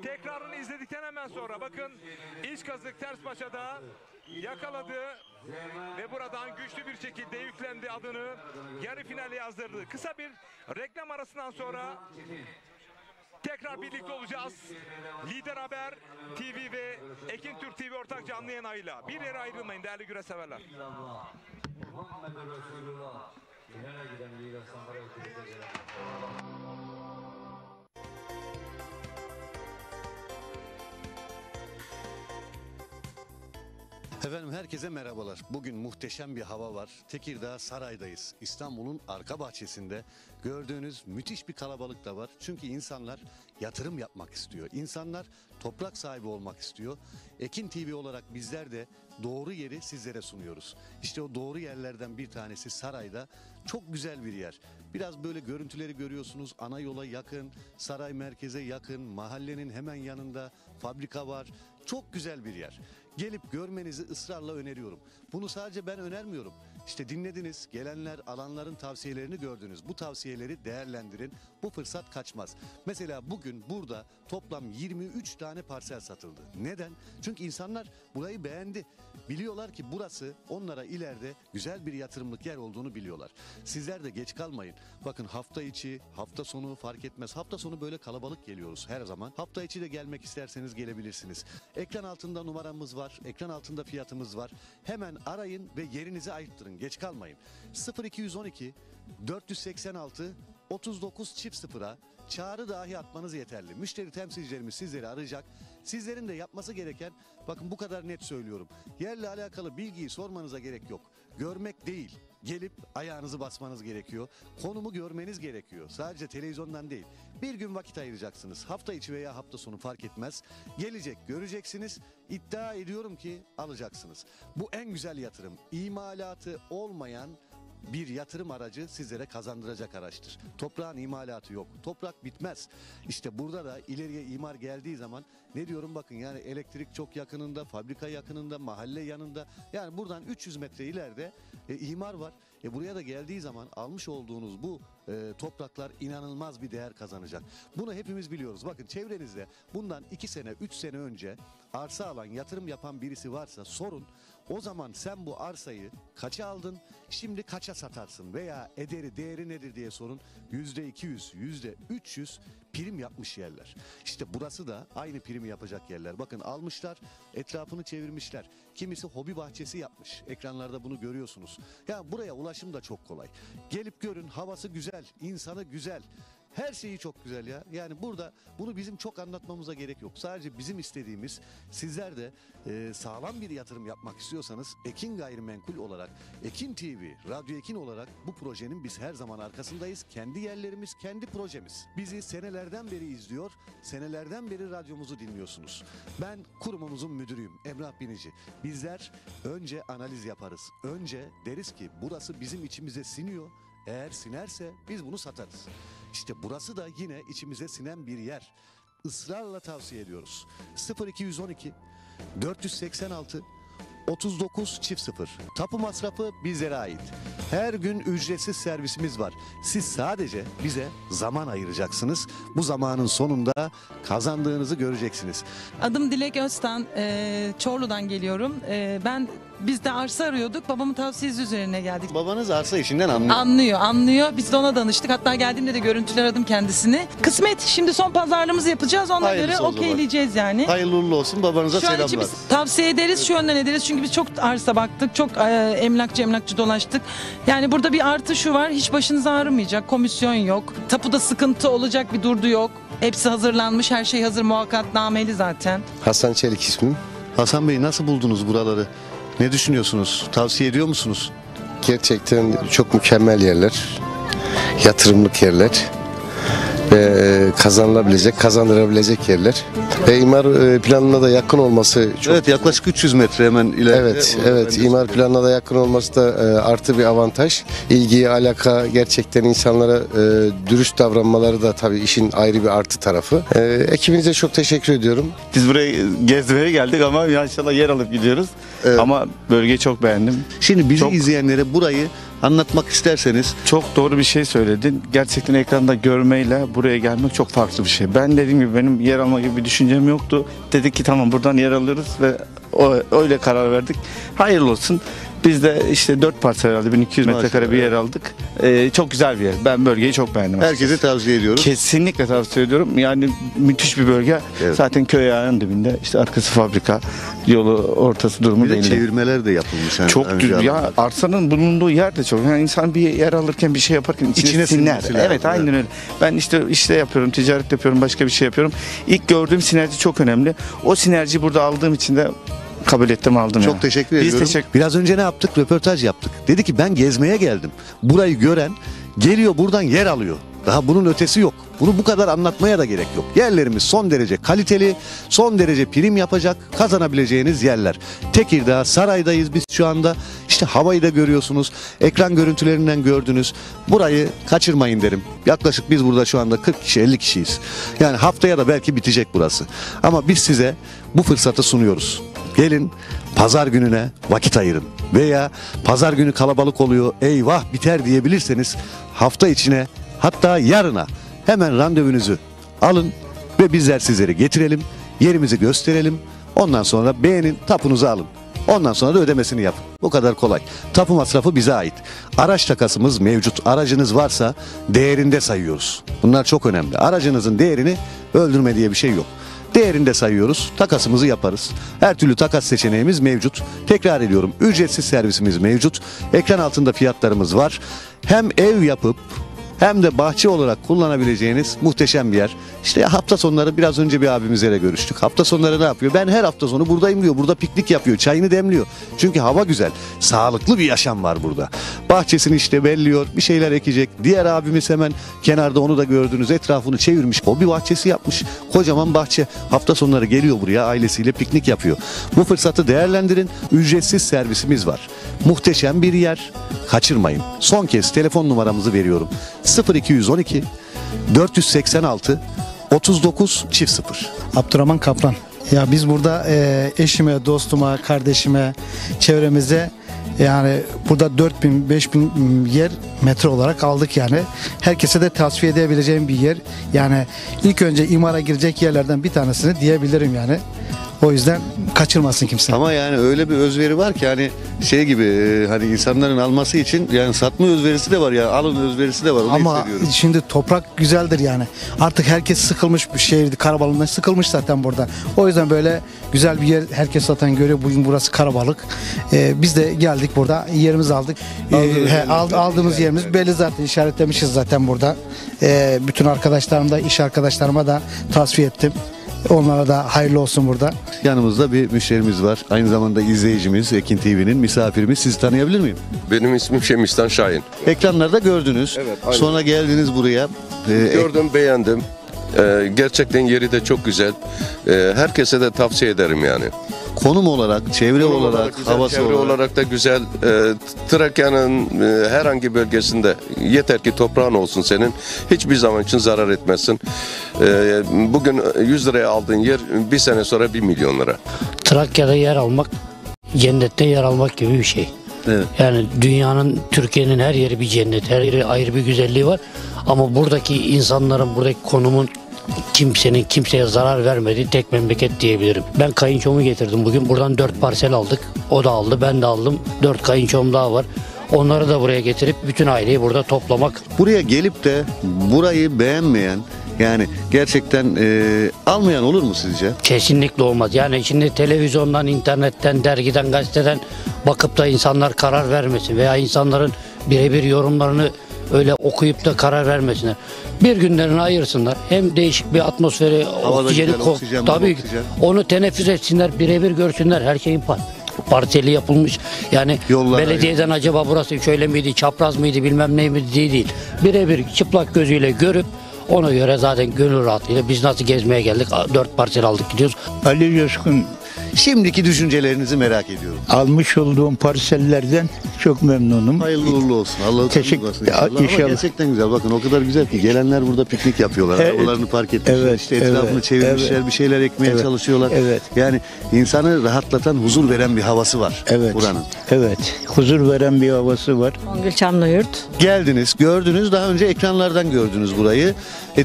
A: Tekrarını izledikten hemen sonra bakın iç kazık ters paçada yakaladı ve buradan güçlü bir şekilde yüklendi, adını yarı finale yazdırdı. Kısa bir reklam arasından sonra tekrar birlikte olacağız. Lider Haber TV ve Ekin Türk TV ortak canlı yayın ağıyla. Bir yere ayrılmayın değerli güreşseverler.
P: Efendim herkese merhabalar. Bugün muhteşem bir hava var. Tekirdağ Saray'dayız. İstanbul'un arka bahçesinde gördüğünüz müthiş bir kalabalık da var. Çünkü insanlar yatırım yapmak istiyor. İnsanlar toprak sahibi olmak istiyor. Ekin TV olarak bizler de doğru yeri sizlere sunuyoruz. İşte o doğru yerlerden bir tanesi Saray'da. Çok güzel bir yer. Biraz böyle görüntüleri görüyorsunuz. Ana yola yakın, saray merkeze yakın, mahallenin hemen yanında fabrika var. Çok güzel bir yer. Gelip görmenizi ısrarla öneriyorum. Bunu sadece ben önermiyorum. İşte dinlediniz, gelenler, alanların tavsiyelerini gördünüz. Bu tavsiyeleri değerlendirin. Bu fırsat kaçmaz. Mesela bugün burada toplam 23 tane parsel satıldı. Neden? Çünkü insanlar burayı beğendi. Biliyorlar ki burası onlara ileride güzel bir yatırımlık yer olduğunu biliyorlar. Sizler de geç kalmayın. Bakın hafta içi, hafta sonu fark etmez. Hafta sonu böyle kalabalık geliyoruz her zaman. Hafta içi de gelmek isterseniz gelebilirsiniz. Ekran altında numaramız var. Ekran altında fiyatımız var. Hemen arayın ve yerinizi ayırttırın. Geç kalmayın. 0212 486 3900'a çağrı dahi atmanız yeterli. Müşteri temsilcilerimiz sizleri arayacak. Sizlerin de yapması gereken, bakın bu kadar net söylüyorum. Yerle alakalı bilgiyi sormanıza gerek yok. Görmek değil, gelip ayağınızı basmanız gerekiyor. Konumu görmeniz gerekiyor. Sadece televizyondan değil. Bir gün vakit ayıracaksınız. Hafta içi veya hafta sonu fark etmez. Gelecek, göreceksiniz. İddia ediyorum ki alacaksınız. Bu en güzel yatırım. İmalatı olmayan bir yatırım aracı sizlere kazandıracak araçtır. Toprağın imalatı yok. Toprak bitmez. İşte burada da ileriye imar geldiği zaman ne diyorum, bakın yani elektrik çok yakınında, fabrika yakınında, mahalle yanında. Yani buradan 300 metre ileride imar var. Buraya da geldiği zaman almış olduğunuz bu topraklar inanılmaz bir değer kazanacak. Bunu hepimiz biliyoruz. Bakın çevrenizde bundan 2 sene 3 sene önce arsa alan, yatırım yapan birisi varsa sorun. O zaman sen bu arsayı kaça aldın, şimdi kaça satarsın veya değeri nedir diye sorun. %200, %300 prim yapmış yerler. İşte burası da aynı primi yapacak yerler. Bakın almışlar, etrafını çevirmişler. Kimisi hobi bahçesi yapmış. Ekranlarda bunu görüyorsunuz. Ya buraya ulaşım da çok kolay. Gelip görün, havası güzel, insanı güzel. Her şeyi çok güzel ya. Yani burada bunu bizim çok anlatmamıza gerek yok. Sadece bizim istediğimiz, sizler de sağlam bir yatırım yapmak istiyorsanız Ekin Gayrimenkul olarak, Ekin TV, Radyo Ekin olarak bu projenin biz her zaman arkasındayız. Kendi yerlerimiz, kendi projemiz. Bizi senelerden beri izliyor, senelerden beri radyomuzu dinliyorsunuz. Ben kurumumuzun müdürüyüm, Emrah Binici. Bizler önce analiz yaparız. Önce deriz ki burası bizim içimize siniyor. Eğer sinerse biz bunu satarız. İşte burası da yine içimize sinen bir yer. Israrla tavsiye ediyoruz. 0212 486 3900. Tapu masrafı bizlere ait. Her gün ücretsiz servisimiz var. Siz sadece bize zaman ayıracaksınız. Bu zamanın sonunda kazandığınızı göreceksiniz.
Q: Adım Dilek Öztan, Çorlu'dan geliyorum. Biz de arsa arıyorduk. Babamın tavsiyesi üzerine geldik.
P: Babanız arsa işinden anlıyor.
Q: Anlıyor. Biz de ona danıştık. Hatta geldiğimde de görüntüler aradım kendisini. Kısmet. Şimdi son pazarlığımızı yapacağız. Ona
P: Hayırlısı
Q: göre
P: o zaman.
Q: okeyleyeceğiz yani.
P: Hayırlı uğurlu olsun. Babanıza
Q: Şu an için
P: selamlar.
Q: biz tavsiye ederiz. Şu yönden ederiz. Çünkü biz çok arsa baktık. Çok emlakçı dolaştık. Yani burada bir artı şu var. Hiç başınız ağrımayacak. Komisyon yok. Tapuda sıkıntı olacak bir durdu yok. Hepsi hazırlanmış. Her şey hazır. Muvakkatnameli zaten.
R: Hasan Çelik ismim.
P: Hasan Bey, nasıl buldunuz buraları? Ne düşünüyorsunuz? Tavsiye ediyor musunuz?
R: Gerçekten çok mükemmel yerler. Yatırımlık yerler. Ve kazandırabilecek yerler. Ve imar planına da yakın olması çok...
P: Evet, yaklaşık 300 metre hemen ileride.
R: Evet. İmar planına da yakın olması da artı bir avantaj. İlgi, alaka, gerçekten insanlara dürüst davranmaları da tabii işin ayrı bir artı tarafı. Ekibinize çok teşekkür ediyorum.
S: Biz buraya gezmeye geldik ama inşallah yer alıp gidiyoruz.
R: Evet.
S: Ama bölgeyi çok beğendim.
P: Şimdi bizi izleyenlere burayı anlatmak isterseniz.
S: Çok doğru bir şey söyledin. Gerçekten ekranda görmeyle buraya gelmek çok farklı bir şey. Ben dediğim gibi benim yer alma gibi bir düşüncem yoktu. Dedik ki tamam, buradan yer alıyoruz ve öyle karar verdik. Hayırlı olsun. Biz de işte 4 parsel herhalde 1200 metrekare bir yer aldık. Çok güzel bir yer. Ben bölgeyi çok beğendim.
P: Herkese tavsiye ediyorum.
S: Kesinlikle tavsiye ediyorum. Yani müthiş bir bölge. Evet. Zaten köy ayağının dibinde. İşte arkası fabrika, yolu ortası durumu
P: bir de
S: belli.
P: Çevirmeler de yapılmış. Yani
S: çok ya arsanın bulunduğu yer de çok. Yani insan bir yer alırken, bir şey yaparken içine siner. Evet, aynen öyle. Ben işte yapıyorum, ticaret yapıyorum, başka bir şey yapıyorum. İlk gördüğüm sinerji çok önemli. O sinerjiyi burada aldığım için de kabul ettim, aldım.
P: Çok teşekkür ediyorum. Biraz önce ne yaptık? Röportaj yaptık. Dedi ki ben gezmeye geldim. Burayı gören geliyor, buradan yer alıyor. Daha bunun ötesi yok. Bunu bu kadar anlatmaya da gerek yok. Yerlerimiz son derece kaliteli, son derece prim yapacak, kazanabileceğiniz yerler. Tekirdağ Saray'dayız biz şu anda. İşte havayı da görüyorsunuz. Ekran görüntülerinden gördünüz. Burayı kaçırmayın derim. Yaklaşık biz burada şu anda 40 kişi, 50 kişiyiz. Yani haftaya da belki bitecek burası. Ama biz size bu fırsatı sunuyoruz. Gelin pazar gününe vakit ayırın. Veya pazar günü kalabalık oluyor, eyvah biter diyebilirseniz hafta içine, hatta yarına hemen randevunuzu alın ve bizler sizleri getirelim, yerimizi gösterelim. Ondan sonra beğenin, tapunuzu alın. Ondan sonra da ödemesini yapın. Bu kadar kolay. Tapu masrafı bize ait. Araç takasımız mevcut. Aracınız varsa değerinde sayıyoruz. Bunlar çok önemli. Aracınızın değerini öldürme diye bir şey yok. Değerinde sayıyoruz, takasımızı yaparız. Her türlü takas seçeneğimiz mevcut. Tekrar ediyorum, ücretsiz servisimiz mevcut. Ekran altında fiyatlarımız var. Hem ev yapıp hem de bahçe olarak kullanabileceğiniz muhteşem bir yer. İşte hafta sonları biraz önce bir abimizle görüştük. Hafta sonları ne yapıyor? Ben her hafta sonu buradayım diyor. Burada piknik yapıyor, çayını demliyor. Çünkü hava güzel. Sağlıklı bir yaşam var burada. Bahçesini işte belliyor, bir şeyler ekecek. Diğer abimiz hemen kenarda, onu da gördünüz, etrafını çevirmiş. Hobi bahçesi yapmış. Kocaman bahçe. Hafta sonları geliyor buraya, ailesiyle piknik yapıyor. Bu fırsatı değerlendirin. Ücretsiz servisimiz var. Muhteşem bir yer. Kaçırmayın. Son kez telefon numaramızı veriyorum. 0212 486 3900.
T: Abdurrahman Kaplan. Ya biz burada eşime, dostuma, kardeşime, çevremize
N: Yani burada 4000-5000 yer metre olarak aldık yani. Herkese de tavsiye edebileceğim bir yer. Yani ilk önce imara girecek yerlerden bir tanesini diyebilirim yani. O yüzden kaçırmasın kimse.
P: Ama yani öyle bir özveri var ki hani şey gibi hani insanların alması için yani satma özverisi de var ya, alın özverisi de var. Onu
N: ama
P: hissediyorum.
N: şimdi toprak güzeldir yani. Artık herkes sıkılmış bir şehirdi. Karabalık'tan sıkılmış zaten burada. O yüzden böyle güzel bir yer herkes zaten görüyor. Bugün burası Karabalık. Biz de geldik burada. Yerimizi aldık. Aldığımız yerimiz belli zaten. İşaretlemişiz zaten burada. Bütün arkadaşlarım da, iş arkadaşlarıma da tavsiye ettim. Onlara da hayırlı olsun burada.
P: Yanımızda bir müşterimiz var. Aynı zamanda izleyicimiz, Ekin TV'nin misafirimiz. Sizi tanıyabilir miyim?
T: Benim ismim Şemistan Şahin.
P: Ekranlarda gördünüz.
T: Evet, aynen.
P: Sonra geldiniz buraya.
T: Gördüm, beğendim. Gerçekten yeri de çok güzel. Herkese de tavsiye ederim yani.
P: Konum olarak, çevre olarak,
T: güzel,
P: havası
T: çevre olarak da güzel. Trakya'nın herhangi bölgesinde yeter ki toprağın olsun senin. Hiçbir zaman için zarar etmezsin. Bugün 100 liraya aldığın yer bir sene sonra 1 milyon lira.
U: Trakya'da yer almak, cennette yer almak gibi bir şey.
P: Evet.
U: Yani dünyanın, Türkiye'nin her yeri bir cennet, her yeri ayrı bir güzelliği var. Ama buradaki insanların, buradaki konumun kimsenin kimseye zarar vermediği tek memleket diyebilirim. Ben kayınçomu getirdim bugün. Buradan 4 parsel aldık. O da aldı, ben de aldım. 4 kayınçom daha var. Onları da buraya getirip bütün aileyi burada toplamak.
P: Buraya gelip de burayı beğenmeyen, yani gerçekten almayan olur mu sizce?
U: Kesinlikle olmaz. Yani şimdi televizyondan, internetten, dergiden, gazeteden bakıp da insanlar karar vermesin veya insanların birebir yorumlarını öyle okuyup da karar vermesinler. Bir günlerini ayırsınlar. Hem değişik bir atmosferi, oksijeni, tabii onu teneffüs etsinler, birebir görsünler. Her şeyin parseli yapılmış. Yani belediyeden acaba burası şöyle miydi, çapraz mıydı, bilmem ne miydi değil. Birebir çıplak gözüyle görüp ona göre zaten gönül rahatlığıyla biz nasıl gezmeye geldik, 4 parsel aldık gidiyoruz.
V: Ali Coşkun.
P: Şimdiki düşüncelerinizi merak ediyorum.
V: Almış olduğum parsellerden çok memnunum.
P: Hayırlı uğurlu olsun. Allah'a
V: teşekkür
P: ederim. Ama gerçekten güzel. Bakın o kadar güzel ki gelenler burada piknik yapıyorlar.
V: Evet.
P: Arabalarını park etmişler.
V: Evet,
P: işte etrafını
V: evet,
P: çevirmişler.
V: evet.
P: Bir şeyler ekmeye
V: Evet,
P: çalışıyorlar.
V: evet.
P: Yani insanı rahatlatan, huzur veren bir havası var buranın.
V: Evet. Huzur veren bir havası var.
W: Songül Çamlıyurt.
P: Geldiniz, gördünüz. Daha önce ekranlardan gördünüz burayı.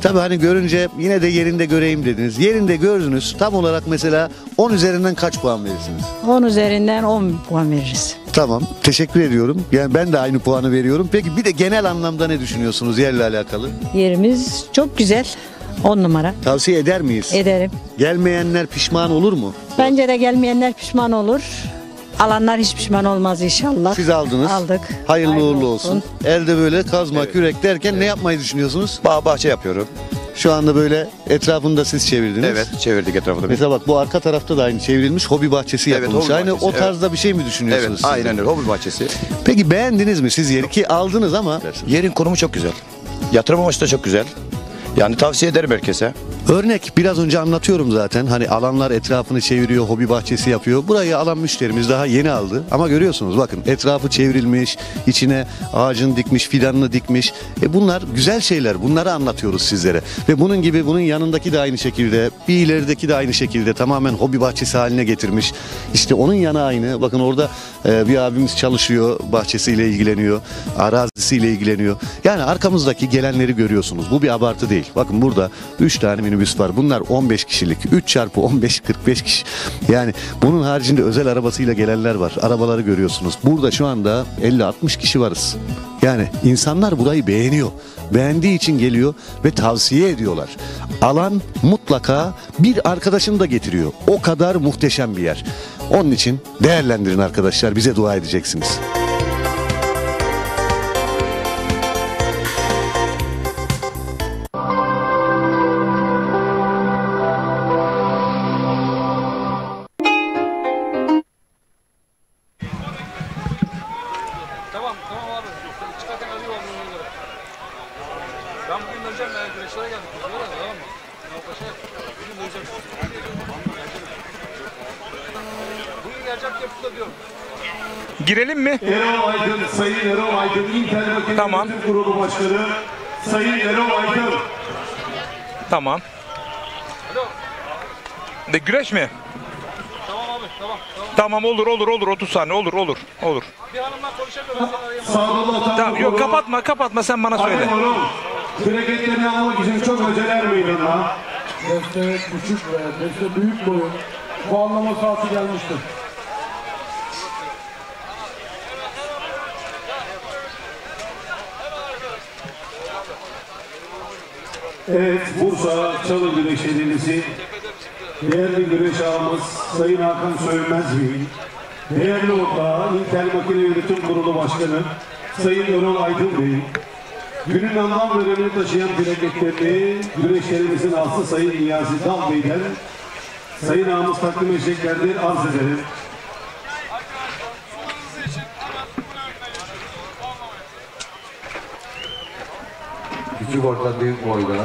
P: Tabii hani görünce yine de yerinde göreyim dediniz. Yerinde gördünüz. Tam olarak mesela 10 üzerinden kaç puan verirsiniz?
W: 10 üzerinden 10 puan veririz.
P: Tamam. Teşekkür ediyorum. Yani ben de aynı puanı veriyorum. Peki bir de genel anlamda ne düşünüyorsunuz yerle alakalı?
W: Yerimiz çok güzel. 10 numara.
P: Tavsiye eder miyiz?
W: Ederim.
P: Gelmeyenler pişman olur mu?
W: Bence de gelmeyenler pişman olur. Alanlar hiç pişman olmaz inşallah.
P: Siz aldınız.
W: Aldık.
P: Hayırlı uğurlu olsun. Elde böyle kazma, kürek derken ne yapmayı düşünüyorsunuz?
X: Bahçe yapıyorum.
P: Şu anda böyle etrafında siz çevirdiniz.
X: Evet, çevirdik etrafında.
P: Mesela bak bu arka tarafta da aynı çevrilmiş hobi bahçesi
X: Evet,
P: yapılmış.
X: hobi
P: Aynı
X: bahçesi,
P: o tarzda bir şey mi düşünüyorsunuz
X: Evet,
P: siz de?
X: aynen öyle. Hobi bahçesi.
P: Peki beğendiniz mi siz yeri ki aldınız ama?
X: Yerin konumu çok güzel. Yatırım amaçlı da çok güzel. Yani tavsiye ederim herkese.
P: Örnek biraz önce anlatıyorum zaten. Hani alanlar etrafını çeviriyor, hobi bahçesi yapıyor. Burayı alan müşterimiz daha yeni aldı. Ama görüyorsunuz bakın etrafı çevrilmiş, içine ağacını dikmiş, fidanını dikmiş. Bunlar güzel şeyler. Bunları anlatıyoruz sizlere. Ve bunun gibi bunun yanındaki de aynı şekilde, bir ilerideki de aynı şekilde tamamen hobi bahçesi haline getirmiş. İşte onun yanı aynı. Bakın orada bir abimiz çalışıyor, bahçesiyle ilgileniyor, arazisiyle ilgileniyor. Yani arkamızdaki gelenleri görüyorsunuz. Bu bir abartı değil. Bakın burada 3 tane minibüs var. Bunlar 15 kişilik. 3 çarpı 15 45 kişi. Yani bunun haricinde özel arabasıyla gelenler var. Arabaları görüyorsunuz. Burada şu anda 50-60 kişi varız. Yani insanlar burayı beğeniyor. Beğendiği için geliyor ve tavsiye ediyorlar. Alan mutlaka bir arkadaşını da getiriyor. O kadar muhteşem bir yer. Onun için değerlendirin arkadaşlar. Bize dua edeceksiniz.
G: Tamam abi. Çıkarken arıyor onu göre. Ben bugün döneceğim. Güreşlere geldik. Tamam mı? Bugün döneceğim. Bugün geleceğim diye diyorum.
A: Girelim mi?
C: Erol Aydın, Sayın Erol Aydın, Intel Makine Yönetim Kurulu Başkanı, Sayın Erol Aydın.
A: Tamam. De güreş mi?
G: Tamam abi.
A: Tamam olur 30 saniye olur.
C: Bir hanımla konuşabiliriz.
A: Tamam, yok kapatma sen bana söyle.
C: Hareketlerini almak için çok acele meydana.
H: Deste küçük ve deste büyük boyun puanlama saati gelmiştir.
C: Evet, Bursa Çalı Güreşlerimizi değerli güreş ağamız Sayın Hakan Sönmez Bey, değerli ortağı İntel Makine Yönetim Kurulu Başkanı Sayın Erol Aydın Bey, günün anlam ve önemini taşıyan plaketlerini güreşlerimizin aslı Sayın Niyazi Dal Bey'den Sayın ağamız takdim edeceklerdir, arz ederim.
B: Küçük orta büyük boyda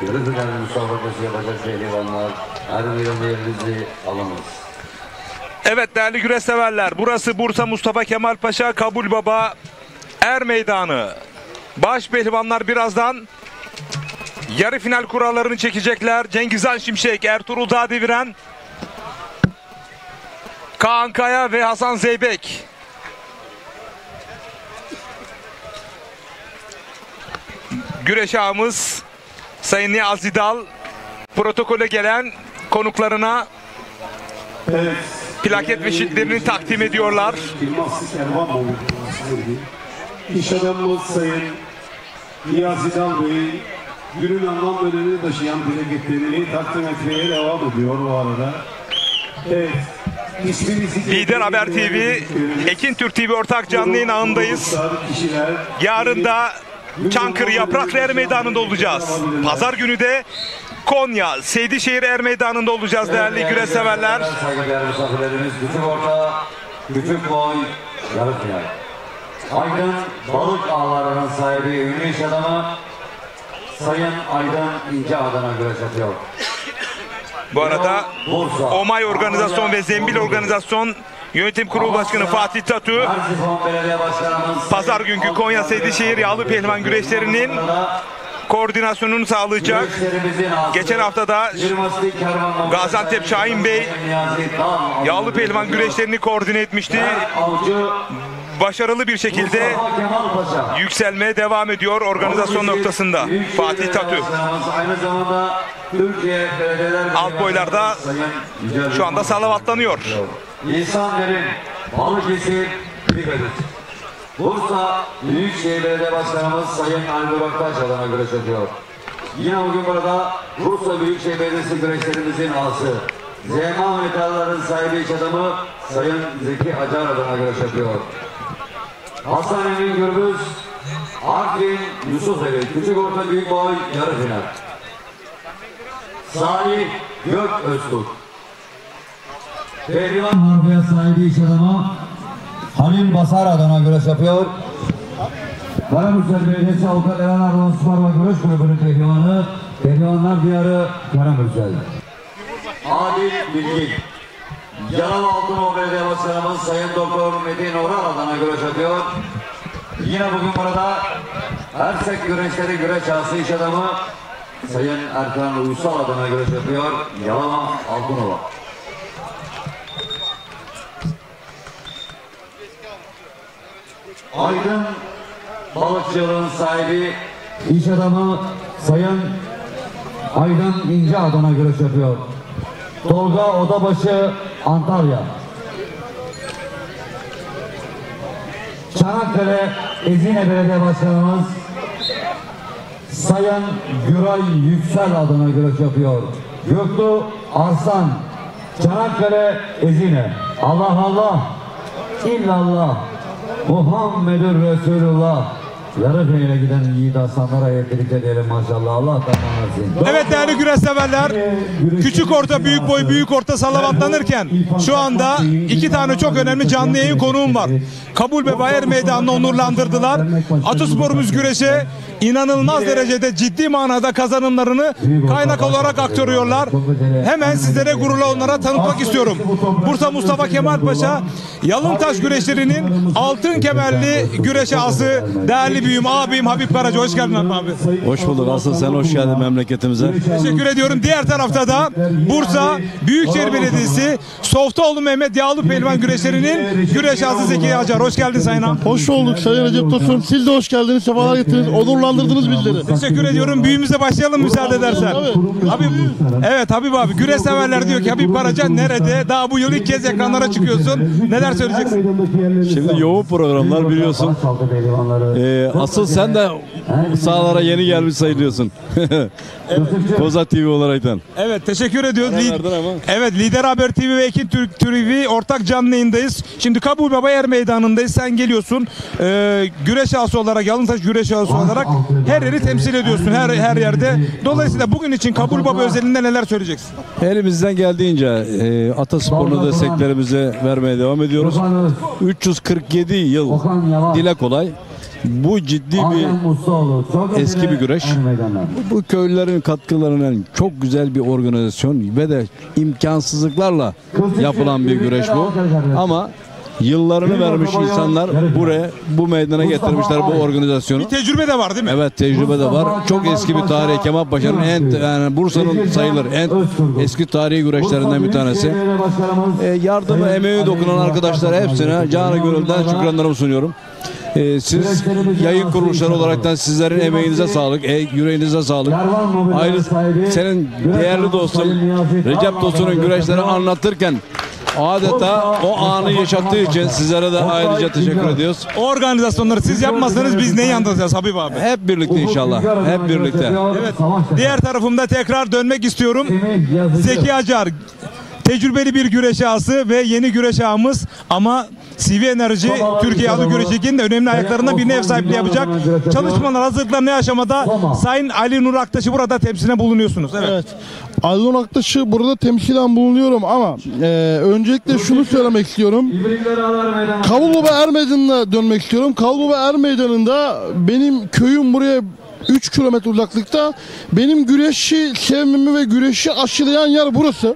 B: yarı final müsabakası yapacak pehlivanlar her yerinizi alınız.
A: Evet değerli güreş severler, burası Bursa Mustafa Kemal Paşa Kabul Baba Er Meydanı. Baş pehlivanlar birazdan yarı final kurallarını çekecekler. Cengizhan Şimşek, Ertuğrul Dağdeviren, Kaan Kaya ve Hasan Zeybek. Güreş ağamız Sayın Niyazi Dal protokole gelen konuklarına plaket ve şiltlerini takdim ediyorlar.
C: İş adamımız Sayın Niyazi Dal Bey günün anlam önemini taşıyan plaketlerini takdim etmeye devam ediyor bu arada. Evet.
A: Lider Haber TV, Ekin Türk TV ortak canlı yayın ağındayız. Yarın da Çankırı Yapraklı Er Meydanı'nda olacağız. Pazar günü de Konya Seydişehir Er Meydanı'nda olacağız değerli güreş severler.
B: Saygıdeğer misafirlerimiz küçük orta, küçük boy, yarı final. Aydın balık ağlarının sahibi ünlü iş adamı Sayın Aydın İnce Adana güreş yapıyor.
A: Bu arada Omay Organizasyon ve Zembil Organizasyon Yönetim Kurulu Başkanı Fatih Tatu, pazar günkü Konya Seydişehir yağlı pehlivan güreşlerinin koordinasyonunu sağlayacak. Geçen haftada Gaziantep Şahin Bey yağlı pehlivan güreşlerini koordine etmişti. Başarılı bir şekilde yükselmeye devam ediyor organizasyon noktasında Fatih Tatu. Alt boylarda şu anda salavatlanıyor.
B: İhsan Derin, Balıkesir, Biberit. Bursa Büyükşehir Belediye Başkanımız Sayın Ali Baktaş adına güreş yapıyor. Yine bugün burada Bursa Büyükşehir Belediyesi güreşlerimizin ağası ZMA Metalların sahibi iş adamı Sayın Zeki Acar adına güreş yapıyor. Hasan Emin Gürbüz, Artvin Yusuf Evi, küçük orta büyük boy yarı final. Salih Gök Öztürk. Pehlivan Harbiye sahibi iş adamı Halil Basar adına güreş yapıyor. Karamürsel Belediyesi Avukat Eren Arman Spor ve Güreş Kulübü'nün pehlivanı Pehlivanlar Diyarı Karamürsel. Adil Bilgin. Yalova Altınoluk Belediye Başkanımız Sayın Doktor Metin Oral adına güreş yapıyor. Yine bugün burada Ersek güreşleri güreş ağası iş adamı Sayın Erkan Uysal adına güreş yapıyor. Yalova Altınoluk. Aydın Balıkçılığın sahibi iş adamı Sayın Aydın İnce adına güreş yapıyor. Tolga Odabaşı Antalya. Çanakkale Ezine Belediye Başkanımız Sayın Güray Yüksel adına güreş yapıyor. Göktuğ Arslan, Çanakkale Ezine. Allah Allah, illallah, Muhammedur Resulullah. Yarı finale giden yiğit aslanlara birlikte diyelim maşallah. Allah tamamlasın.
A: Evet değerli güreş severler, küçük orta büyük boy büyük orta salavatlanırken şu anda iki tane çok önemli canlı yayın konuğum var. Kabul ve Bayer Meydanı'nı onurlandırdılar. Atasporumuz güreşe inanılmaz derecede ciddi manada kazanımlarını kaynak olarak aktarıyorlar. Hemen sizlere gururla onlara tanıtmak istiyorum. Bursa Mustafa Kemal Paşa Yalıntaş güreşlerinin altın kemerli güreş ağası değerli büyüğüm, abim Habib Karaca. Hoş geldin abi.
D: Hoş bulduk. Asıl sen hoş geldin memleketimize.
A: Teşekkür ediyorum. Diğer tarafta da Bursa Büyükşehir Belediyesi Softaoğlu Mehmet Yağlı Pehlivan güreşlerinin güreş ağası Zeki Acar. Hoş geldin Sayın Ağam.
F: Hoş bulduk Sayın Recep Tosun. Siz de hoş geldiniz. Sefalar getirdiniz. Onurlandırdınız bizleri.
A: Teşekkür ediyorum. Büyüğümüze başlayalım müsaade edersen. Habib, evet Habib abi. Güreş severler diyor ki Habib Karaca nerede? Daha bu yıl ilk kez ekranlara çıkıyorsun. Neler söyleyeceksin?
D: Şimdi yoğun programlar biliyorsun. Asıl sen de sahalara yeni gelmiş sayılıyorsun. Koza TV olaraktan.
A: Evet teşekkür ediyoruz. Evet Lider Haber TV ve Ekin Türk TV ortak canlı yayındayız. Şimdi Kabul Baba Yer Meydanı'ndayız. Sen geliyorsun. Güreş ağası olarak, Yalıntaş güreş ağası olarak her yeri temsil ediyorsun. Her yerde. Dolayısıyla bugün için Kabul Baba özelinde neler söyleyeceksin?
D: Elimizden geldiğince atasporunu desteklerimizi vermeye devam ediyoruz. 347 yıl dile kolay. Bu ciddi bir eski bir güreş. Bu köylülerin katkılarının çok güzel bir organizasyon ve de imkansızlıklarla yapılan bir güreş bu. Ama yıllarını vermiş insanlar buraya, bu meydana getirmişler bu organizasyonu.
A: Bir tecrübe de var değil mi?
D: Evet tecrübe de var. Çok eski bir tarihi Kemalpaşa'nın yani Bursa'nın sayılır en eski tarihi güreşlerinden bir tanesi. Yardımı, emeği dokunan arkadaşlara hepsine canı gönülden şükranlarımı sunuyorum. Siz yayın kuruluşları olaraktan sizlerin emeğinize sağlık, yüreğinize sağlık. Ayrıca senin değerli dostum Recep Tosun'un güreşleri anlatırken adeta o anı yaşattığı için sizlere de ayrıca teşekkür ediyoruz.
A: O organizasyonları siz yapmazsanız biz neyi anlatacağız Habib abi?
D: Hep birlikte inşallah. Hep birlikte.
A: Evet. Diğer tarafımda tekrar dönmek istiyorum. Zeki Acar. Tecrübeli bir güreş ağası ve yeni güreş ağamız ama CV Enerji Türkiye Adı Güreşi'nin de önemli ayaklarından birine ev sahipliği yapacak. Çalışmalar, hazırlıklar ne aşamada? Sayın Ali Nur Aktaş'ı burada temsilen bulunuyorsunuz. Evet.
F: Ali Nur Aktaş'ı burada temsilen bulunuyorum ama öncelikle şunu söylemek istiyorum. Kavulbaba Er Meydanı'na dönmek istiyorum. Kavulbaba Er Meydanı'nda benim köyüm buraya 3 kilometre uzaklıkta. Benim güreşi sevmemi ve güreşi aşılayan yer burası.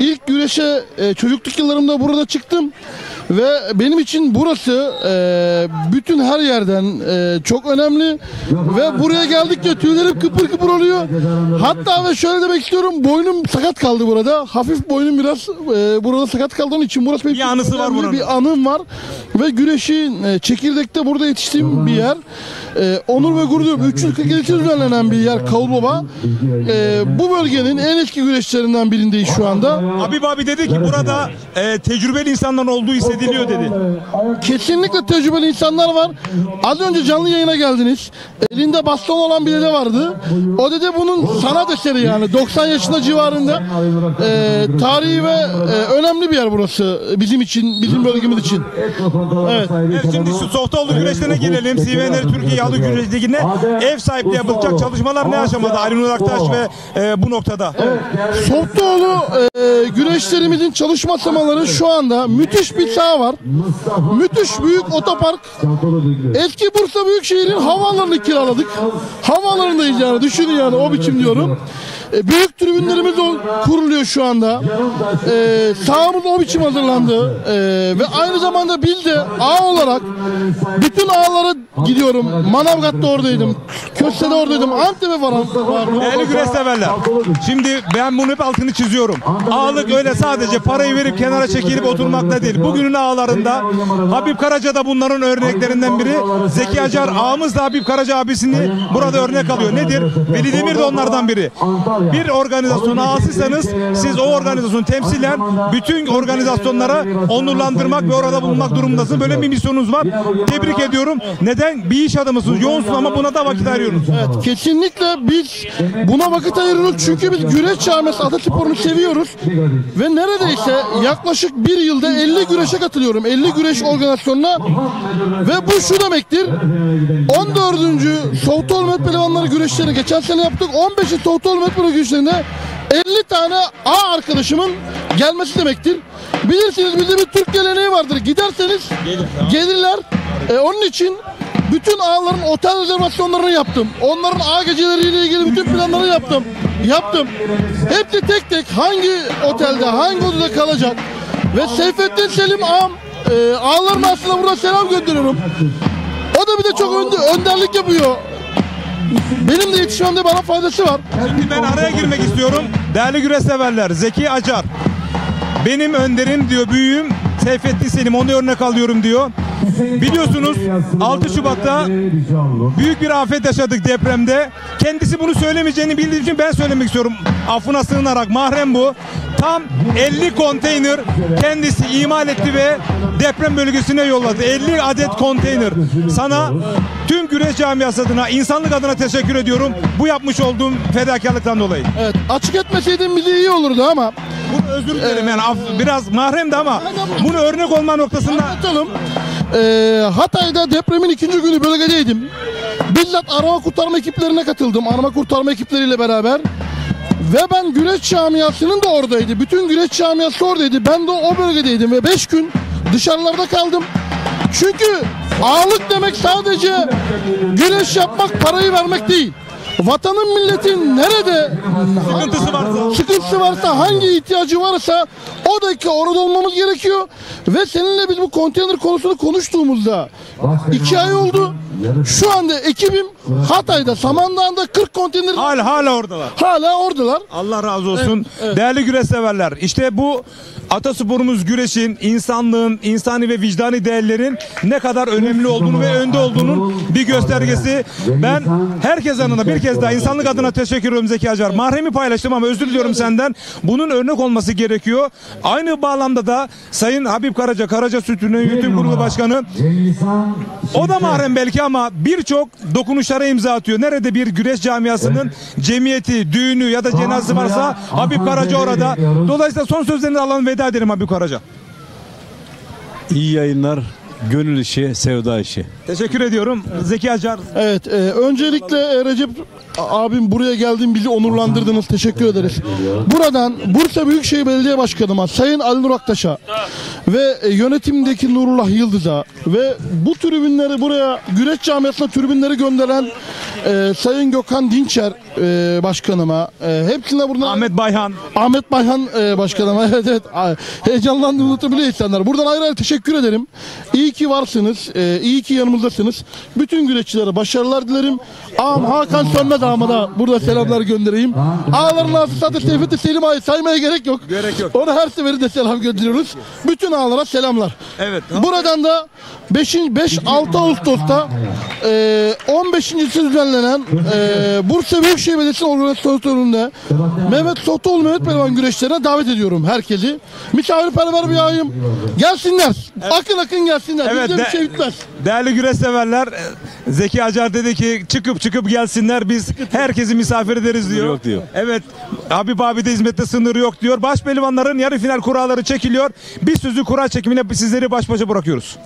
F: İlk güreşe çocukluk yıllarımda burada çıktım ve benim için burası bütün her yerden çok önemli ve buraya geldikçe tüylerim kıpır kıpır oluyor. Hatta ve şöyle demek istiyorum, boynum sakat kaldı burada. Hafif boynum biraz burada sakat kaldığı için burası
A: bir anısı var bunun.
F: Bir anım var ve güreşin Çekirdek'te burada yetiştiğim bir yer. Onur ve gurur duyuyorum. 347 düzenlenen bir yer Kavulbaba. Bu bölgenin en eski güreşlerinden birindeyiz şu anda.
A: Habib abi dedi ki burada tecrübeli insanların olduğu hissediliyor dedi.
F: Kesinlikle tecrübeli insanlar var. Az önce canlı yayına geldiniz. Elinde baston olan bir dede vardı. O dede bunun sanat eseri yani. 90 yaşında civarında. Tarihi ve önemli bir yer burası. Bizim için, bizim bölgemiz için. Evet.
A: Şimdi şu Softaoğlu güreşlerine gelelim. CV Enerji Türkiye Adı Güreşi'ne ev sahipliği yapılacak çalışmalar ne aşamada? Ali Nur Aktaş ve bu noktada.
F: Softaoğlu güreşlerimizin çalışma aşamaları şu anda müthiş bir saha var. Müthiş büyük otopark. Eski Bursa Büyükşehir'in havaalanını kiraladık. Havaalanındayız yani. Düşünün yani o biçim diyorum. Büyük tribünlerimiz kuruluyor şu anda. Sahamız o biçim hazırlandı. Ve aynı zamanda biz de ağ olarak bütün ağlara gidiyorum. Manavgat'ta oradaydım. Köste'de oradaydım. Antep'e var.
A: Değerli güreş severler. Şimdi ben bunu hep altını çiziyorum. Ağalık öyle sadece parayı verip kenara çekilip oturmakla değil. Bugünün ağalarında Habib Karaca da bunların örneklerinden biri. Zeki Acar ağamız da Habib Karaca abisini burada örnek alıyor. Nedir? Veli Demir de onlardan biri. Bir organizasyon ağasıysanız siz o organizasyonu temsilen bütün organizasyonlara onurlandırmak ve orada bulunmak durumundasınız. Böyle bir misyonunuz var. Tebrik ediyorum. Neden? Bir iş adamısınız. Yoğunsun ama buna da vakit ayırıyorsunuz.
F: Evet, kesinlikle biz buna vakit ayırıyoruz. Çünkü biz güreş camiası atasporunu seviyoruz. Ve neredeyse yaklaşık bir yılda 50 güreşe katılıyorum. 50 güreş organizasyonuna. Ve bu şu demektir. 14. Softaoğlu Mehmet Pehlivanları güreşleri geçen sene yaptık. 15. Softaoğlu Mehmet Pehlivanları güreşlerinde 50 tane A arkadaşımın gelmesi demektir. Bilirsiniz bizim bir Türk geleneği vardır. Giderseniz gelirler. Onun için bütün ağların otel rezervasyonlarını yaptım. Onların ağ geceleriyle ilgili bütün planları yaptım. Hepsi tek tek hangi otelde, hangi odada kalacak. Ve Seyfettin Selim ağam, ağların aslında burada selam gönderiyorum. O da bir de çok önderlik yapıyor. Benim de yetişmemde bana faydası var.
A: Şimdi ben araya girmek istiyorum. Değerli güreş severler, Zeki Acar. Benim önderim diyor, büyüğüm Seyfettin Selim, onu örnek alıyorum diyor. Biliyorsunuz 6 Şubat'ta büyük bir afet yaşadık depremde. Kendisi bunu söylemeyeceğini bildiği için ben söylemek istiyorum. Affına sığınarak, mahrem bu. Tam 50 konteyner kendisi imal etti ve deprem bölgesine yolladı. 50 adet konteyner. Sana tüm güreş camiası adına, insanlık adına teşekkür ediyorum. Bu yapmış olduğum fedakarlıktan dolayı.
F: Evet, açık etmeseydim bize iyi olurdu ama.
A: Bunu özür dilerim yani biraz mahremdi ama bunu örnek olma noktasında.
F: Anlatalım. Hatay'da depremin 2. günü bölgedeydim. Bizzat arama kurtarma ekiplerine katıldım. Arama kurtarma ekipleriyle beraber. Ve ben güreş camiasının da oradaydı. Bütün güreş camiası oradaydı. Ben de o bölgedeydim ve 5 gün dışarılarda kaldım. Çünkü ağalık demek sadece güreş yapmak, parayı vermek değil. Vatanın, milletin nerede sıkıntısı varsa, hangi ihtiyacı varsa o dakika orada olmamız gerekiyor. Ve seninle biz bu konteyner konusunu konuştuğumuzda 2 ay oldu. Şu anda ekibim Hatay'da, Samandağ'da 40 konteyner.
A: Hala oradalar.
F: Hala oradalar.
A: Allah razı olsun. Evet. Değerli güreş severler. İşte bu atasporumuz güreşin, insanlığın, insani ve vicdani değerlerin ne kadar önemli olduğunu ve önde olduğunun bir göstergesi. Ben herkes adına bir kez daha insanlık adına teşekkür ediyorum Zeki Acar. Mahremi paylaştım ama özür diliyorum senden. Bunun örnek olması gerekiyor. Aynı bağlamda da Sayın Habib Karaca, Karaca Sütü'nün Yönetim Kurulu Başkanı. O da mahrem belki ama birçok dokunuşlara imza atıyor. Nerede bir güreş camiasının cemiyeti, düğünü ya da cenazesi varsa Habib Karaca orada. Dolayısıyla son sözlerini alalım, veda edelim Habib Karaca.
D: İyi yayınlar, gönül işi, sevda işi.
A: Teşekkür ediyorum Zeki Acar.
F: Evet, öncelikle Recep abim buraya geldiğin bizi onurlandırdınız. Teşekkür ederiz. Buradan Bursa Büyükşehir Belediye Başkanı'ma, Sayın Ali Nur Aktaş'a ve yönetimdeki Nurullah Yıldız'a ve bu tribünleri buraya, güreş camiasına tribünleri gönderen Sayın Gökhan Dinçer Başkanıma, hepsine buradan Ahmet Bayhan Başkanıma, evet heyecanlandım, unutabiliyor insanlar. Buradan ayrı ayrı teşekkür ederim. İyi ki varsınız, iyi ki yanımızdasınız. Bütün güreşçilere başarılar dilerim. Ağam Hakan Sönmez ağama da burada selamlar göndereyim. Ağaların ağası Sadır Seyfettin Selim ağayı saymaya gerek yok. Ona her seferinde selam gönderiyoruz. Bütün ağalara selamlar.
A: Evet.
F: Buradan da 5-6 Ağustos'ta 15.si düzenlenen Bursa Büyükşehir Belediyesi organizasyonunda Mehmet Sotoğlu Mehmet Pehlivan güreşlerine davet ediyorum herkesi. Misafirperver bir ağayım. Gelsinler. Evet. Akın gelsinler.
A: Evet,
F: bizde bir şey bitmez.
A: Değerli güreş severler, Zeki Acar dedi ki çıkıp gelsinler, biz herkesi misafir ederiz diyor.
D: Yok diyor.
A: Evet, Habib abi de hizmette sınırı yok diyor. Baş pehlivanların yarı final kuralları çekiliyor. Bir sözü kura çekimine sizleri baş başa bırakıyoruz.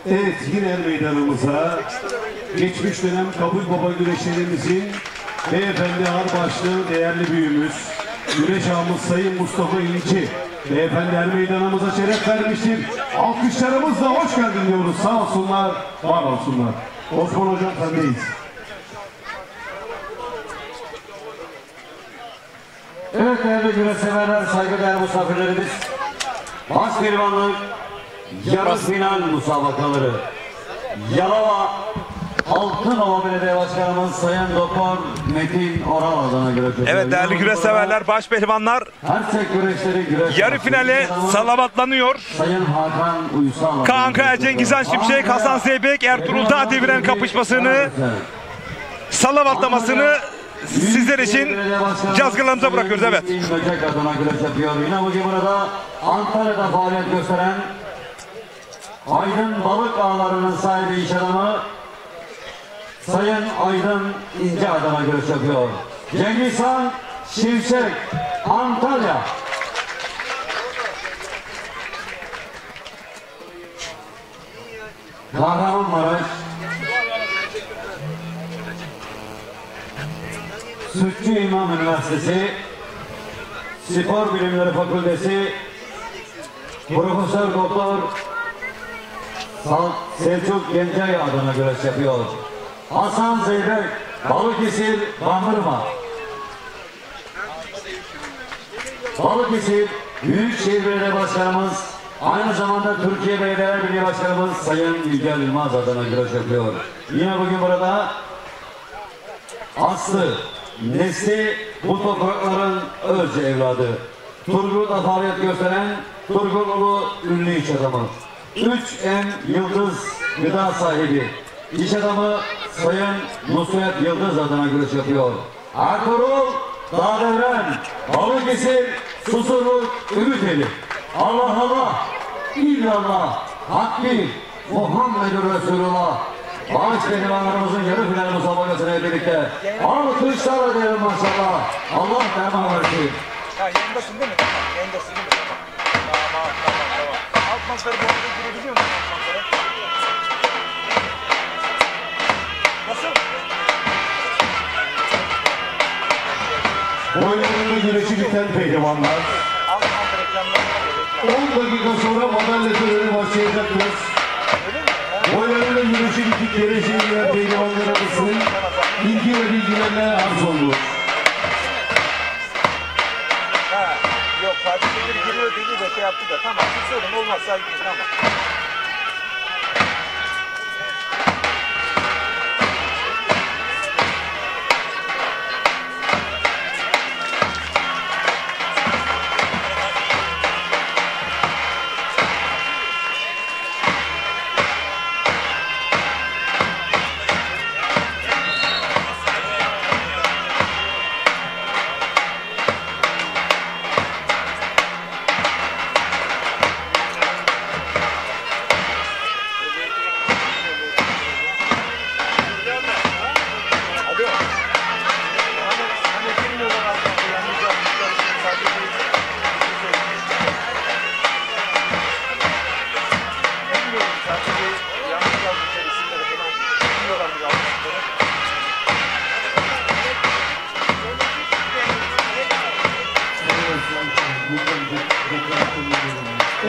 C: Evet, yine meydanımıza geçmiş dönem kabul baba güreşlerimizin beyefendi ağırbaşlı değerli büyüğümüz, güreş ağamız Sayın Mustafa İnci beyefendi er meydanımıza şeref vermiştir. Alkışlarımızla hoş geldin diyoruz. Sağ olsunlar, var olsunlar. Osman Hocam sendeyiz.
B: Evet değerli güreş severler, saygıdeğer misafirlerimiz. Baş pehlivanlık yarı final müsabakaları. Yalova Altınova Belediye Başkanımız Sayın Doktor Metin Oral adına güreş yapıyor.
A: Evet değerli güreş severler, baş pehlivanlar yarı finale salavatlanıyor.
B: Sayın Hakan Uysal.
A: Kaan Kaya, Cengiz Han Şimşek, Hasan Zeybek, Ertuğrul Dağdeviren kapışmasını, salavatlamasını sizler için cazgırlarımıza bırakıyoruz. Evet.
B: Böcek adına güreş yapıyor. Yine bugün burada Antalya'da faaliyet gösteren Aydın Balık Ağları'nın sahibi iş adamı Sayın Aydın İnce adına güreş yapıyor. Cengiz Han Şimşek, Antalya. Kahramanmaraş Sütçü İmam Üniversitesi Spor Bilimleri Fakültesi Profesör Doktor Selçuk Gencay adına güreş yapıyor. Hasan Zeybek, Balıkesir, Bandırma. Balıkesir Büyükşehir Belediye Başkanımız, aynı zamanda Türkiye Belediyeler Birliği Başkanımız Sayın Yücel Yılmaz adına güreş yapıyor. Yine bugün burada Aslı, nesli bu toprakların öz evladı. Turgut'la faaliyet gösteren Turgutlu ünlü iş adamı. 3M Yıldız gıda sahibi. İş adamı Sayın Nusret Yıldız adına güreş yapıyor. Ertuğrul Dağdeviren, Balıkesir, Susurluk, Ümiteli. Allah Allah, illallah, Hakkı, Muhammedur Resulullah. Baş pehlivanlarımızın yarı final müsabakasıyla birlikte alkışlarla diyelim maşallah. Allah derman versin.
A: Ya yanındasın değil mi? Yanındasın değil mi? Tamam. Alt masları bu arada girebiliyor musun alt maslara? Nasıl?
C: Boylarında güreşi biten pehlivanlar 10 dakika sonra madalya töreni başlayacaktır. Boylarında güreşi bittikleri şeyler pehlivanlarımızın ilgi ve bilgilerine arz oldu.
A: Yok Fatih Bey'dir giriyor dedi de şey yaptı da tamam sorun olmaz saygı tamam.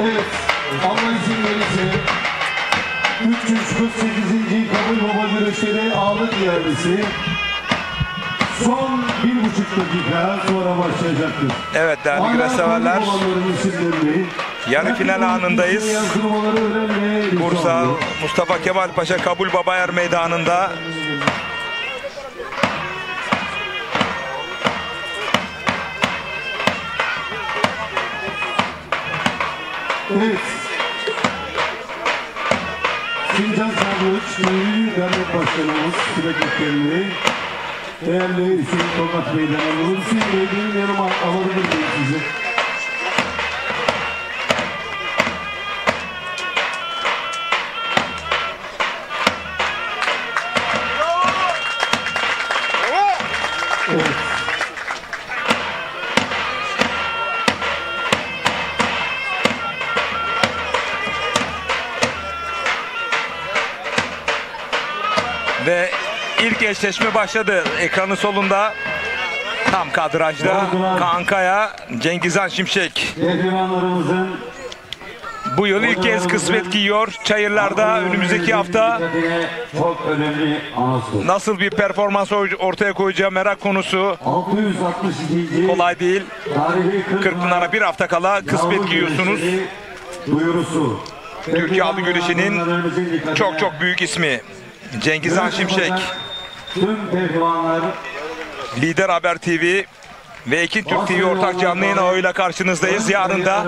C: Evet, Allah izin verirse 348. Kabul Baba güreşleri ağırlık iadesi son 1,5 dakika sonra başlayacaktır.
A: Evet değerli güreş severler, yarı final anındayız. Bursa Mustafa Kemal Paşa Kabul Baba Er Meydanı'nda.
C: Evet. Sincan Sarlıç Köyü Dernek Başkanımız Sürekli değerli Hüseyin Tolmak Bey'den alalım. Hüseyin Bey benim yanıma alabilir miyim sizi? Evet.
A: Ve ilk eşleşme başladı. Ekranın solunda tam kadrajda Kaan Kaya, Cengiz Han Şimşek.
B: Pehlivanlarımızın
A: Bu yıl ilk kez kısmet giyiyor. Çayırlarda önümüzdeki hafta
B: çok önemli anonstur.
A: nasıl bir performans ortaya koyacağı merak konusu.
B: 662.
A: Kolay değil. Kırkpınar'a bir hafta kala kısmet giyiyorsunuz.
B: Duyurusu.
A: Türkiye Halk Güreşi'nin çok büyük ismi Cengizhan Şimşek.
B: Tüm pehlivanlar
A: Lider Haber TV ve Ekin Türk TV ortak canlı yayın ağıyla karşınızdayız. Yarın da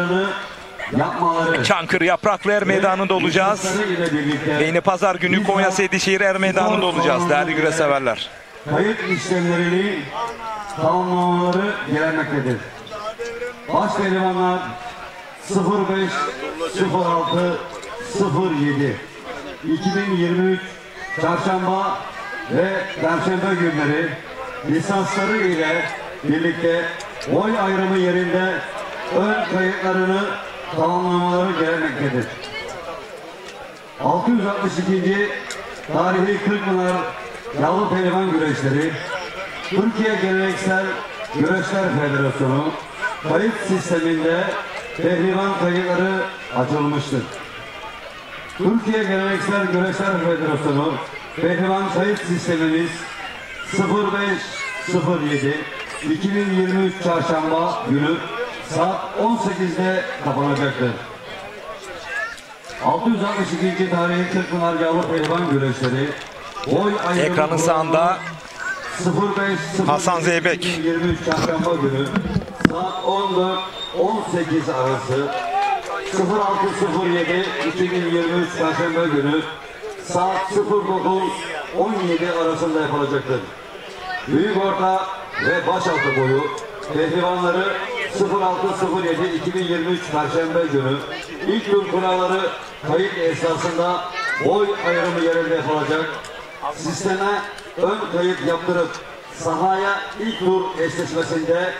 A: Çankırı Yapraklı Er Meydanı'nda olacağız. Ve yine pazar günü Konya Seydişehir Er Meydanı'nda olacağız değerli güreş severler.
B: kayıt işlemlerini tamamlamaları gerekmektedir. Baş pehlivanlar 05 06 07 2023 Çarşamba ve Perşembe günleri lisansları ile birlikte boy ayrımı yerinde ön kayıtlarını tamamlamaları gerekmektedir. 662. Tarihi Kırkpınar Yavru Pehlivan Güreşleri Türkiye Geleneksel Güreşler Federasyonu kayıt sisteminde pehlivan kayıtları açılmıştır. Türkiye Geleneksel Güreşler Federasyonu pehlivan kayıt sistemimiz 05.07 2023 Çarşamba günü saat 18'de kapanacaktır. 662. Tarihi Kırkpınar Yavru Pehlivan Güreşleri boy ayrımı
A: Ekranın sağında
B: 05.07
A: Hasan Zeybek.
B: 2023 Çarşamba günü saat 14-18 arası 06.07 2023 Perşembe günü saat 09-17 arasında yapılacaktır. Büyük orta ve başaltı boyu pehlivanları 06.07 2023 Perşembe günü ilk tur kuralları kayıt esnasında boy ayrımı yerinde yapılacak. Sisteme ön kayıt yaptırıp sahaya ilk tur eşleşmesinde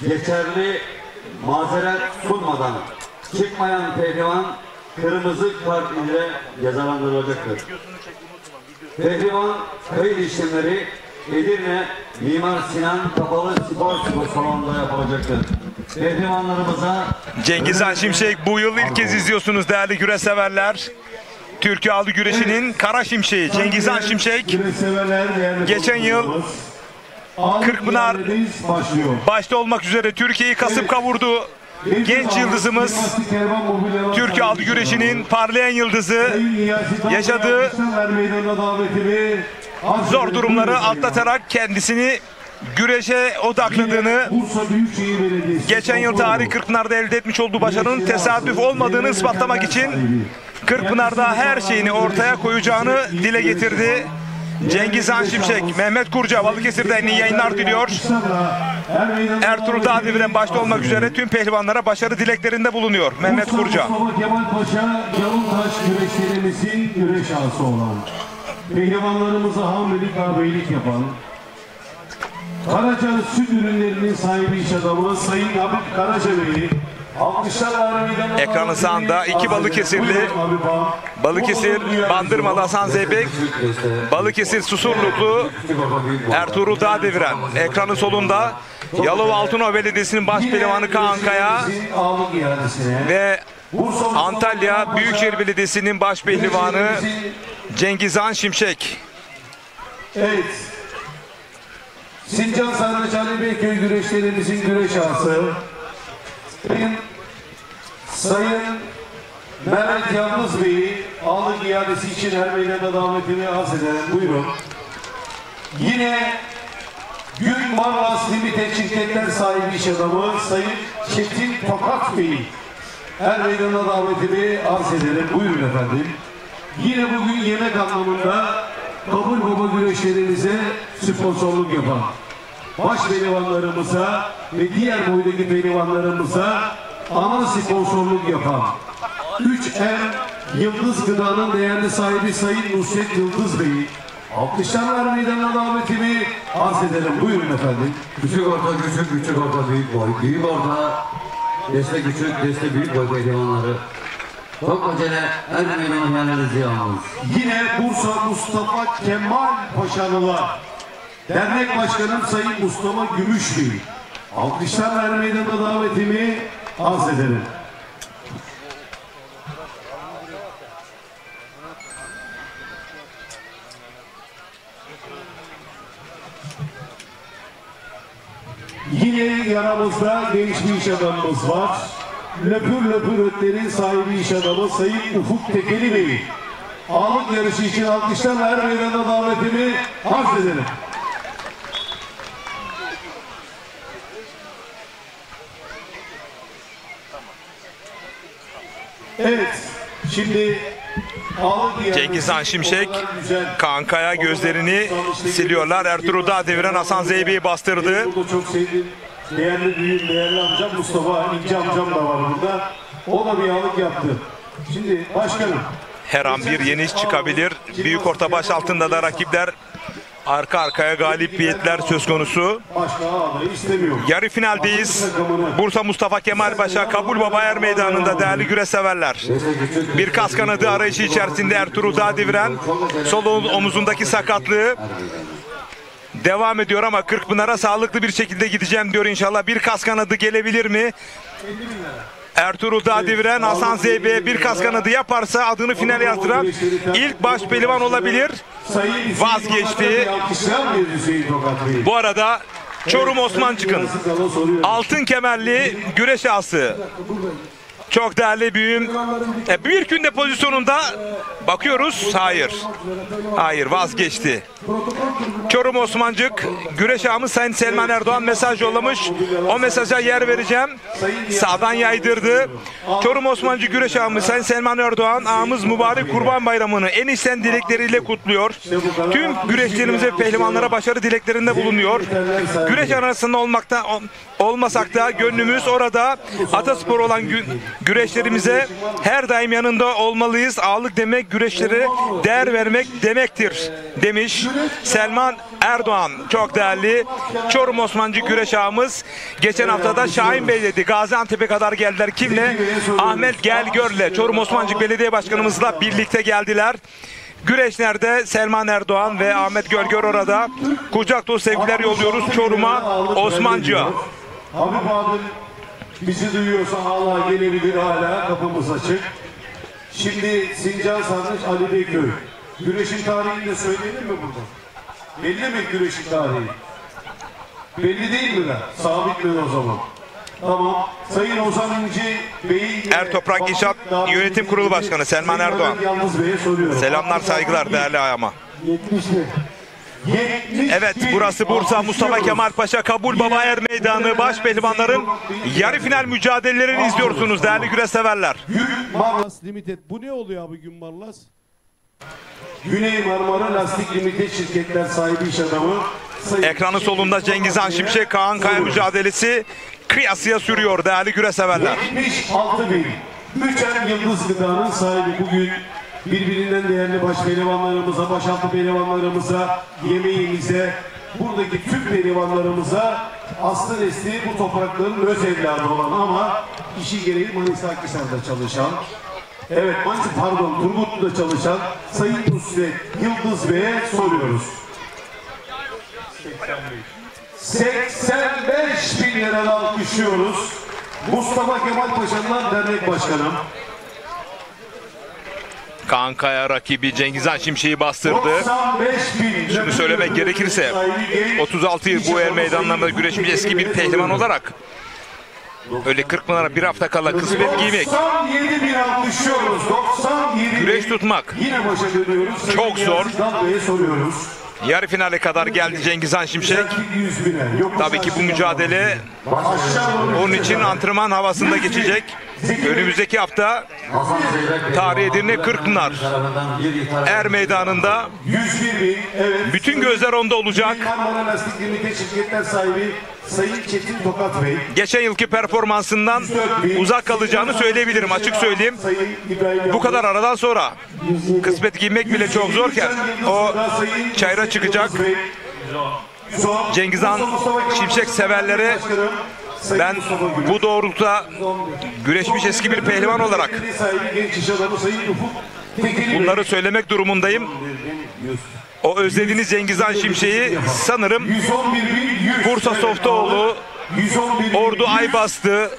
B: geçerli mazeret sunmadan çıkmayan pehlivan kırmızı kart ile cezalandırılacaktır. Pehlivan kayıt işlemleri Edirne Mimar Sinan Kapalı Spor Salonu'nda yapılacaktır. Pehlivanlarımıza
A: Cengizhan Şimşek bu yıl ilk kez izliyorsunuz değerli güreş severler. Türkiye Halk Güreşi'nin Kara Şimşeği Cengizhan Şimşek geçen yıl Kırkpınar başta olmak üzere Türkiye'yi kasıp kavurdu. Genç yıldızımız Türkiye Halk Güreşi'nin parlayan yıldızı yaşadığı zor durumları atlatarak kendisini güreşe odakladığını, geçen yıl tarihi Kırkpınar'da elde etmiş olduğu başarının tesadüf olmadığını ispatlamak için Kırkpınar'da her şeyini ortaya koyacağını dile getirdi. Cengizhan Şimşek, Mehmet Kurca Balıkesir'den iyi yayınlar diliyor. Ertuğrul Dağdeviren başta olmak üzere tüm pehlivanlara başarı dileklerinde bulunuyor Mehmet Kurca.
C: Kemal Paşa Yalıntaş güreşlerimizin güreş ağası olan, pehlivanlarımıza hamilelik ve beylik yapan, Karaca süt ürünlerinin sahibi iş adamı Sayın Habib Karaca Bey'i
A: ekranın sağında iki Balıkesirli, Balıkesir Bandırmalı Hasan Zeybek, Balıkesir Susurluklu Ertuğrul Dağdeviren. Ekranın solunda Yalova Altınova Belediyesi'nin baş pehlivanı Kaan Kaya ve Antalya Büyükşehir Belediyesi'nin baş pehlivanı Cengizhan Şimşek.
C: Evet. Sincan Sarnıç Ali Beyköy güreşlerimizin güreş ağası Sayın Mehmet Yalnız Bey'i ağırlık iadesi için her meydanda davetini arz ederim. Buyurun. Yine Gül Marlas Limited şirketler sahibi iş adamı Sayın Çetin Tokat Bey'i her meydanda davetini arz ederim. Buyurun efendim. Yine bugün yemek anlamında Kabul Baba güreşlerimize sponsorluk yapan baş pehlivanlarımıza ve diğer boydaki pehlivanlarımıza ana sponsorluk yapan 3M Yıldız Gıda'nın değerli sahibi Sayın Nusret Yıldız Bey'i alkışlarla meydanına davetimi arz ederim. Buyurun efendim.
B: Küçük orta küçük, küçük orta büyük boy, büyük orta destek küçük, destek büyük boy pehlivanları. Çok acele her meydanın yanınızı yalnız.
C: Yine Bursa Mustafa Kemal Paşalılar Dernek Başkanım Sayın Mustafa Gümüşbey. Alkışlarla her meydanda davetimi arz ederim. Yine yanımızda genç bir iş adamımız var. Löpür löpür ötlerin sahibi iş adamı Sayın Ufuk Tekeli Bey. Ağırlık yarışı için alkışlarla her meydana davetini arz edelim. Evet, şimdi
A: Cengiz Han Şimşek, Kankaya gözlerini siliyorlar. Ertuğrul Dağdeviren Hasan Zeybe'yi bastırdı.
C: Burada çok sevdiğim değerli büyüğüm, değerli amcam Mustafa İnce amcam da var burada. O da bir ağırlık yaptı. Şimdi başkanım.
A: Her an bir yeniş çıkabilir. Büyük orta baş altında da rakipler arka arkaya galibiyetler söz konusu. Yarı finaldeyiz. Bursa Mustafa Kemal Paşa Kabul Baba Er Meydanı'nda değerli güreşseverler. Bir kas kanadı arayışı içerisinde Ertuğrul Dağdeviren sol omuzundaki sakatlığı devam ediyor ama Kırkpınar'a sağlıklı bir şekilde gideceğim diyor inşallah. Bir kas kanadı gelebilir mi? Ertuğrul Dağdeviren Hasan Zeybe'ye bir kas kanadı yaparsa adını finale yazdıran ilk baş pehlivan olabilir. Vazgeçti. Bu arada Çorum Osmancık'ın altın kemerli güreş ağası. Çok değerli büyüğüm. Bir günde pozisyonunda bakıyoruz. Hayır vazgeçti. Çorum Osmancık güreş ağamız Sayın Selman Erdoğan mesaj yollamış. O mesaja yer vereceğim. Sağdan yaydırdı. Çorum Osmancık güreş ağamız Sayın Selman Erdoğan ağamız mübarek Kurban Bayramı'nı en içten dilekleriyle kutluyor. Tüm güreşlerimize ve pehlivanlara başarı dileklerinde bulunuyor. Güreş arasında olmasak da gönlümüz orada. Ataspor olan güreşlerimize her daim yanında olmalıyız. Ağırlık demek güreşlere değer vermek demektir demiş Selman Erdoğan. Çok değerli Çorum Osmancık güreş ağamız. Geçen haftada Şahin Bey dedi. Gaziantep'e kadar geldiler. Kimle? Ahmet Gelgör'le. Çorum Osmancık Belediye Başkanımızla birlikte geldiler. Güreşlerde Selman Erdoğan ve Ahmet Gölgör orada. Kucak dolu sevgiler yolluyoruz Çorum'a, Osmancık'a.
C: Habib abim bizi duyuyorsa hala gelebilir, hala kapımız açık. Şimdi Sincan Sarnıç Ali Beyköy. Güreşin tarihini de söyleyelim mi burada? Belli mi güreşin tarihi? Belli değil mi lan? Sabit mi o zaman? Tamam. Sayın Ozan İnci Bey'in...
A: Ertoprak İnşaat Yönetim Kurulu Başkanı Selman Erdoğan. Selamlar, saygılar değerli ayama.
C: 70'li.
A: Evet, burası Bursa Mustafa Kemal Paşa Kabul Baba Er Meydanı. Baş pehlivanların yarı final mücadelelerini izliyorsunuz değerli güreşseverler.
C: Marlas Limited. Bu ne oluyor abi Gün Marlas? Güney Marmara Lastik Limited şirketler sahibi iş adamı.
A: Ekranın solunda Cengiz Han Şimşek Kaan Kaya mücadelesi kıyasıya sürüyor değerli güreşseverler.
C: 76.000. Üçen Yıldız Gıda'nın sahibi bugün birbirinden değerli baş pehlivanlarımıza, başaltı pehlivanlarımıza, yemeğimize, buradaki tüm pehlivanlarımıza aslı nesli bu toprakların öz evladı olan ama işi gereği Manisa Akhisar'da çalışan, evet Manisa pardon Turgutlu'da çalışan Sayın Nusret Yıldız Bey'e soruyoruz. 85.000 liradan alkışlıyoruz. Mustafa Kemal Paşa'nın dernek başkanım.
A: Kankaya rakibi Cengiz Han Şimşek'i bastırdı. Şunu söylemek gerekirse 36 yıl bu er meydanlarında güreşmiş eski bir pehlivan olarak öyle Kırkpınar'a bir hafta kala kısmet giymek,
C: 97.000 alkışlıyoruz. 97.000
A: güreş tutmak
C: yine başa dönüyoruz.
A: çok zor.
C: Soruyoruz.
A: Yarı finale kadar geldi Cengiz Han Şimşek. Tabii ki bu mücadele onun için antrenman havasında geçecek. Önümüzdeki hafta Tarihi Edirne Kırkpınar Er Meydanı'nda bütün gözler onda olacak. Geçen yılki performansından uzak kalacağını söyleyebilirim, açık söyleyeyim. Bu kadar aradan sonra kısmet giymek bile çok zorken o çayıra çıkacak. Cengiz Han Şimşek severlere ben bu doğrultuda güreşmiş eski bir pehlivan olarak bunları söylemek durumundayım. O özlediğiniz Cengiz Han Şimşek'i sanırım Bursa Softaoğlu, Ordu Aybastı,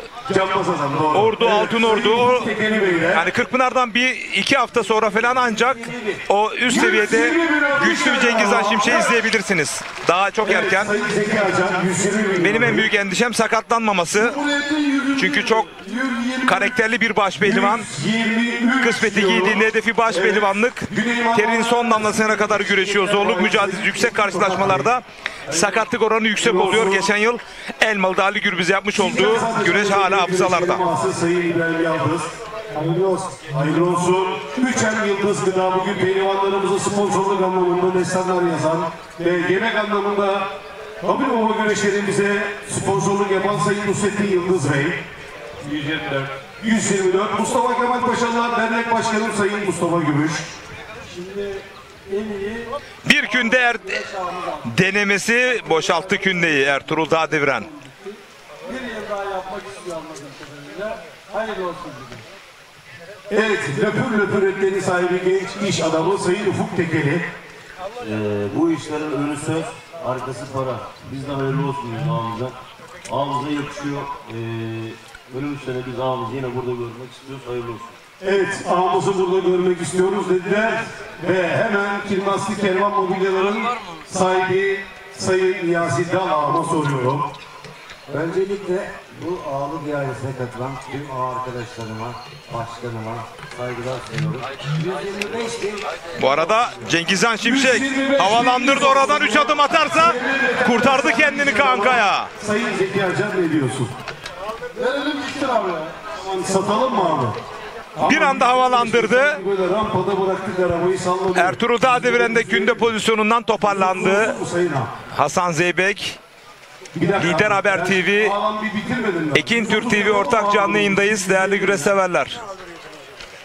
A: Ordu, Altınordu, o yani Kırkpınar'dan 1-2 hafta sonra falan ancak o üst seviyede güçlü bir Cengiz Han Şimşek'i izleyebilirsiniz. Daha çok erken. Benim en büyük endişem sakatlanmaması. Çünkü çok karakterli bir başpehlivan. Kısmeti giydiğinde hedefi başpehlivanlık. Terinin son damlasına kadar güreşiyor. Zorluk mücadelesi yüksek karşılaşmalarda. Sakatlık oranı yüksek oluyor. Geçen yıl Elmalı'da Ali Gürbüz yapmış olduğu güreş hala hafızalarda.
C: Hayırlı olsun. 3M Yıldız Gıda bugün pehlivanlarımıza sponsorluk anlamında destanlar yazan ve yemek anlamında kabul baba güreşlerimize sponsorluk yapan Sayın Nusrettin Yıldız Bey. 124. Mustafa Kemal Paşalılar Dernek Başkanım Sayın Mustafa Gümüş.
A: Bir künde denemesi boşalttı kündeyi Ertuğrul Dağdeviren.
E: Bir yıl daha yapmak istiyor anladığım kadarıyla. Hayırlı olsun dedim.
C: Evet, löpür löpür etleri sahibi genç iş adamı Sayın Ufuk Tekeli.
B: Bu işlerin önü söz, arkası para. Biz de hayırlı olsun ağamıza. Ağamıza yakışıyor. Önümüz sene biz ağamızı yine burada görmek istiyoruz. Hayırlı olsun.
C: Evet, ağamızı burada görmek istiyoruz dediler. Ve hemen Kirmaslı Kervan Mobilyaların sahibi Sayın Niyazi Dal ağama soruyorum.
B: Öncelikle bu ağalık ihalesine katılan tüm ağ arkadaşlarıma, başkanıma saygılar sunuyorum. 125 bin...
A: Bu arada Cengiz Han Şimşek havalandırdı, oradan 3 adım atarsa kurtardı kendini kankaya.
C: Sayın Zeki Acar ne diyorsun?
H: Verelim gitsin abi.
C: Satalım mı abi?
A: Bir anda havalandırdı.
C: Böyle rampada bıraktık arabayı salladık.
A: Ertuğrul Dağdeviren de künde pozisyonundan toparlandı. Hasan Zeybek. Lider Haber TV, Ekin Türk TV ortak canlı yayındayız değerli güreş severler.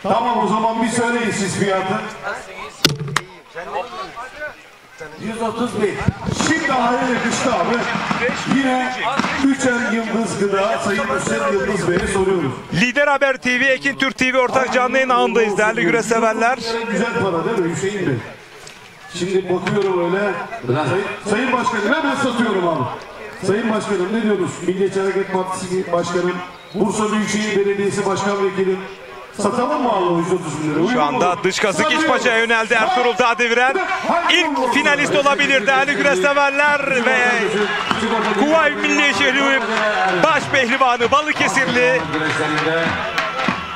C: Tamam o zaman bir söyleyin siz fiyatı.
B: 130 bin.
C: Şimdi araya yakıştı abi. Yine 3M Yıldız Gıda Sayın Hüseyin Yıldız Bey'e soruyoruz.
A: Lider Haber TV, Ekin Türk TV ortak canlı yayın ağındayız değerli güreş severler.
C: Güzel para değil mi Hüseyin Bey? Şimdi bakıyorum öyle. Sayın Başkanım hemen satıyorum abi. Sayın Başkanım ne diyorsunuz? Milliyetçi Hareket Partisi Başkanım, Bursa Büyükşehir Belediyesi Başkan Vekilim. Satalım mı abi 130 bin lira?
A: Şu anda dış kazık İçpaşa'ya yöneldi Ertuğrul Dağdeviren. İlk finalist olabilir değerli güreş severler ve Kuvayi Milliye Şehri baş pehlivanı Balıkesirli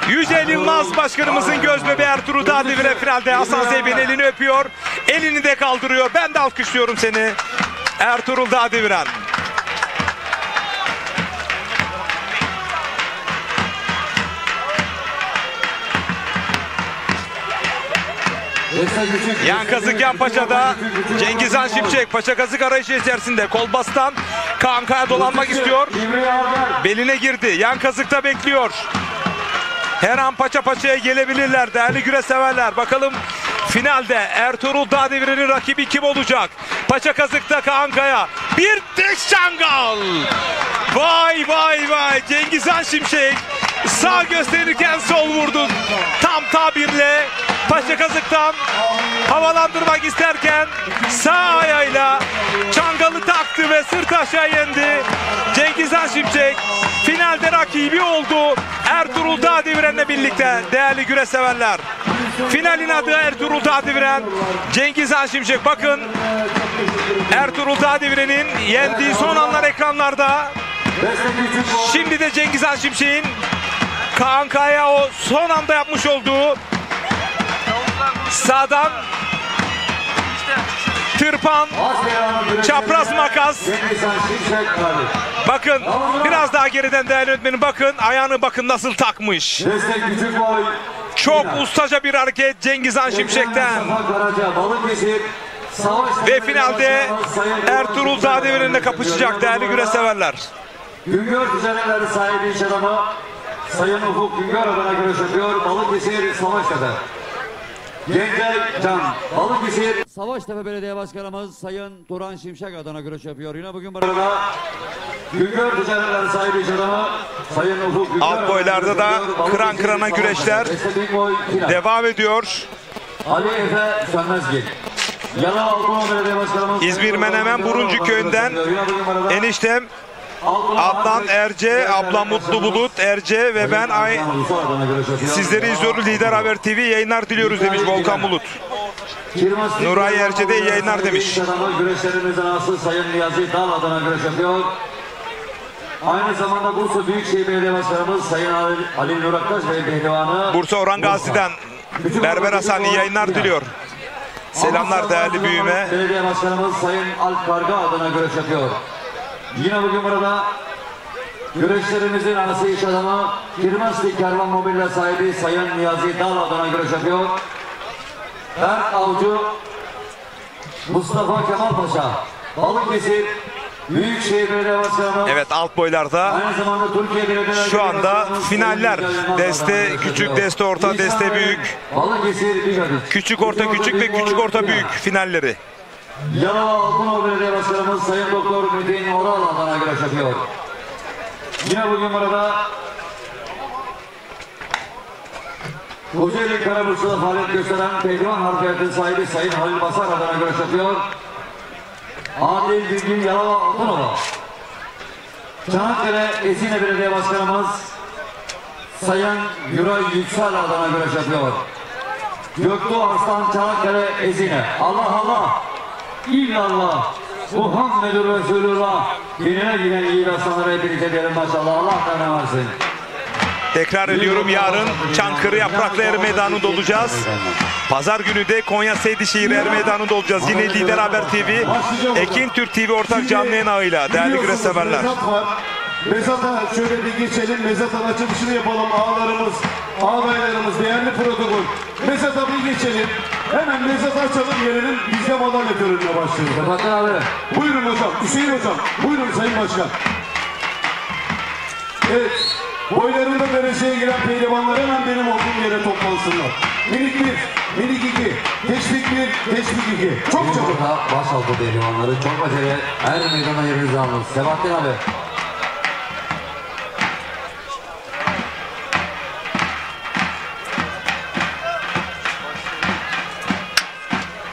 A: Yücel Yılmaz Başkanımızın gözbebeği Ertuğrul Dağdeviren finalde Hasan Zeybek'in elini öpüyor. Elini de kaldırıyor. Ben de alkışlıyorum seni Ertuğrul Dağdeviren. Yan kazık yan paçada Cengiz Han Şimşek paça kazık arayışı içerisinde Kolbas'tan kankaya dolanmak istiyor. Beline girdi. Yan kazıkta bekliyor. Her an paça paçaya gelebilirler değerli güreş severler. Bakalım finalde Ertuğrul Dağdeviren'in rakibi kim olacak? Paça kazıkta kankaya bir diş çangal. Vay vay vay Cengiz Han Şimşek sağ gösterirken sol vurdu. Tam tabirle paça kazıktan havalandırmak isterken sağ ayağıyla çangalı taktı ve sırt aşağı yendi. Cengiz Han Şimşek finalde rakibi oldu Ertuğrul Dağdeviren'le birlikte değerli güreş severler. Finalin adı Ertuğrul Dağdeviren, Cengiz Han Şimşek. Bakın Ertuğrul Dağdeviren'in yendiği son anlar ekranlarda. Şimdi de Cengiz Han Şimşek'in kankaya o son anda yapmış olduğu sağdan tırpan, çapraz makas. Bakın biraz daha geriden değerli öğretmenim, bakın ayağını bakın nasıl takmış. Çok ustaca bir hareket Cengiz Han Şimşek'ten. Ve finalde Ertuğrul Dağdeviren'le kapışacak değerli güreş severler.
B: Güngör Düzenler'in sahibi iş adamı Sayın Ufuk Güngör adına güreş yapıyor. Balıkesir Savaştepe. Gencer Can Balıkesir.
I: Savaştepe Belediye Başkanımız Sayın Turan Şimşek adına güreş yapıyor. Yine bugün burada
B: Güngör Düzenler'in sahibi iş adamı Sayın Ufuk Güngör.
A: Alt boylarda da kıran kırana güreşler devam ediyor.
B: Ali Efe Sönmezgil.
A: İzmir Menemen Buruncu köyünden eniştem Adnan Erce, abla Mutlu Bulut Erce ve ben sizleri izliyoruz. Lider Haber TV yayınlar diliyoruz demiş Volkan Bulut. Nuray Erce de iyi yayınlar demiş.
B: Güreşlerimizin aslı Sayın Niyazi Dal adına güreş yapıyor. Aynı zamanda Bursa Büyükşehir Belediye Başkanımız Sayın Ali Nur Aktaş Bey pehlivanı.
A: Bursa Orhan Gazi'den Berber Hasan iyi yayınlar diliyor. Selamlar değerli büyüme.
B: Belediye Başkanımız Sayın Alp Karga adına güreş yapıyor. Yine bugün burada güreşlerimizin anası iş adamı Kirmaslı Kervan Mobilya sahibi Sayın Niyazi Dal adına güreş yapıyor. Berk Avcı, Mustafa Kemal Paşa, Balıkesir Büyükşehir Belediye Başkanı.
A: Evet, alt boylarda şu anda finaller. Deste küçük, deste orta, deste büyük. Küçük orta küçük ve küçük orta büyük finalleri.
B: Yalova Altınoluk Belediye Başkanımız Sayın Doktor Metin Oral adına güreş yapıyor. Yine bugün burada Kocaeli Karaburç'ta faaliyet gösteren pehlivan harfiyatın sahibi Sayın Halil Basar adına güreş yapıyor. Adil Bilgin Yalova Altınoluk. Çanakkale Ezine Belediye Başkanımız Sayın Güray Yüksel adına güreş yapıyor. Göktuğ Arslan Çanakkale Ezine. Allah Allah, illallah, Muhammedur Resulullah. Dinine giden iyi aslanlara hepinize diyelim maşallah. Allah tanrı versin.
A: Tekrar ediyorum, yarın Çankırı Yapraklı Er Meydanı'nda olacağız. Pazar günü de Konya Seydişehir Er Meydanı'nda olacağız. Yine Lider Haber TV, Ekin Türk TV ortak canlı yayın ağıyla değerli güreş severler.
C: Mezata şöyle bir geçelim. Mezatın açılışını yapalım. Ağalarımız, ağabeylerimiz, değerli protokol. Mezata bir geçelim. Hemen mezatı açalım, gelelim. Biz de madalya törenine başlıyoruz. Buyurun hocam. Hüseyin hocam. Buyurun Sayın Başkan. Evet. Boylarında dereceye giren pehlivanlar hemen benim olduğum yere toplansınlar. Minik 1, minik 2, teşvik 1, teşvik 2. Çok çabuk.
B: Başaltı pehlivanları çok acele. Her meydana yerinizi alın. Sebahattin abi.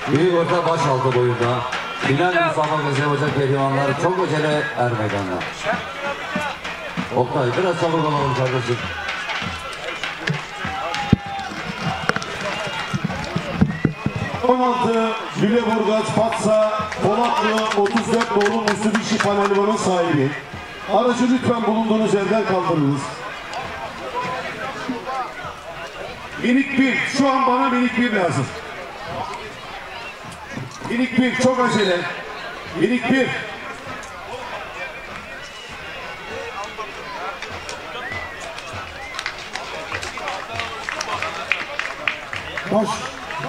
B: Büyük orta başaltı boyunda. Final müsabakası yapacak pehlivanlar çok acele er meydanda. Oktay biraz çabuk olalım kardeşim.
C: Lüleburgaz, Fatsa, Polatlı, 34 doğru Mitsubishi panelvanın sahibi. Aracı lütfen bulunduğunuz yerden kaldırınız. Minik 1, şu an bana minik 1 lazım. Minik 1, çok acele. Minik 1.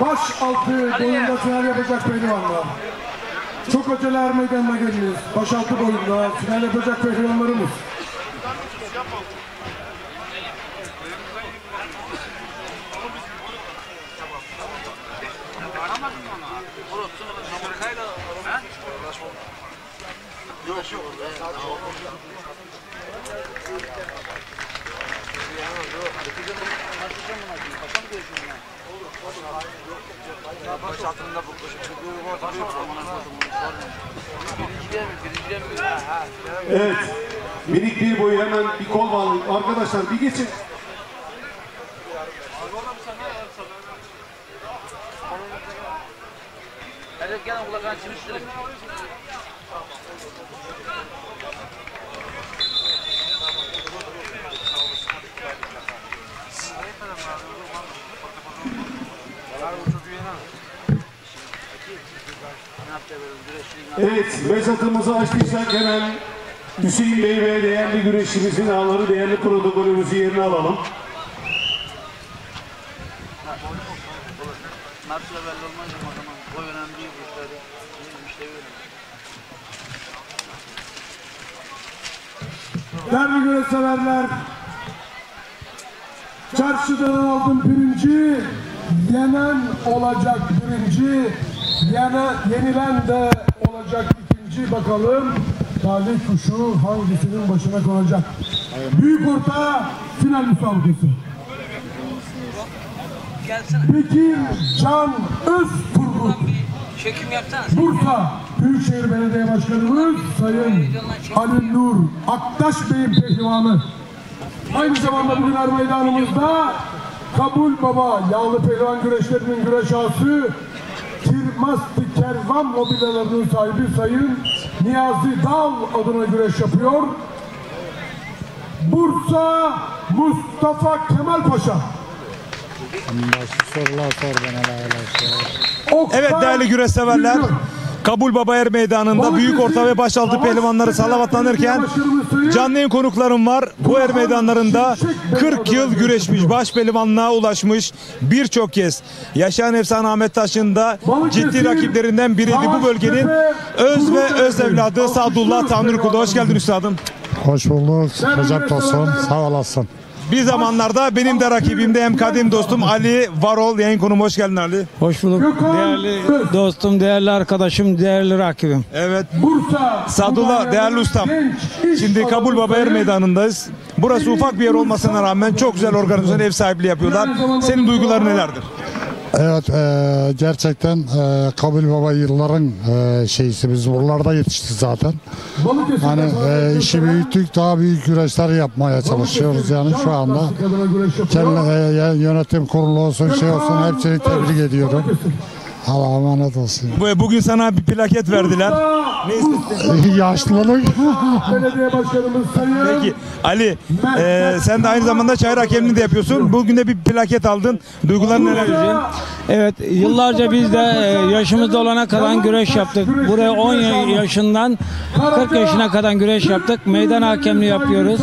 H: Baş altı boyunda final yapacak pehlivanlar. Çok acele er meydanına geliyoruz. Baş altı boyunda final yapacak pehlivanlarımız.
C: Evet. Minik 1 boyu hemen bir kol bağlayın. Arkadaşlar bir geçin. Evet, mezatımızı açtıysak hemen Hüseyin Bey ve değerli güreşçimizin ağları, değerli protokolümüzü yerine alalım.
H: Değerli güreş severler, çarşıdan aldım birinci, yenen olacak birinci, yenilen de olacak ikinci. Bakalım talih kuşu hangisinin başına konacak? Büyük orta final müsabakası. Bekir Can Özturgut, Bursa Büyükşehir Belediye Başkanımız Sayın Ali Nur Aktaş Bey'in pehlivanı. Aynı zamanda bugün er meydanımızda Kabul Baba yağlı pehlivan güreşlerinin güreş ağası Tirmasti Kervan mobilyalarının sahibi Sayın Niyazi Dal adına güreş yapıyor. Bursa Mustafa Kemal Paşa.
A: Evet değerli güreş severler. Kabul Baba Er Meydanı'nda büyük orta ve başaltı pehlivanları salavatlanırken canlı yayın konuklarım var. Bu er meydanlarında 40 yıl güreşmiş, baş pehlivanlığa ulaşmış birçok kez. Yaşayan efsane Ahmet Taş'ın da ciddi rakiplerinden biriydi. Bu bölgenin öz ve öz evladı Sadullah Tanrıkulu. Hoş geldin üstadım.
J: Hoş bulduk Recep Tosun, sağ olasın.
A: Bir zamanlarda benim de rakibimde hem kadim dostum Ali Varol, yayın konuğum. Hoş geldin Ali.
K: Hoş bulduk değerli dostum, değerli arkadaşım, değerli rakibim.
A: Evet. Sadullah değerli ustam. Şimdi Kabul Baba Er Meydanı'ndayız. Burası ufak bir yer olmasına rağmen çok güzel organizasyon, ev sahipliği yapıyorlar. Senin duyguların nelerdir?
J: Evet, gerçekten Kabul Baba yılların şeysi, biz buralarda yetiştik zaten. Hani işi büyüttük, daha büyük güreşler yapmaya çalışıyoruz yani şu anda. Yönetim kurulu olsun, şey olsun, hepsini tebrik ediyorum. Allah'a emanet olsun.
A: Bugün sana bir plaket verdiler.
J: Yaşlılık.
H: Belediye Başkanımız Sayın.
A: Peki Ali, sen de aynı zamanda çayır hakemliğini de yapıyorsun. Bugün de bir plaket aldın. Duyguların neler?
K: Evet, yıllarca biz de yaşımızda olana kadar güreş yaptık. Buraya 10 yaşından 40 yaşına kadar güreş yaptık. Meydan hakemliği yapıyoruz.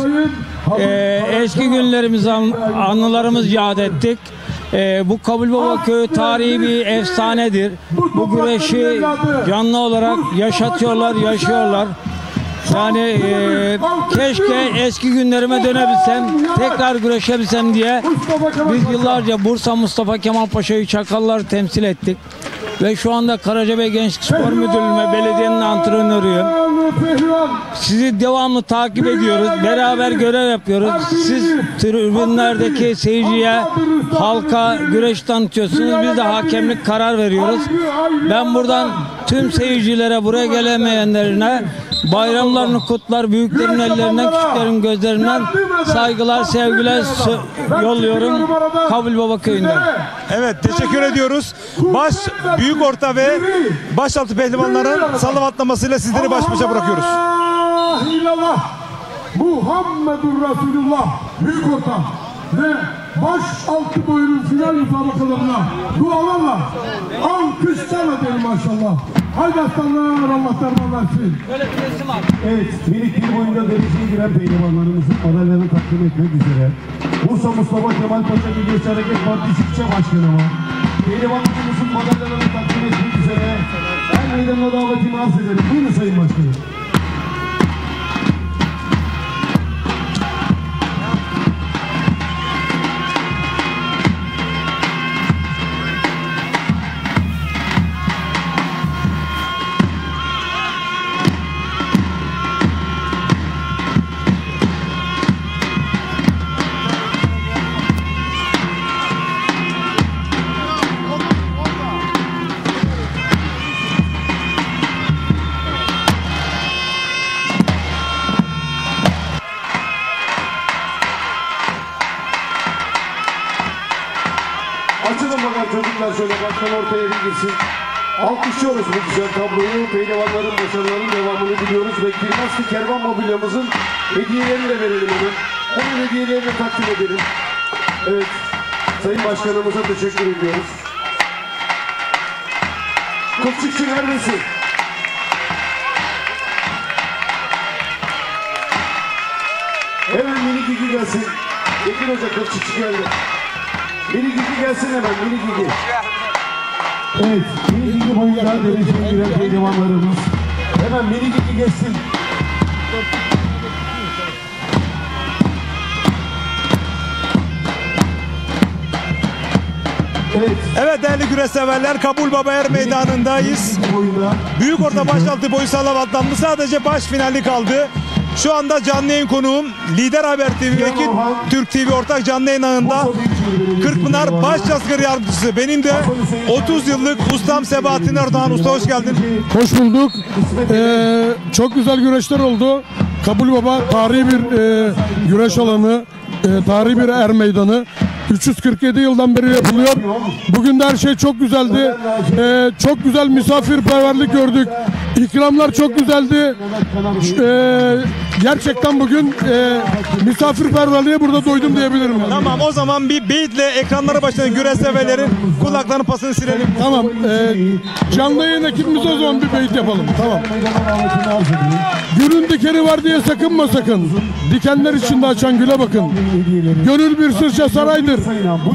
K: Eski günlerimizi, anılarımızı yad ettik. Bu Kabul Baba Köyü tarihi bir efsanedir. Bu güreşi canlı olarak yaşatıyorlar, yaşıyorlar. Yani keşke eski günlerime dönebilsem, tekrar güreşebilsem diye biz yıllarca Bursa Mustafa Kemal Paşa'yı Çakallar temsil ettik. Ve şu anda Karacabey Gençlik Spor Müdürlüğü'ne belediyenin antrenörüyüm. Sizi devamlı takip ediyoruz. Beraber görev yapıyoruz. Siz tribünlerdeki seyirciye, halka güreş tanıtıyorsunuz. Biz de hakemlik karar veriyoruz. Ben buradan tüm seyircilere, buraya gelemeyenlerine bayramlarını kutlar, büyüklerin ellerinden, küçüklerin gözlerinden saygılar, sevgiler yolluyorum Kabul Baba Köyü'nden.
A: Evet, teşekkür ediyoruz. Büyük orta ve başaltı pehlivanların salavatlamasıyla sizleri baş başa bırakıyoruz.
H: İllallah Muhammedur Resulullah büyük orta ve başaltı boyunun final müsabakalarına dualarla, alkışlarla diyelim maşallah. Haydi aslanlar, Allah darma versin. Evet, minik bir boyunda dereceye giren pehlivanlarımızın madalyalarını takdim etmek üzere Bursa Mustafa Kemal Paşa Milliyetçi Hareket Partisi İlçe Başkanı var. Pehlivanlarımızın madalyalarını takdim etmek üzere her meydanına davetimi arz ederim. Buyurun Sayın Başkanım. Açılın bakalım çocuklar, şöyle başkan ortaya bir girsin. Alkışlıyoruz bu güzel tabloyu. Pehlivanların başarılarının devamını diliyoruz ve Tirmasti Kervan mobilyamızın hediyelerini de verelim hemen. Onun hediyelerini takdim edelim. Evet, Sayın Başkanımıza teşekkür ediyoruz. Kılçıkçı neredesin? Hemen minik iki gelsin. Ekin Hoca Kılçıkçı geldi. Minik iki gelsin hemen, minik iki. Evet, minik iki boyunca dereceye giren pehlivanlarımız. Hemen minik iki geçsin.
A: Evet değerli güreş severler, Kabul Baba Er Meydanı'ndayız. Büyük orta başaltı boyu salavatlandı. Sadece baş finali kaldı. Şu anda canlı yayın konuğum Lider Haber TV'deki Türk TV ortak canlı yayın ağında Kırkpınar Başçaskır Yardımcısı. Benim de 30 yıllık ustam Sebahattin Erdoğan. Usta hoş geldin.
F: Hoş bulduk. Çok güzel güreşler oldu. Kabul Baba tarihi bir güreş alanı, tarihi bir er meydanı. 347 yıldan beri yapılıyor. Bugün de her şey çok güzeldi. Çok güzel misafirperverlik gördük. İkramlar çok güzeldi. Gerçekten bugün misafirperverliğe burada doydum diyebilirim. Yani.
A: Tamam, o zaman bir beyitle ekranlara başlayan güreş severlerin kulaklarını pasını silelim.
F: Tamam. Canlı yayın ekibimize o zaman bir beyit yapalım. Tamam. Gülün dikeni var diye sakınma sakın. Dikenler içinde açan güle bakın. Gönül bir sırça saraydır.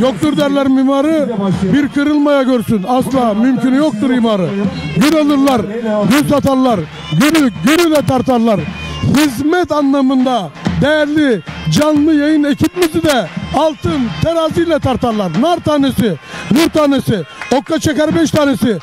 F: Yoktur derler mimarı. Bir kırılmaya görsün. Asla mümkünü yoktur imarı. Gül alırlar, gül satarlar. Gülü de tartarlar. Hizmet anlamında değerli canlı yayın ekibimizi de altın teraziyle tartarlar. Nar tanesi, nur tanesi, okka çeker 5 tanesi.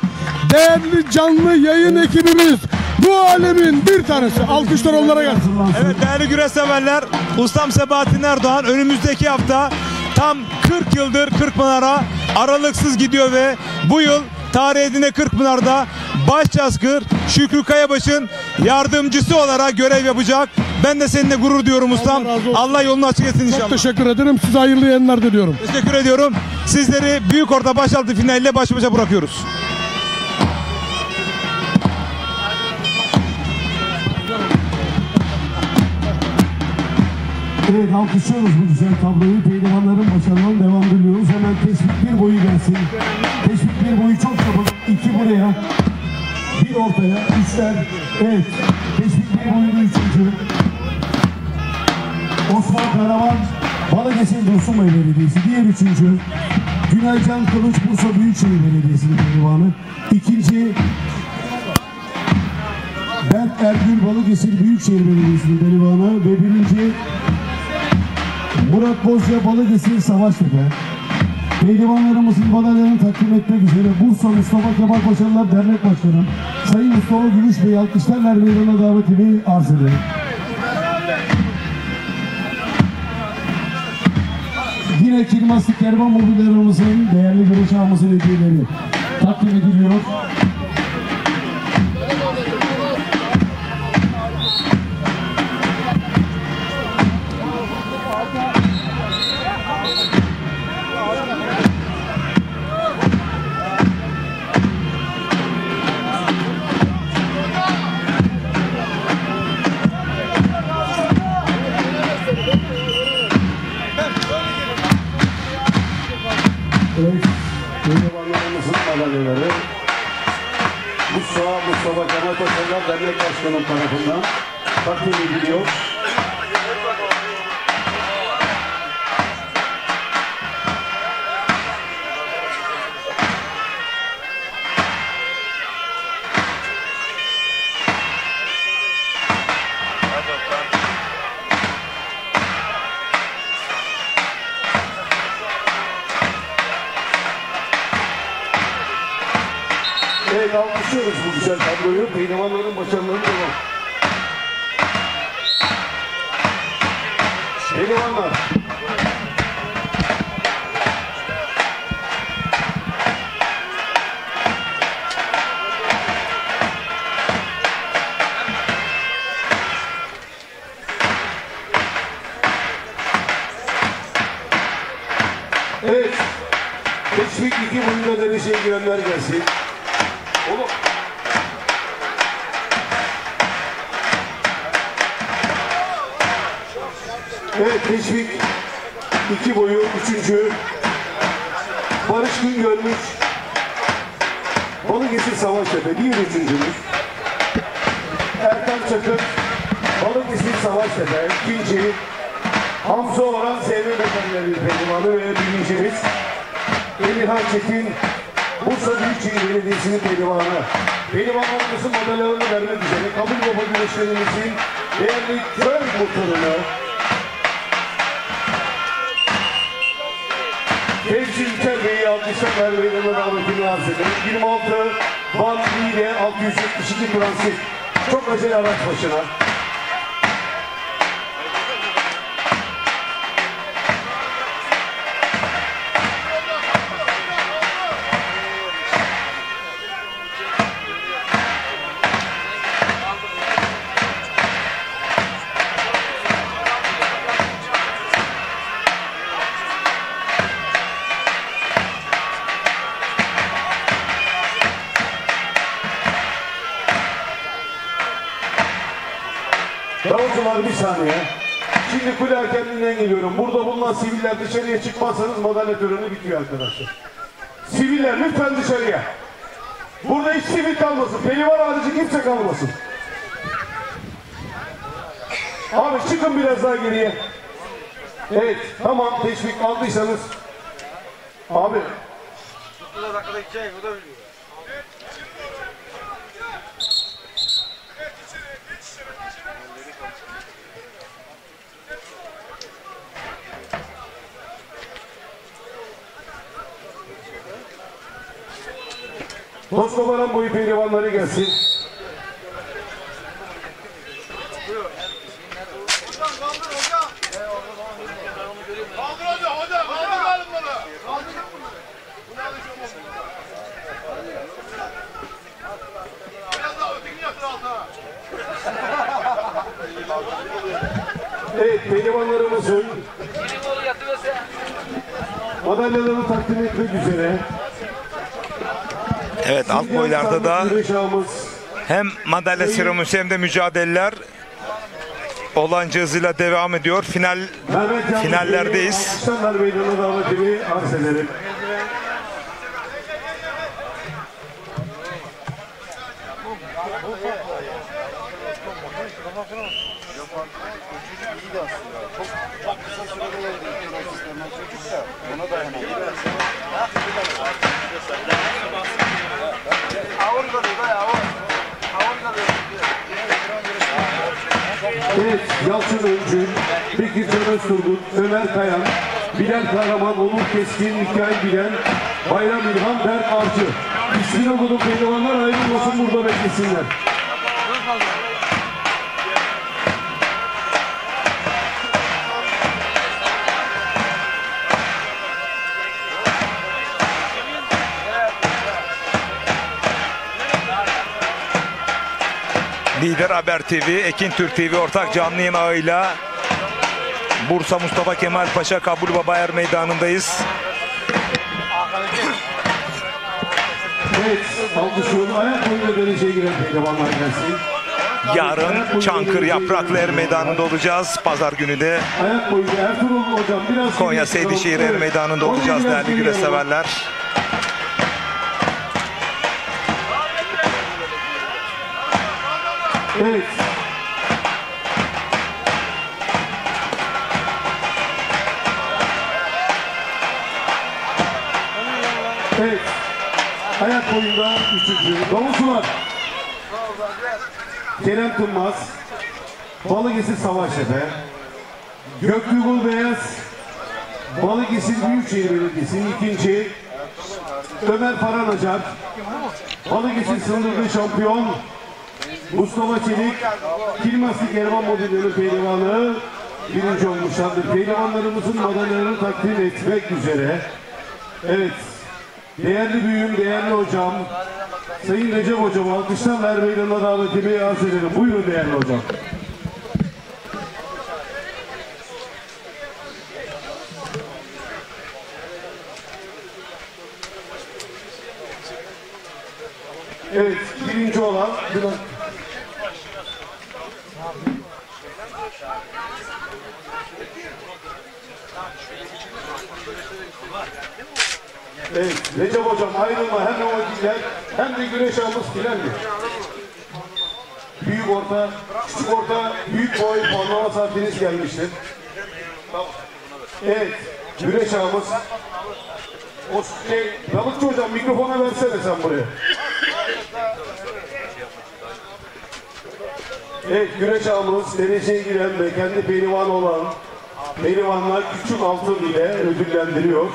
F: Değerli canlı yayın ekibimiz bu alemin bir tanesi. Alkışlar onlara gelsin.
A: Evet değerli güreş severler, ustam Sebahattin Erdoğan önümüzdeki hafta tam 40 yıldır Kırkpınar'a aralıksız gidiyor ve bu yıl tarih edine Kırkpınar'da Başçaskır Şükrü Kayabaş'ın yardımcısı olarak görev yapacak. Ben de seninle gurur duyuyorum ustam. Allah yolunu açık etsin inşallah.
F: Çok teşekkür ederim. Size hayırlı yayınlar diliyorum.
A: Teşekkür ediyorum. Sizleri Büyükorta Başaltı finalle baş başa bırakıyoruz.
C: Evet, alkışlıyoruz bu güzel tabloyu. Pehlivanların başarılarına devam diliyoruz. Hemen teşvik bir boyu gelsin. Teşvik bir boyu çok çabuk. 2 buraya. 1 ortaya. 3'ler. Evet. Teşvik bir boyu 3. Osman Karavan Balıkesir Dursunbey Belediyesi. Diğer 3. Günaycan Kılıç Bursa Büyükşehir Belediyesi'nin pehlivanı. 2. Berk Ergül Balıkesir Büyükşehir Belediyesi'nin pehlivanı ve 1. Murat Bozca Balıkesir Savaştepe. Pehlivanlarımızın madalyalarını takdim etmek üzere Bursa Mustafa Kemal Paşalılar Dernek Başkanı Sayın Mustafa Gümüş Bey alkışlarla meydana davetini arz ederim. Yine Kirmaslı Kervan mobilyalarımızın değerli güreş ağımızın hediyeleri takdim ediliyor. Evet, pehlivanlarımızın madalyaları Mustafa Kemal Paşalılar Dernek Başkanı tarafından takdim ediliyor. Evet, alkışlıyoruz bu güzel tabloyu. Pehlivanların başarılarını devam. Pehlivanlar. Evet. Teşvik 2 boyunda dereceye girenler gelsin. Oğlum. Evet, teşvik 2 boyu 3. Barış Güngörmüş Balıkesir Savaştepe diğer 3.'ümüz. Erkan Çakır Balıkesir Savaştepe 2. Hamza Orhan Sevme Bekanları pehlivanı ve 1.'miz. Emirhan Çetin Bursa Büyükşehir Belediyesi'nin pehlivanı. Pehlivanlarımızın madalyalarını vermek üzere Kabul Baba güreşlerimizin değerli köy muhtarını Fevzi İlker Bey'i alkışlar vermelerine davetini arz ederim. 26 Van Niğde 672 transit. Çok acele araç başına. Davulcular bir saniye. Şimdi kule hakemliğinden geliyorum. Burada bulunan siviller dışarıya çıkmazsanız madalya töreni bitiyor arkadaşlar. Siviller lütfen dışarıya. Burada hiç sivil kalmasın. Pehlivan harici kimse kalmasın. Abi çıkın biraz daha geriye. Evet, tamam, teşvik aldıysanız. Abi. Toskobaran boyu pehlivanları gelsin. Evet, pehlivanlarımızın madalyalarını takdim etmek üzere.
A: Evet, alt boylarda da hem madalya seremonisi hem de mücadeleler olanca hızıyla devam ediyor. Finallerdeyiz.
C: Evet, Yalçın Öncü, Bekircan Özturgut, Ömer Kayan, Bilal Kahraman, Onur Keskin, Mikail Bilen, Bayram İlhan, Berk Avcı. İsmini okudum, pehlivanlar ayrılmasın, burada beklesinler.
A: Lider Haber TV, Ekin Türk TV ortak canlı yayın ağıyla Bursa Mustafa Kemal Paşa Kabul Baba Er Meydanı'ndayız.
C: Evet, alkışlıyorum. Ayak boyunda dereceye giren pehlivanlar gelsin.
A: Yarın Çankır Yapraklı Er Meydanı'nda olacağız. Pazar günü de
C: Ayak boyunda Ertuğrul hocam biraz
A: Konya Seydişehir Er Meydanı'nda olacağız değerli güreş severler.
C: Evet. Evet. Ayak boyunda üçüncü. Davulcular. Kerem Tırmaz. Balıkesir Savaştepe. Göktürk Beyaz. Balıkesir Büyükşehir Belediyesi'nin ikinci. Ömer Paranacar. Balıkesir sınırlı şampiyon. Mustafa Çelik, Kilmastik Erman modelleri pehlivanı birinci olmuşlardır. Pehlivanlarımızın madalyalarını takdim etmek üzere. Evet, değerli büyüğüm, değerli hocam, Sayın Recep Hocam, alkışlarla Er Meydanı'na davet etmeyi arz ederim. Buyurun değerli hocam. Evet, birinci olan evet, Recep Hocam ayrılma, hem o vakitler hem de güreş almış filandır. Büyük orta, küçük orta, büyük boy puanlama saatiniz gelmiştir. Evet, güreş ağımız. O Balıkçı Hocam mikrofona versene sen buraya. Evet, güreş ağımız dereceye giren ve kendi pehlivan olan pehlivanlar küçük altın ile ödüllendiriyor.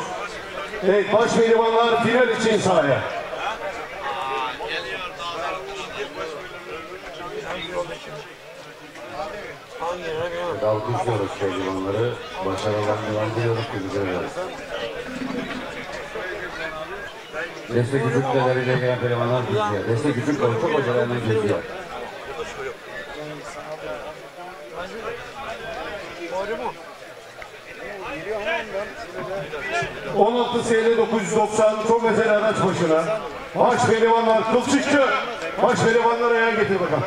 C: Evet, baş pehlivanlar final için sahaya.
B: Alkışlıyoruz pehlivanları. Başarılarını diliyoruz ki güzel olsun. Destek küçükleriyle gelen pehlivanlar geziyor. Destek küçük boyu çok hocalarından geziyor.
C: ...16 SL 990 çok özel araç başına. Baş pehlivanlar Kılçıkçı. Baş pehlivanlar ayağa getir bakalım.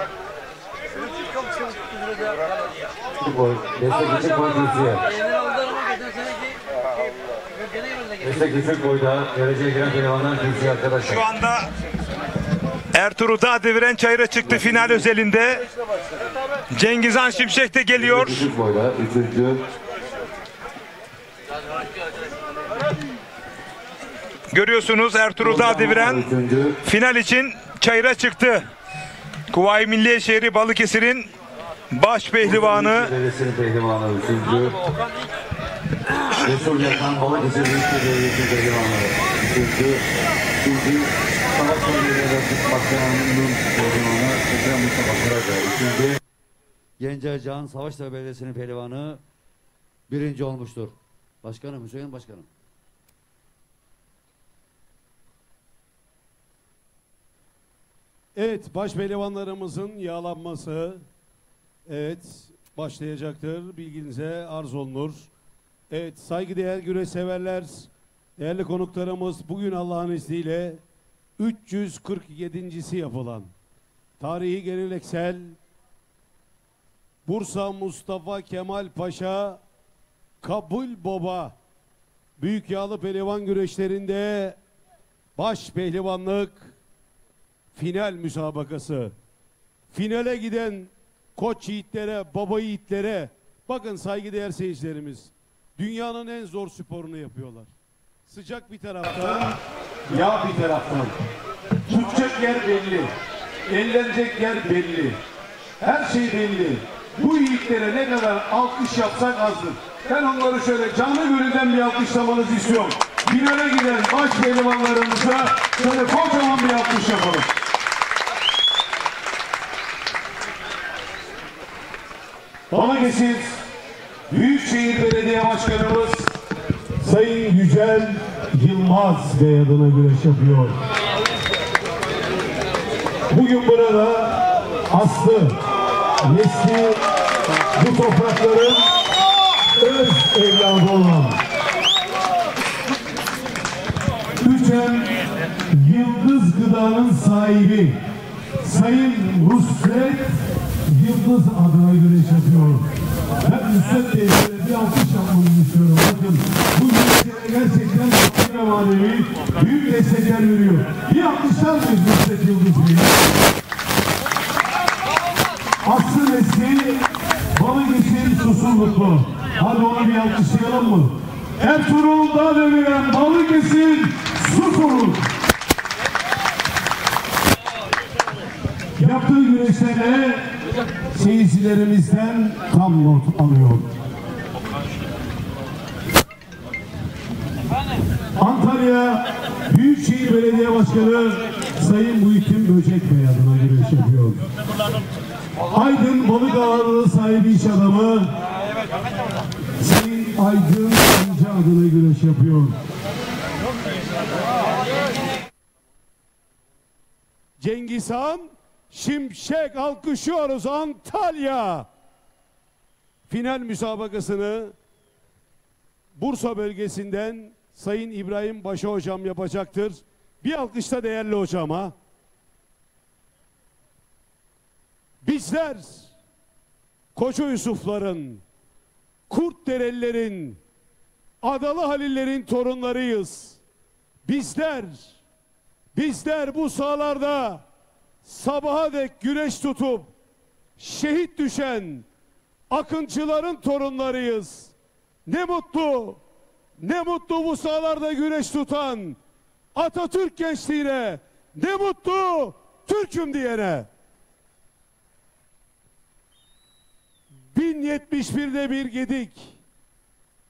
B: Destek küçük boy kürsüye. Destek küçük boyda dereceye giren pehlivanlar kürsüye arkadaşlar.
A: Şu anda Ertuğrul Dağdeviren çayıra çıktı final özelinde. Cengizhan Şimşek de geliyor.
B: Küçük boyda 3.
A: Görüyorsunuz Ertuğrul Dağdeviren final için çayıra çıktı. Kuvayi Milliye Şehri Balıkesir'in baş pehlivanı.
B: Pehlivanı 3. Resul Yakan Balıkesir Büyükşehir Pehlivanı 3. Savaş Bölgeleri Başkanı'nın pehlivanı Ekrem Mustafa Karaca 3.
I: Gencercan Savaştepe Belediyesi'nin pehlivanı 1. olmuştur. Başkanım, Hüseyin Başkanım.
L: Evet, baş pehlivanlarımızın yağlanması başlayacaktır. Bilginize arz olunur. Evet, saygıdeğer güreş severler, değerli konuklarımız, bugün Allah'ın izniyle 347.si yapılan tarihi geleneksel Bursa Mustafa Kemal Paşa Kabul Baba Büyük Yağlı Pehlivan güreşlerinde baş pehlivanlık final müsabakası. Finale giden koç yiğitlere, baba yiğitlere, bakın saygıdeğer seyircilerimiz, dünyanın en zor sporunu yapıyorlar. Sıcak bir taraftan, yağ bir taraftan. Tutacak yer belli, ellenecek yer belli. Her şey belli. Bu yiğitlere ne kadar alkış yapsak azdır. Ben onları şöyle canlı gönülden bir alkışlamanızı istiyorum. Finale giden baş pehlivanlarımıza şöyle kocaman bir alkış yapalım. Balıkesir Büyükşehir Belediye Başkanımız Sayın Yücel Yılmaz Bey adına güreş yapıyor. Bugün burada aslı, nesli bu toprakların öz evladı olan Üçen Yıldız Gıda'nın sahibi Sayın Nusret Yıldız adına güreş yapıyor. Ben Nusret Bey'e bir alkış yapmanızı istiyorum. Bakın bu güreşlere gerçekten maddi ve manevi büyük destekler veriyor. Bir alkışlar mıyız Nusret Yıldız Bey'e? Aslı nesli Balıkesir Susurluklu. Hadi onu bir alkışlayalım mı? Ertuğrul Dağdeviren Balıkesir Susurluk. Yaptığı güreşlerle seyircilerimizden tam not alıyor. Antalya Büyükşehir Belediye Başkanı Sayın Muhittin Böcek Bey adına güreş yapıyor. Aydın Balık Ağları sahibi iş adamı Sayın Aydın Amca adına güreş yapıyor. Cengizhan Şimşek alkışlıyoruz Antalya. Final müsabakasını Bursa bölgesinden Sayın İbrahim Başa hocam yapacaktır. Bir alkışla değerli hocama. Bizler Koca Yusufların, Kurtderelilerin, Adalı Halillerin torunlarıyız. Bizler bu sahalarda sabaha dek güreş tutup şehit düşen akıncıların torunlarıyız. Ne mutlu bu sahalarda güreş tutan Atatürk gençliğine, ne mutlu Türk'üm diyene. 1071'de bir gedik,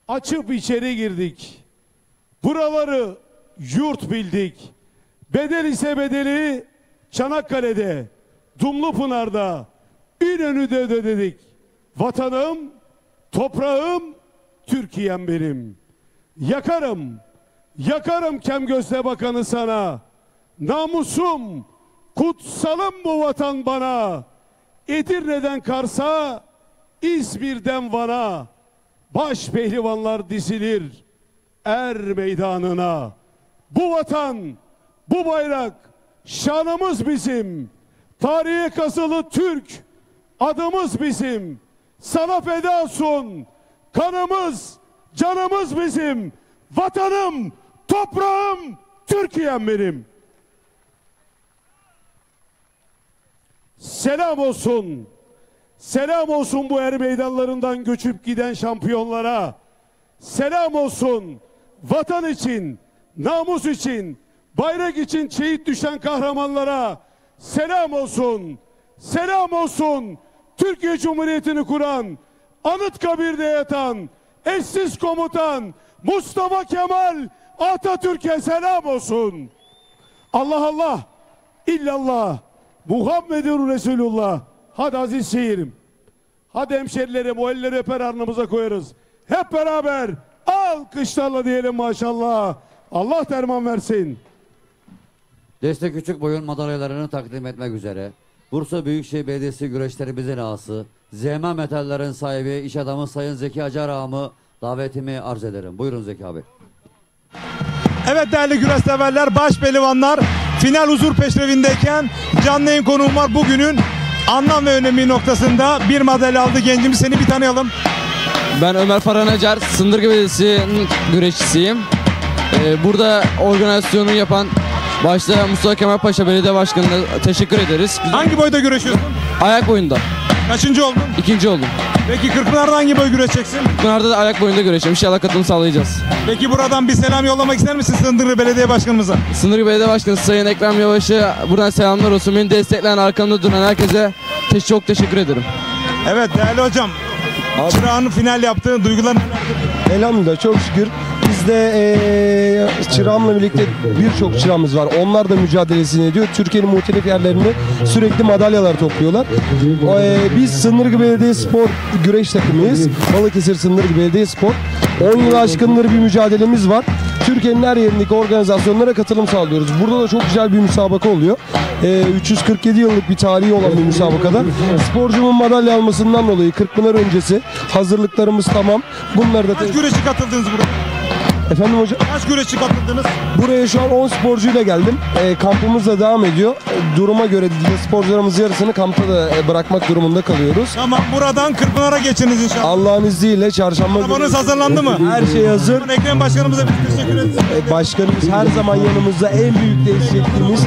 L: açıp içeri girdik. Buraları yurt bildik. Bedel ise bedeli Çanakkale'de, Dumlupınar'da, İnönü'de ödedik. Vatanım, toprağım, Türkiye'm benim. Yakarım kem gözle bakanı sana. Namusum, kutsalım bu vatan bana. Edirne'den Kars'a, İzmir'den Van'a, baş pehlivanlar dizilir er meydanına. Bu vatan, bu bayrak, şanımız bizim. Tarihe kazılı Türk, adımız bizim. Sana feda olsun. Kanımız, canımız bizim. Vatanım, toprağım, Türkiye'm benim. Selam olsun. Selam olsun bu er meydanlarından göçüp giden şampiyonlara. Selam olsun vatan için, namus için, bayrak için şehit düşen kahramanlara. Selam olsun. Selam olsun Türkiye Cumhuriyeti'ni kuran, Anıtkabir'de yatan, eşsiz komutan Mustafa Kemal Atatürk'e selam olsun. Allah Allah, illallah, Muhammedun Resulullah. Hadi aziz şehirim, hadi hemşerilerim, o elleri öper alnımıza koyarız. Hep beraber alkışlarla diyelim maşallah. Allah derman versin.
I: Destek küçük boyun madalyalarını takdim etmek üzere Bursa Büyükşehir Belediyesi güreşlerimizin ağası, ZM Metaller'in sahibi iş adamı Sayın Zeki Acar ağamı davetimi arz ederim. Buyurun Zeki abi.
A: Evet değerli güreş severler, baş pehlivanlar final huzur peşrevindeyken canlı yayın konuğum var. Bugünün anlam ve önemi noktasında bir madalya aldı gencimiz. Seni bir tanıyalım.
M: Ben Ömer Farhan Acar, Sındırgı Belediyesi'nin güreşçisiyim. Burada organizasyonu yapan başta Mustafa Kemal Paşa Belediye Başkanı'na teşekkür ederiz.
A: Hangi boyda güreşiyorsun?
M: Ayak boyunda.
A: Kaçıncı oldun?
M: 2. oldum.
A: Peki Kırkpınar'da hangi boy güreşeceksin?
M: Kırkpınar'da da ayak boyunda güreşeceğim. İnşallah katılım sağlayacağız.
A: Peki buradan bir selam yollamak ister misin Sındırgı Belediye Başkanımıza?
M: Sındırgı Belediye Başkanı Sayın Ekrem Yavaş'a buradan selamlar olsun. Beni destekleyen, arkamda duran herkese çok teşekkür ederim.
A: Evet değerli hocam. Çırağın final yaptığı duygular.
O: Elhamdülillah çok şükür. Biz de çırağımla birlikte birçok çırağımız var. Onlar da mücadelesini ediyor. Türkiye'nin muhtelif yerlerinde sürekli madalyalar topluyorlar. Biz Sındırgı Belediye Spor güreş takımıyız. Balıkesir Sındırgı Belediye Spor. 10 yıl aşkındır bir mücadelemiz var. Türkiye'nin her yerindeki organizasyonlara katılım sağlıyoruz. Burada da çok güzel bir müsabaka oluyor. 347 yıllık bir tarihi olan bir müsabakada. Sporcumun madalya almasından dolayı Kırkpınar öncesi hazırlıklarımız tamam. Bunları da...
A: Kaç güreşi katıldınız buraya?
O: Efendim hocam?
A: Kaç güreşçi katıldınız?
O: Buraya şu an 10 sporcuyla geldim. Kampımız da devam ediyor. Duruma göre sporcularımızın yarısını kampta da bırakmak durumunda kalıyoruz.
A: Tamam, buradan Kırkpınar'a geçiniz inşallah.
O: Allah'ın izniyle çarşamba...
A: Arabanız hazırlandı mı?
O: Her şey hazır.
A: Ekrem Başkanımıza bir teşekkür ederiz.
O: Başkanımız her zaman yanımızda, en büyük destekçimiz.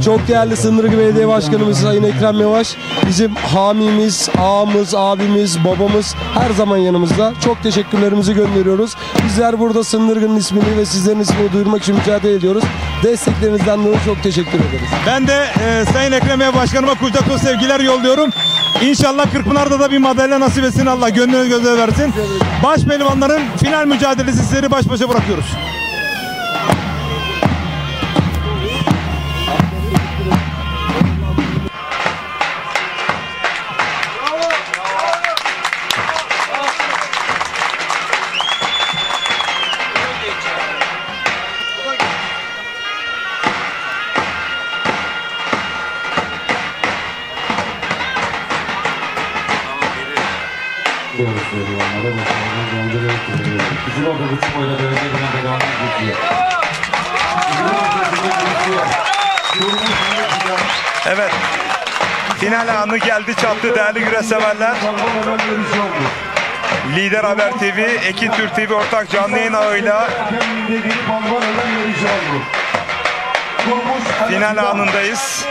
O: Çok değerli Sındırgı Belediye Başkanımız Sayın Ekrem Yavaş. Bizim hamimiz, ağamız, abimiz, babamız her zaman yanımızda. Çok teşekkürlerimizi gönderiyoruz. Bizler burada Sındırgı'nın ismini ve sizlerin ismini duyurmak için mücadele ediyoruz. Desteklerinizden dolayı çok teşekkür ederiz.
A: Ben de Sayın Ekrem Başkanıma kucak dolu sevgiler yolluyorum. İnşallah Kırkpınar'da da bir madalya nasip etsin Allah. Gönlünü göze versin. Baş pehlivanların final mücadelesi sizleri baş başa bırakıyoruz. Evet. Final anı geldi çattı değerli güreş severler. Lider Haber TV, Ekin Türk TV ortak canlı yayın ağıyla final anındayız.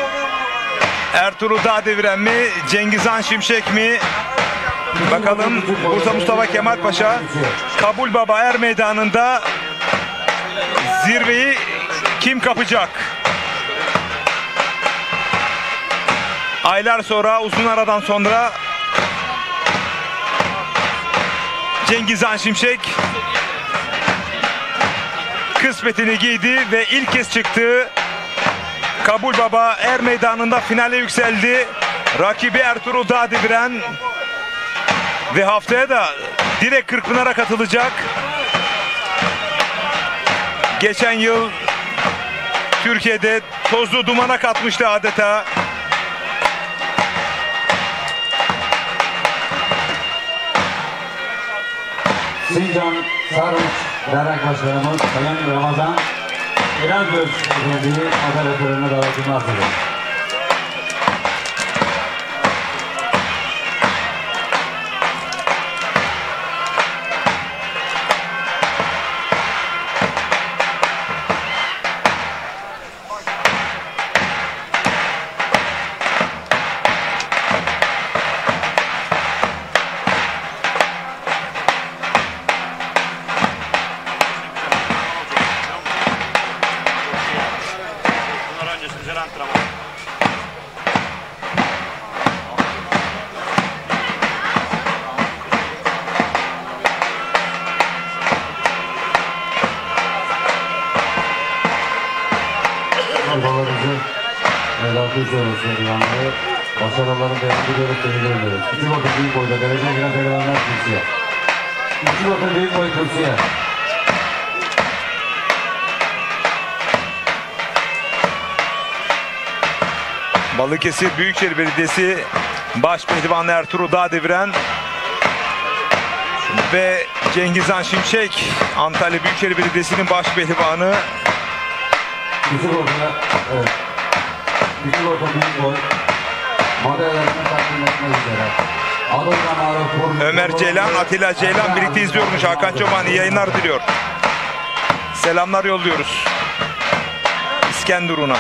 A: Ertuğrul Dağdeviren mi, Cengizhan Şimşek mi? Bakalım Bursa Mustafa Kemal Paşa Kabul Baba Er Meydanı'nda zirveyi kim kapacak? Aylar sonra, uzun aradan sonra Cengizhan Şimşek kısmetini giydi ve ilk kez çıktı. Kabul Baba Er Meydanı'nda finale yükseldi. Rakibi Ertuğrul Dağdeviren ve haftaya da direkt Kırkpınar'a katılacak. Geçen yıl Türkiye'de tozlu dumana katmıştı adeta.
B: Sincan Sarıç Dernek Başkanımız Sayın Ramazan İrangöz Efendi'yi adalet törenine davetini hazırlıyor.
A: antrenman.
B: Babalarımızın evlatlı sonrası yani başarıların devamlı görüntüleri görüyoruz. İki bakın büyük boyda derece giren pehlivanlar kürsüye. İki bakın büyük boy kürsüye.
A: Balıkesir Büyükşehir Belediyesi Baş Pehlivanı Ertuğrul Dağdeviren ve Cengizhan Şimşek, Antalya Büyükşehir Belediyesi'nin Baş Pehlivanı.
B: İki bakın, evet. İki bakın büyük boy. Madalyalarını takdim etmek üzere.
A: Ömer Ceylan, Atilla Ceylan birlikte izliyormuş. Hakan Çoban iyi yayınlar diliyor. Selamlar yolluyoruz İskenderun'a.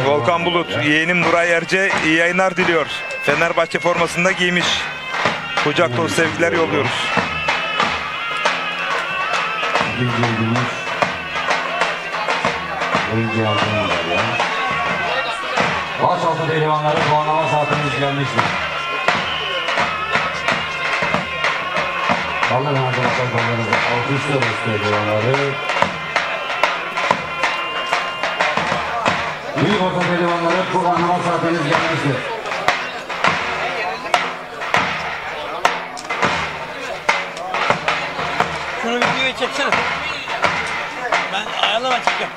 A: Volkan Bulut, yeğenim Nuray Erce iyi yayınlar diliyor. Fenerbahçe formasında giymiş. Kucak dolu sevgiler yolluyoruz.
B: Başaltı pehlivanları puanlama saatimiz gelmiştir. Allah'ın arkadaşlar konularınızı alkışlıyoruz pehlivanları. Büyük orta pehlivanları puanlama saatimiz gelmiştir.
N: Şunu videoya çeksene. Ben ayarlama çekiyorum.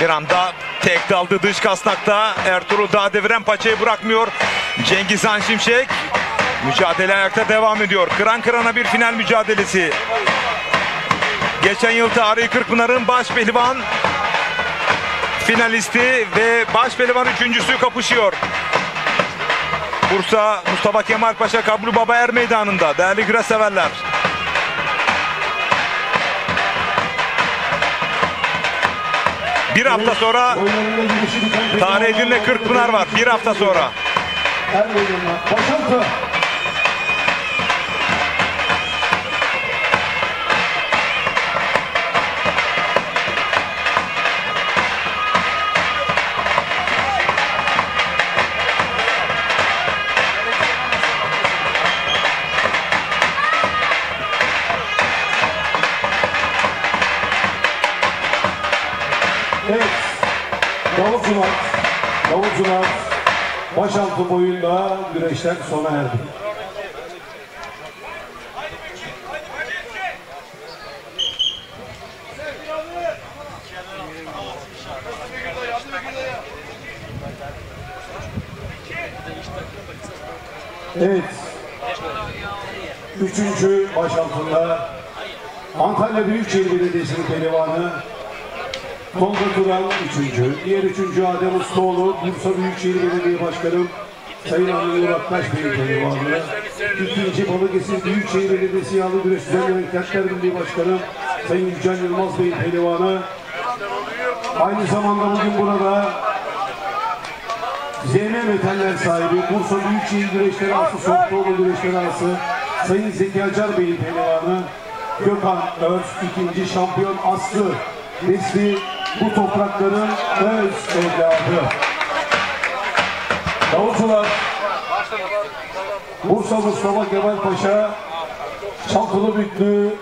A: Bir anda tek daldı dış kasnakta. Ertuğrul Dağdeviren paçayı bırakmıyor. Cengizhan Şimşek. Mücadele ayakta devam ediyor. Kıran kırana bir final mücadelesi. Geçen yıl tarihi Kırkpınar'ın baş pehlivan finalisti ve baş pehlivan üçüncüsü kapışıyor. Bursa Mustafa Kemal Paşa Kabul Baba Er Meydanı'nda değerli güreş severler. Bir hafta sonra tarih Edirne Kırkpınar var. Bir hafta sonra.
C: Başaltı. Evet, davulcular başaltı boyunda güreşler sona erdi. Evet, üçüncü başaltında Antalya Büyükşehir Belediyesi'nin pehlivanı Tolga Turan üçüncü, diğer üçüncü Adem Ustaoğlu, Bursa Büyükşehir Belediye Başkanı Sayın Anıl Uraktaş Bey pehlivanı, ikinci Balıkesir Büyükşehir Belediyesi Yağlı Güreş Düzenleyen Kentler Birliği Başkanı Sayın Yücel Yılmaz Bey pehlivanı. Aynı zamanda bugün burada ZM Metaller sahibi Bursa Büyükşehir Güreşleri Ağası Soktuoğlu Güreşleri Ağası Sayın Zeki Acar Bey pehlivanı, Gökhan Örs ikinci şampiyon Aslı Nesli bu toprakların öz evladı. Davulcular Bursa Mustafa Kemal Paşa Çaltılıbüklü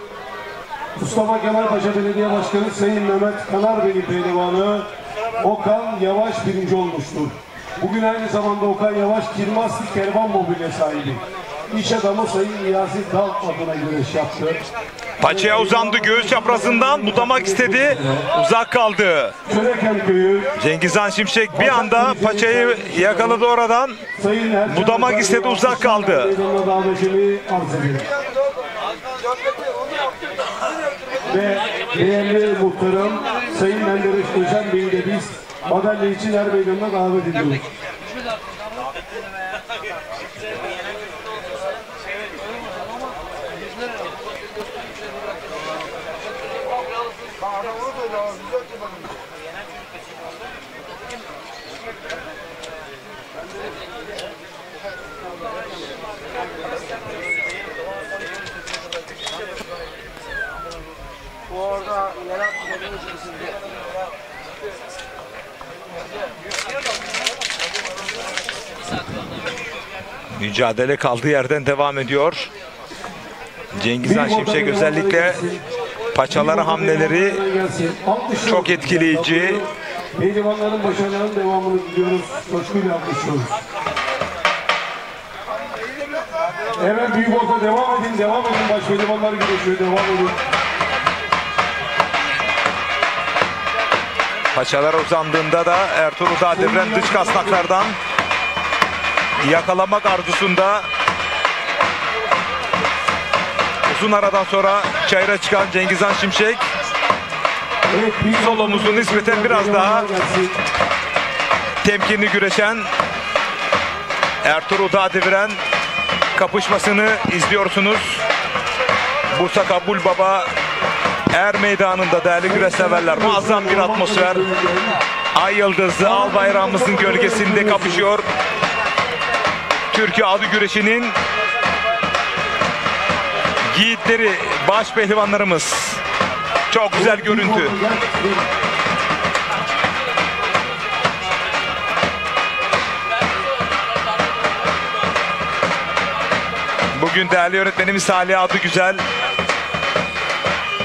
C: Mustafa Kemal Paşa Belediye Başkanı Sayın Mehmet Kanar Bey pehlivanı Okan Yavaş birinci olmuştur. Bugün aynı zamanda Okan Yavaş Kirmaslı Kervan Mobilya sahibi. İş adamı Sayın Niyazi Dal adına güreş yaptı.
A: Paçaya uzandı, göğüs çaprazından budamak istedi, uzak kaldı. Cengizhan Şimşek bir anda paçayı yakaladı oradan, budamak istedi, uzak kaldı.
C: Ve değerli muhtarım Sayın Menderes Özen Bey'i de biz madalya için her meydanına davet ediyoruz.
E: Orada
A: Mücadele kaldığı yerden devam ediyor. Cengizhan Şimşek özellikle paçaları hamleleri çok etkileyici.
C: Pehlivanların başarılarının devamını diliyoruz. Coşkuyla alkışlıyoruz. Evet büyük orta devam edin. Devam edin. Baş pehlivanlar güreşiyor. Devam edin.
A: Paçalar uzandığında da Ertuğrul Dağdeviren dış kasnaklardan yakalamak arzusunda. Uzun aradan sonra çayıra çıkan Cengizhan Şimşek sol omuzun nispeten biraz daha temkinli güreşen Ertuğrul Dağdeviren kapışmasını izliyorsunuz. Bursa Kabul Baba Er Meydanı'nda değerli güreş severler, muazzam bir atmosfer. Ay yıldızlı al bayrağımızın gölgesinde kapışıyor. Türkiye adı güreşinin yiğitleri, baş pehlivanlarımız. Çok güzel görüntü. Bugün değerli yönetmenimiz Salih Adıgüzel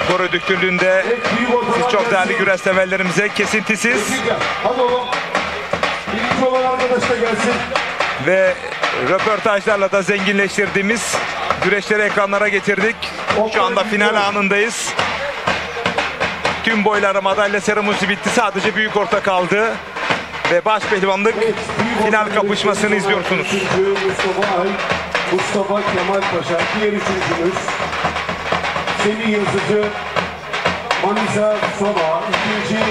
A: prodüktörlüğünde siz çok değerli güreş severlerimize kesintisiz ve röportajlarla da zenginleştirdiğimiz güreşleri ekranlara getirdik. Şu anda final anındayız. Tüm boylara madalya seremonisi bitti. Sadece büyük orta kaldı. Ve baş pehlivanlık final kapışmasını izliyorsunuz.
C: Mustafa Kemal Paşa, diğer üçüncümüz Semih Yazıcı, Manisa Soma, ikinci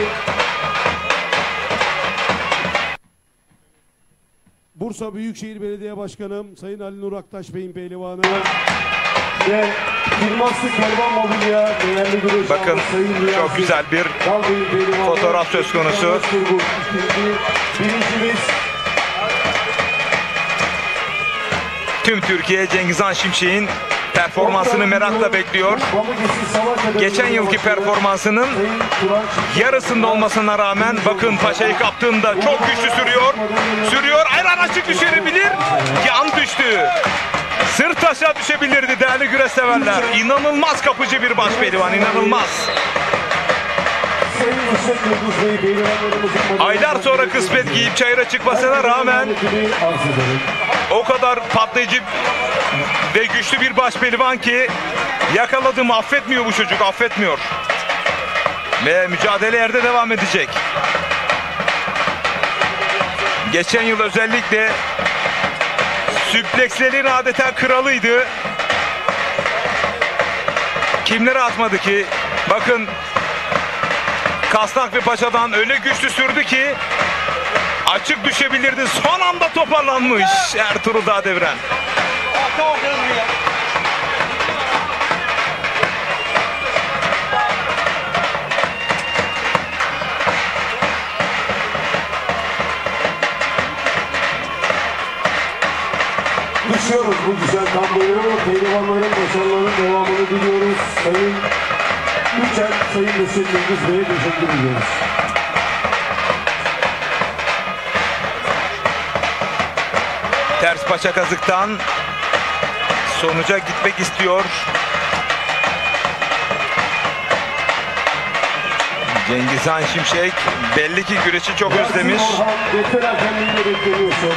L: Bursa Büyükşehir Belediye Başkanım Sayın Ali Nur Aktaş Bey'in pehlivanı
C: ve Yılmazlı Kervan Mobilya değerli güreş.
A: Bakın çok güzel bir fotoğraf söz konusu.
C: Birincimiz
A: tüm Türkiye Cengizhan Şimşek'in performansını merakla bekliyor. Geçen yılki performansının yarısında olmasına rağmen bakın paçayı kaptığında çok güçlü sürüyor. Sürüyor. Ayran açık düşebilir. Yan düştü. Sırt taşa düşebilirdi değerli güreş severler. İnanılmaz kapıcı bir baş pehlivan. İnanılmaz. Aylar sonra kısmet giyip çayıra çıkmasına rağmen o kadar patlayıcı ve güçlü bir baş pehlivan ki yakaladım, affetmiyor bu çocuk, affetmiyor. Ve mücadele yerde devam edecek. Geçen yıl özellikle süplekslerin adeta kralıydı. Kimlere atmadı ki? Bakın kasnak ve paçadan öyle güçlü sürdü ki açık düşebilirdi. Son anda toparlanmış Ertuğrul Dağdeviren.
C: düşüyoruz bu güzel tabloyu. Pehlivanların başarılarının devamını diliyoruz. Sayın Üçer, Sayın Mesut Yıldız Bey'e teşekkür ediyoruz.
A: Ters paça kazıktan sonuca gitmek istiyor. Cengizhan Şimşek belli ki güreşi çok özlemiş.
C: Yeter hakemliğini bekleniyorsun.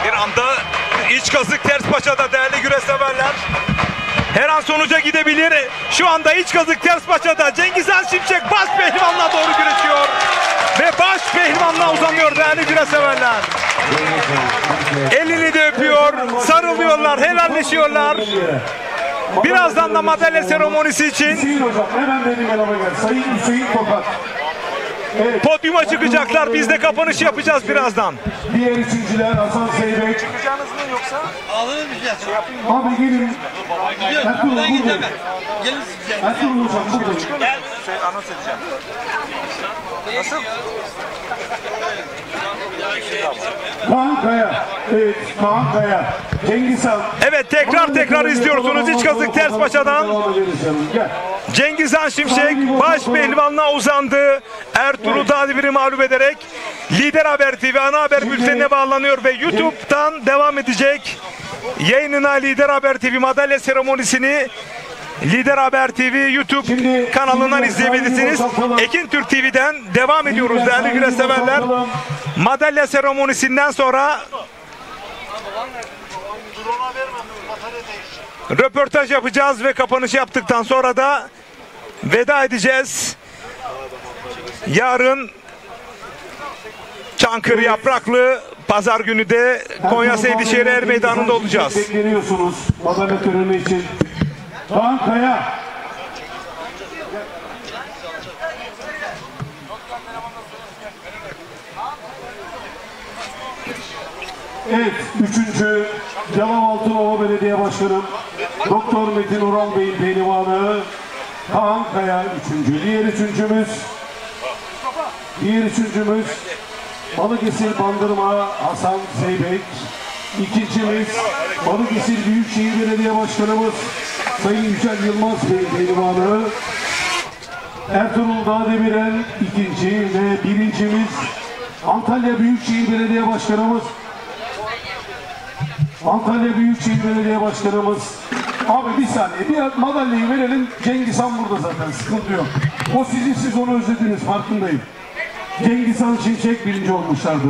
A: Bir anda iç kazık ters Paşa'da değerli güreş severler. Her an sonuca gidebilir. Şu anda iç kazık ters paçada. Cengizhan Şimşek baş pehlivanla doğru güreşiyor. Ve baş pehlivanla uzanıyor değerli güreş severler. Elini de öpüyor. Sarılıyorlar, helalleşiyorlar. Birazdan da madalya seremonisi için
C: Hemen benim yanıma gel. Sayın Hüseyin Tokat.
A: podyuma çıkacaklar. Biz de kapanış yapacağız birazdan.
C: Diğer üçüncüler Hasan Zeybek.
N: Çıkacağınız mı yoksa? Alır biz ya.
C: Abi gelin. Ertuğrul
N: Buradan
C: buradayım.
N: gidemem. Gelin siz.
C: Ertuğrul hocam buradayım.
N: Gel.
A: Anons edeceğim. Nasıl?
C: Kaan Kaya. Evet, Kaan Kaya. Cengiz Han.
A: Evet, tekrar izliyorsunuz iç kazık ters paçadan. Cengizhan Şimşek baş pehlivanla uzandı. Ertuğrul Dağdemir'i mağlup ederek Lider Haber TV ana haber bültenine bağlanıyor ve YouTube'dan devam edecek. Yayınına Lider Haber TV madalya seremonisini Lider Haber TV YouTube kanalından izleyebilirsiniz. Ekin Türk TV'den devam ediyoruz değerli güreş severler. Madalya seremonisinden sonra röportaj yapacağız ve kapanış yaptıktan sonra da veda edeceğiz. Yarın Çankırı Yapraklı, pazar günü de Konya Seydişehir Er Meydanı'nda olacağız.
C: Bekleniyorsunuz madalya töreni için. Kaan Kaya. Evet, üçüncü Yalovaaltınova Belediye Başkanı Doktor Metin Oral Bey'in pehlivanı Kaan Kaya üçüncü. Diğer üçüncümüz Balıkesir Bandırma Hasan Zeybek. İkincimiz Balıkesir Büyükşehir Belediye Başkanımız Sayın Yücel Yılmaz Bey pehlivanı. Ertuğrul Dağdemirel ikinci ve birincimiz Antalya Büyükşehir Belediye Başkanımız abi bir saniye bir madalyayı verelim. Cengizhan burada zaten, sıkıntı yok. O sizin, siz onu özlediniz, farkındayım. Cengizhan Şimşek birinci olmuşlardı.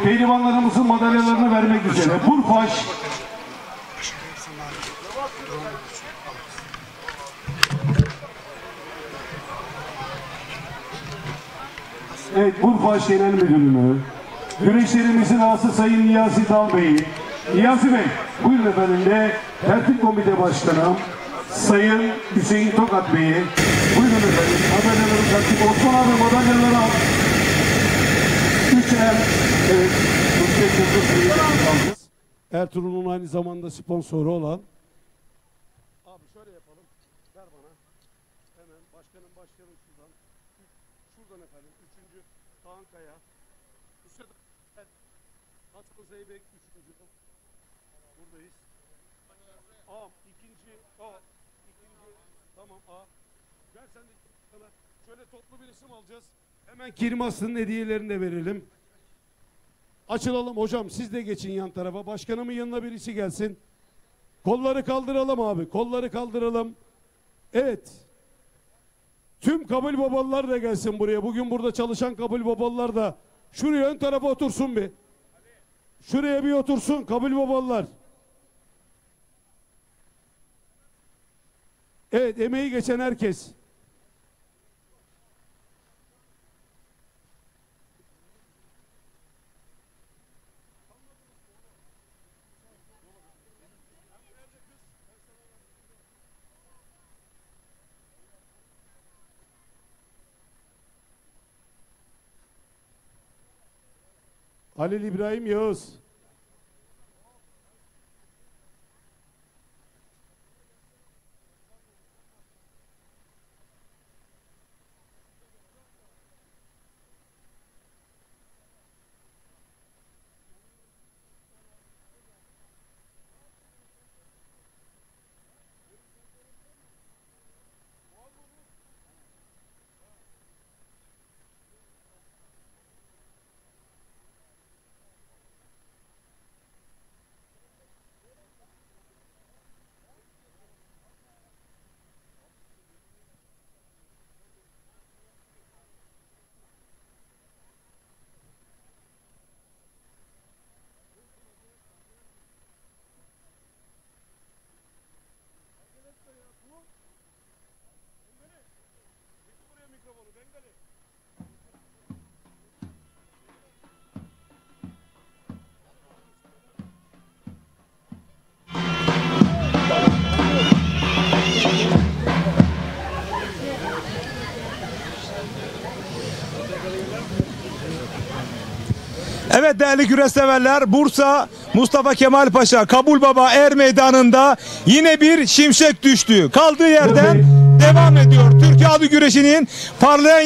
C: Pehlivanlarımızın madalyalarını vermek üzere Burfaş Burfaş Genel Müdürlüğü, güreşlerimizin ağası Sayın Niyazi Dal Bey'i. Niyazi Bey, buyurun efendim de Tertip Komite Başkanım Sayın Hüseyin Tokat Bey'i. Buyurun efendim, madalyaları takip. Osman abi madalyaları al. 3'er, evet,
L: Ertuğrul'un aynı zamanda sponsoru olan. Abi şöyle yapalım. Ver bana. Hemen başkanım başlayalım şuradan. Şuradan efendim. Üçüncü Kaan Kaya. Hasan Zeybek üçüncü. Buradayız. İkinci. Tamam A. Ver sen de sana. Şöyle toplu bir isim alacağız. Hemen Kirmas'ın hediyelerini de verelim. Açılalım hocam, siz de geçin yan tarafa. Başkanımın yanına birisi gelsin. Kolları kaldıralım abi. Kolları kaldıralım. Evet. Tüm kabul babalılar da gelsin buraya. Bugün burada çalışan kabul babalılar da şuraya ön tarafa otursun bir. Şuraya bir otursun kabul babalılar. Evet, emeği geçen herkes. Halil İbrahim Yağız.
A: Evet değerli güreş severler, Bursa Mustafa Kemal Paşa Kabul Baba Er Meydanı'nda yine bir şimşek düştü. Kaldığı yerden devam ediyor. Türkiye adı güreşinin parlayan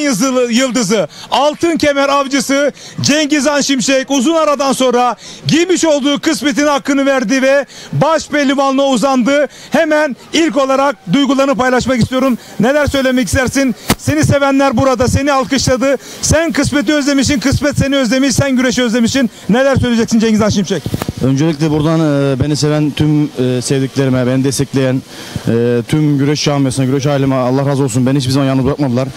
A: yıldızı, altın kemer avcısı Cengiz Han Şimşek uzun aradan sonra giymiş olduğu kısmetin hakkını verdi ve baş pehlivanlığa uzandı. Hemen ilk olarak duygularını paylaşmak istiyorum. Neler söylemek istersin? Seni sevenler burada, seni alkışladı. Sen kısmeti özlemişsin, kısmet seni özlemiş, sen güreşi özlemişsin. Neler söyleyeceksin Cengiz Han Şimşek?
Q: Öncelikle buradan beni seven tüm sevdiklerime, beni destekleyen tüm güreş camiasına, güreş aileme Allah razı olsun. Beni hiçbir zaman yalnız bırakmadılar.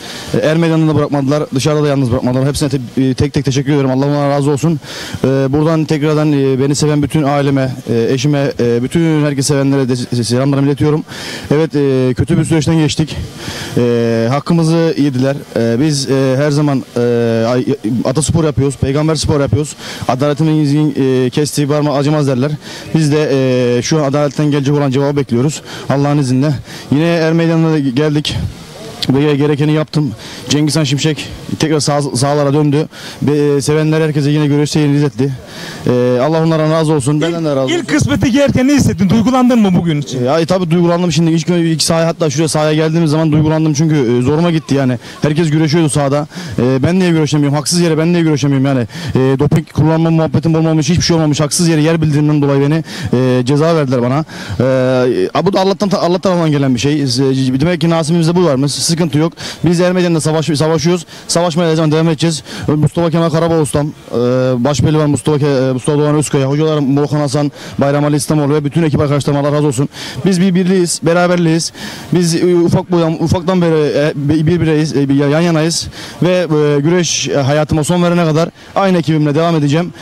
Q: Er meydanında bırakmadılar, dışarıda da yalnız bırakmadılar. Hepsine tek tek teşekkür ederim. Allah onlara razı olsun. Buradan tekrardan beni seven bütün aileme, eşime, bütün herkes sevenlere de selamlarımı iletiyorum. Evet, kötü bir süreçten geçtik. Hakkımızı yediler. Biz her zaman ataspor yapıyoruz, peygamber spor yapıyoruz. Adaletimizin kestiği parmağı acımaz derler. Biz de şu an adaletten gelecek olan cevabı bekliyoruz. Allah'ın izniyle. Yine Er Meydanı'na geldik. Ve gerekeni yaptım. Cengiz Han Şimşek tekrar sahalara döndü. Sevenler herkese yine güreş seyrini izletti. Allah onlara razı olsun. Benden de razı olsun.
A: İlk kısmeti giyerken ne hissettin? Duygulandın mı bugün için?
Q: Tabii duygulandım şimdi. İlk sahaya, hatta şuraya sahaya geldiğimiz zaman duygulandım çünkü zoruma gitti yani. Herkes güreşiyordu sahada. Ben niye güreşemiyorum? Haksız yere ben niye güreşemiyorum yani? Doping kullanma muhabbetim olmamış, hiçbir şey olmamış. Haksız yere yer bildirimden dolayı beni ceza verdiler bana. Bu da Allah'tan gelen bir şey. Demek ki nasibimizde bu varmış. Sıkıntı yok. Biz Er Meydanı'nda savaşıyoruz. Savaşmaya zaman devam edeceğiz. Mustafa Kemal Karabağ ustam, başpehlivan Mustafa Doğan Özkaya, hocalarım Volkan Hasan, Bayram Ali İslamoğlu ve bütün ekip arkadaşlarıma Allah razı olsun. Biz bir birliğiz, beraberliğiz. Biz ufaktan beri birbireyiz, yan yanayız ve güreş hayatıma son verene kadar aynı ekibimle devam edeceğim.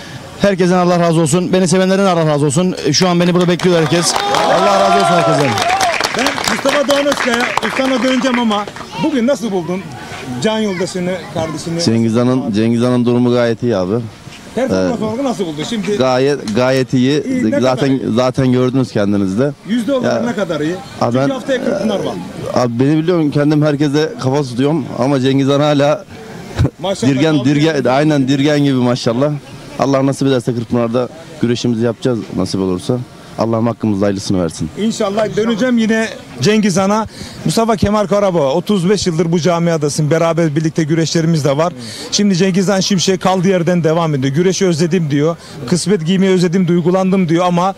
Q: Herkesten Allah razı olsun. Beni sevenlerden Allah razı olsun. Şu an beni burada bekliyor herkes. Allah razı olsun herkesten.
A: Ben Mustafa Doğan Özkaya ustana döneceğim ama bugün nasıl buldun can yoldaşını, kardeşini?
R: Cengiz Han'ın durumu gayet iyi abi.
A: Performans olarak nasıl buldun? Şimdi
R: Gayet iyi. Zaten gördünüz kendiniz de.
A: Yüzde olarak ne kadar iyi? Çünkü haftaya Kırkpınar var.
R: Abi beni biliyorum, kendim herkese kafa tutuyorum ama Cengiz Han hala dirgen gibi maşallah. Allah nasip ederse Kırkpınar'da güreşimizi yapacağız nasip olursa. Allah'ım hakkımızda hayırlısını versin.
A: İnşallah döneceğim yine Cengiz Han'a. Mustafa Kemal Karabağ 35 yıldır bu camiadasın. Beraber birlikte güreşlerimiz de var. Şimdi Cengiz Han Şimşek kaldığı yerden devam ediyor. Güreşi özledim diyor. Kısmet giymeyi özledim, duygulandım diyor ama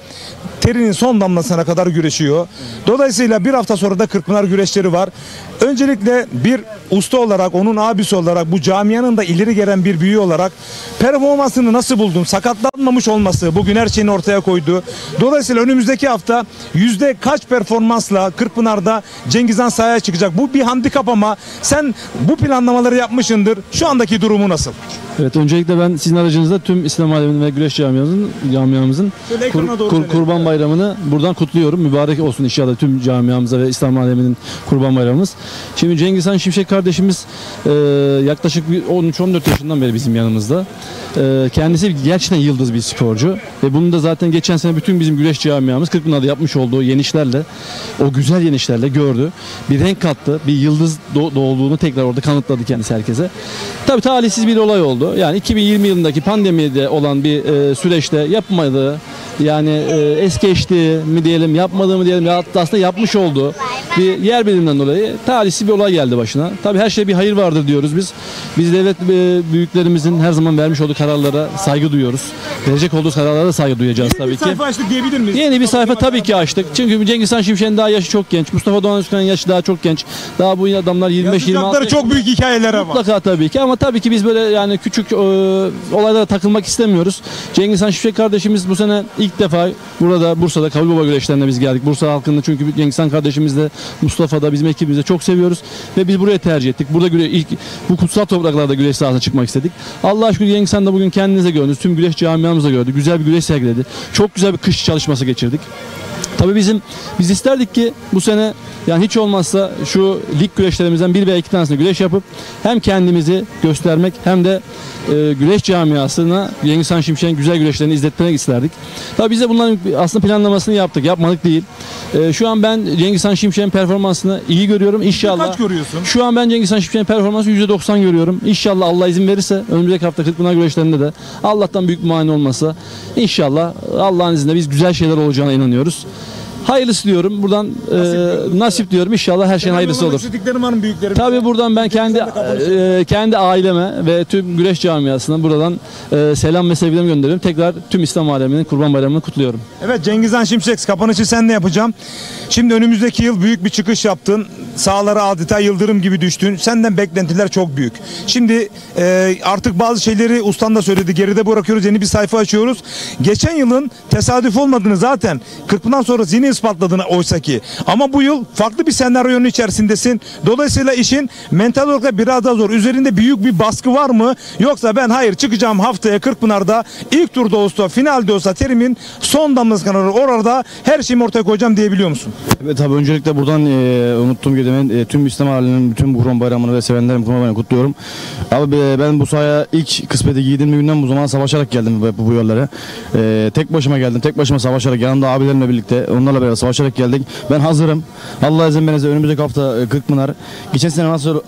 A: terinin son damlasına kadar güreşiyor. Dolayısıyla bir hafta sonra da Kırkpınar güreşleri var. Öncelikle bir usta olarak, onun abisi olarak, bu camianın da ileri gelen bir büyüğü olarak performansını nasıl buldun? Sakatlanmamış olması bugün her şeyini ortaya koydu. Dolayısıyla önümüzdeki hafta yüzde kaç performansla Kırkpınar'da Cengiz Han sahaya çıkacak? Bu bir handikap ama sen bu planlamaları yapmışsındır. Şu andaki durumu nasıl?
S: Evet, öncelikle ben sizin aracınızda tüm İslam aleminin ve güreş camiamızın Kurban Bayramı'nı buradan kutluyorum. Mübarek olsun inşallah tüm camiamıza ve İslam aleminin Kurban Bayramımız. Şimdi Cengiz Han Şimşek kardeşimiz yaklaşık 13-14 yaşından beri bizim yanımızda. Kendisi gerçekten yıldız bir sporcu. Ve bunu da zaten geçen sene bütün bizim güreş camiamız Kırkpınar'da yapmış olduğu yenişlerle, o güzel yenişlerle gördü. Bir renk kattı. Bir yıldız doğduğunu tekrar orada kanıtladı kendisi herkese. Tabii talihsiz bir olay oldu. Yani 2020 yılındaki pandemide olan bir süreçte yapmadığı, yani es geçti mi diyelim, yapmadığı mı diyelim, ya aslında yapmış olduğu bir yer biliminden dolayı talihsiz bir olay geldi başına. Tabii her şey bir hayır vardır diyoruz biz. Biz devlet büyüklerimizin her zaman vermiş olduğu kararlara saygı duyuyoruz. Verecek olduğu kararlara da saygı duyacağız tabii ki.
A: Yeni bir sayfa açtık diyebilir miyiz?
S: Yeni bir sayfa tabii ki açtık. Çünkü Cengiz Han Şimşek'in daha yaşı çok genç. Mustafa Doğan Özkan'ın yaşı daha çok genç. Daha bu adamlar 25-26.
A: Çok büyük hikayeler var.
S: Mutlaka tabii ki ama tabii ki biz böyle yani küçük olaylara takılmak istemiyoruz. Cengiz Han Şimşek kardeşimiz bu sene ilk defa burada Bursa'da Kabul Baba güreşlerine biz geldik. Bursa halkını çünkü Cengiz Han kardeşimiz de Mustafa da bizim ekibimizi çok seviyoruz ve biz buraya tercih ettik. Burada ilk bu kutsal topraklarda güreş sahasına çıkmak istedik. Allah'a şükür Cengiz Han da bugün kendinize gördünüz. Tüm güreş camiamızda gördü. Güzel bir güreş sergiledi. Çok güzel bir kış çalışması geçirdik. Tabii biz isterdik ki bu sene yani hiç olmazsa şu lig güreşlerimizden bir veya iki tanesini güreş yapıp hem kendimizi göstermek hem de güreş camiasına Cengiz Han Şimşek'in güzel güreşlerini izletmek isterdik. Tabii biz de bunların aslında planlamasını yaptık. Yapmadık değil. Şu an ben Cengiz Han Şimşek'in performansını iyi görüyorum. İnşallah.
A: Kaç görüyorsun?
S: Şu an ben Cengiz Han Şimşek'in performansını %90 görüyorum. İnşallah Allah izin verirse önümüzdeki hafta Kırkpınar güreşlerinde de Allah'tan büyük bir mani olmasa inşallah Allah'ın izniyle biz güzel şeyler olacağına inanıyoruz. Hayırlısı diyorum. Buradan nasip diyorum. İnşallah her şeyin hayırlısı olur.
A: İstediklerim var mı büyüklerim?
S: Tabii buradan ben kendi aileme ve tüm güreş camiasına buradan selam ve sevgilerimi gönderiyorum. Tekrar tüm İslam aleminin Kurban Bayramı'nı kutluyorum.
A: Evet, Cengiz Han Şimşek, kapanışı senle yapacağım. Şimdi önümüzdeki yıl büyük bir çıkış yaptın. Sahalara adeta yıldırım gibi düştün. Senden beklentiler çok büyük. Şimdi artık bazı şeyleri ustan da söyledi. Geride bırakıyoruz. Yeni bir sayfa açıyoruz. Geçen yılın tesadüf olmadığını zaten Kırkpınar sonra yine ispatladığını oysa ki. Ama bu yıl farklı bir senaryonun içerisindesin. Dolayısıyla işin mental olarak biraz daha zor. Üzerinde büyük bir baskı var mı? Yoksa ben hayır çıkacağım haftaya Kırkpınar'da ilk turda olsa, finalde olsa terimin son damlası kadar orada her şeyimi ortaya koyacağım diyebiliyor musun?
Q: Evet tabii öncelikle buradan unuttuğum gibi demin tüm İslam aleminin bütün Kurban Bayramı'nı ve sevenlerin Kurban Bayramı'nı kutluyorum. Abi ben bu sahaya ilk kısmeti giydiğim günden bu zamana savaşarak geldim bu yollara. Tek başıma geldim. Tek başıma savaşarak yanımda abilerimle birlikte onlarla beraber savaşarak geldik. Ben hazırım. Allah izin verirse önümüzdeki hafta Kırkpınar. Geçen sene nasıl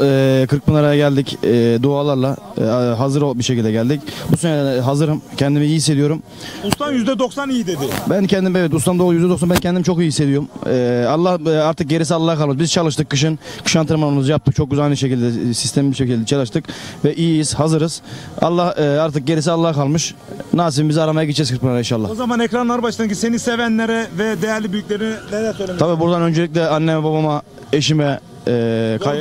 Q: Kırkpınar'a geldik dualarla hazır bir şekilde geldik. Bu sene hazırım. Kendimi iyi hissediyorum.
A: Ustan %90 iyi dedi.
Q: Ben kendim evet ustam da %90 ben kendimi çok iyi hissediyorum. Allah artık gerisi Allah'a kalmış. Biz çalıştık kışın. Kış antrenmanımızı yaptık. Çok güzel aynı şekilde sistemli bir şekilde çalıştık ve iyiyiz, hazırız. Allah artık gerisi Allah'a kalmış. Nasibimizi aramaya gideceğiz Kırkpınar'a inşallah.
A: O zaman ekranlar başındaki seni sevenlere ve değerli büyüklerine neler söylemek?
Q: Tabii buradan öncelikle anneme, babama, eşime,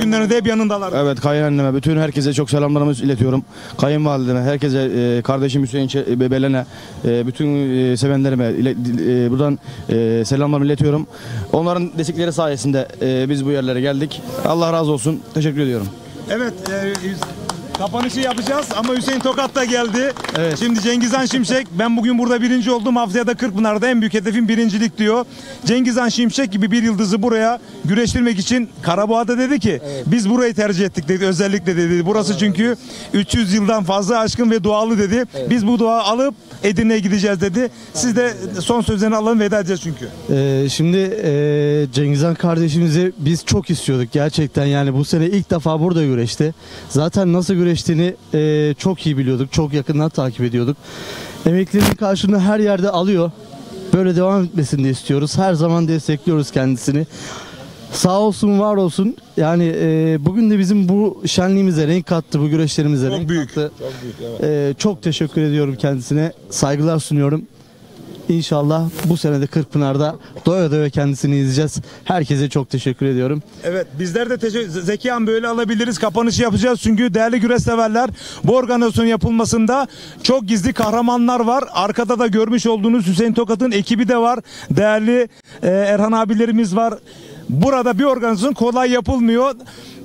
A: günlerinde hep yanındalar.
Q: Evet, kayınanneme, bütün herkese çok selamlarımı iletiyorum. Kayınvalideme, herkese, kardeşim Hüseyin Belen'e, bütün sevenlerime buradan selamlarımı iletiyorum. Onların destekleri sayesinde biz bu yerlere geldik. Allah razı olsun. Teşekkür ediyorum.
A: Evet, kapanışı yapacağız ama Hüseyin Tokat da geldi. Evet. Şimdi Cengiz Han Şimşek, ben bugün burada birinci oldum. Haftaya da Kırkpınar'da en büyük hedefim birincilik diyor. Cengiz Han Şimşek gibi bir yıldızı buraya güreştirmek için Karaboğa'da dedi ki biz burayı tercih ettik dedi. Özellikle dedi. Burası çünkü 300 yıldan fazla aşkın ve doğalı dedi. Biz bu duayı alıp Edirne'ye gideceğiz dedi. Siz de son sözlerini alın, veda edeceğiz çünkü.
T: Şimdi Cengiz Han kardeşimizi biz çok istiyorduk gerçekten. Yani bu sene ilk defa burada güreşti. Zaten nasıl güreştiğini çok iyi biliyorduk. Çok yakından takip ediyorduk. Emeklerinin karşılığını her yerde alıyor. Böyle devam etmesini de istiyoruz. Her zaman destekliyoruz kendisini. Sağ olsun, var olsun. Yani bugün de bizim bu şenliğimize renk kattı, bu güreşlerimize renk kattı.
A: Çok büyük, evet.
T: Çok teşekkür ediyorum kendisine. Saygılar sunuyorum. İnşallah bu sene de Kırkpınar'da doya doya kendisini izleyeceğiz. Herkese çok teşekkür ediyorum.
A: Evet, bizler de Zeki Han böyle alabiliriz. Kapanışı yapacağız çünkü değerli güreş severler, bu organizasyon yapılmasında çok gizli kahramanlar var. Arkada da görmüş olduğunuz Hüseyin Tokat'ın ekibi de var. Değerli Erhan abilerimiz var. Burada bir organizasyon kolay yapılmıyor.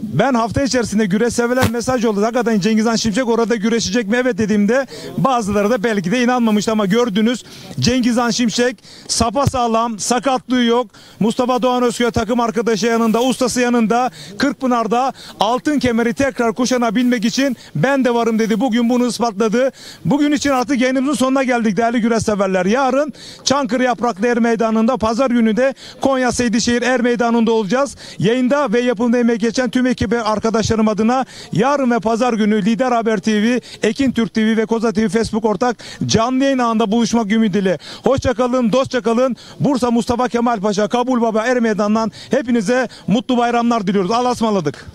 A: Ben hafta içerisinde güreş severler mesaj oldu. Hakikaten Cengiz Han Şimşek orada güreşecek mi? Evet dediğimde bazıları da belki de inanmamıştı ama gördünüz. Cengiz Han Şimşek sapasağlam, sakatlığı yok. Mustafa Doğan Özköy takım arkadaşı yanında, ustası yanında. Kırkpınar'da altın kemeri tekrar kuşanabilmek için ben de varım dedi. Bugün bunu ispatladı. Bugün için artık yayınımızın sonuna geldik değerli güreş severler. Yarın Çankırı Yapraklı Er Meydanı'nda, pazar günü de Konya Seydişehir Er Meydanı'nda olacağız. Yayında ve yapımda emeği geçen tüm ekibi arkadaşlarım adına yarın ve pazar günü Lider Haber TV, Ekin Türk TV ve Koza TV Facebook ortak canlı yayın ağında buluşmak ümidiyle. Hoşça kalın, dostça kalın. Bursa Mustafa Kemal Paşa, Kabul Baba Er Meydanı'ndan hepinize mutlu bayramlar diliyoruz. Allah'a ısmarladık.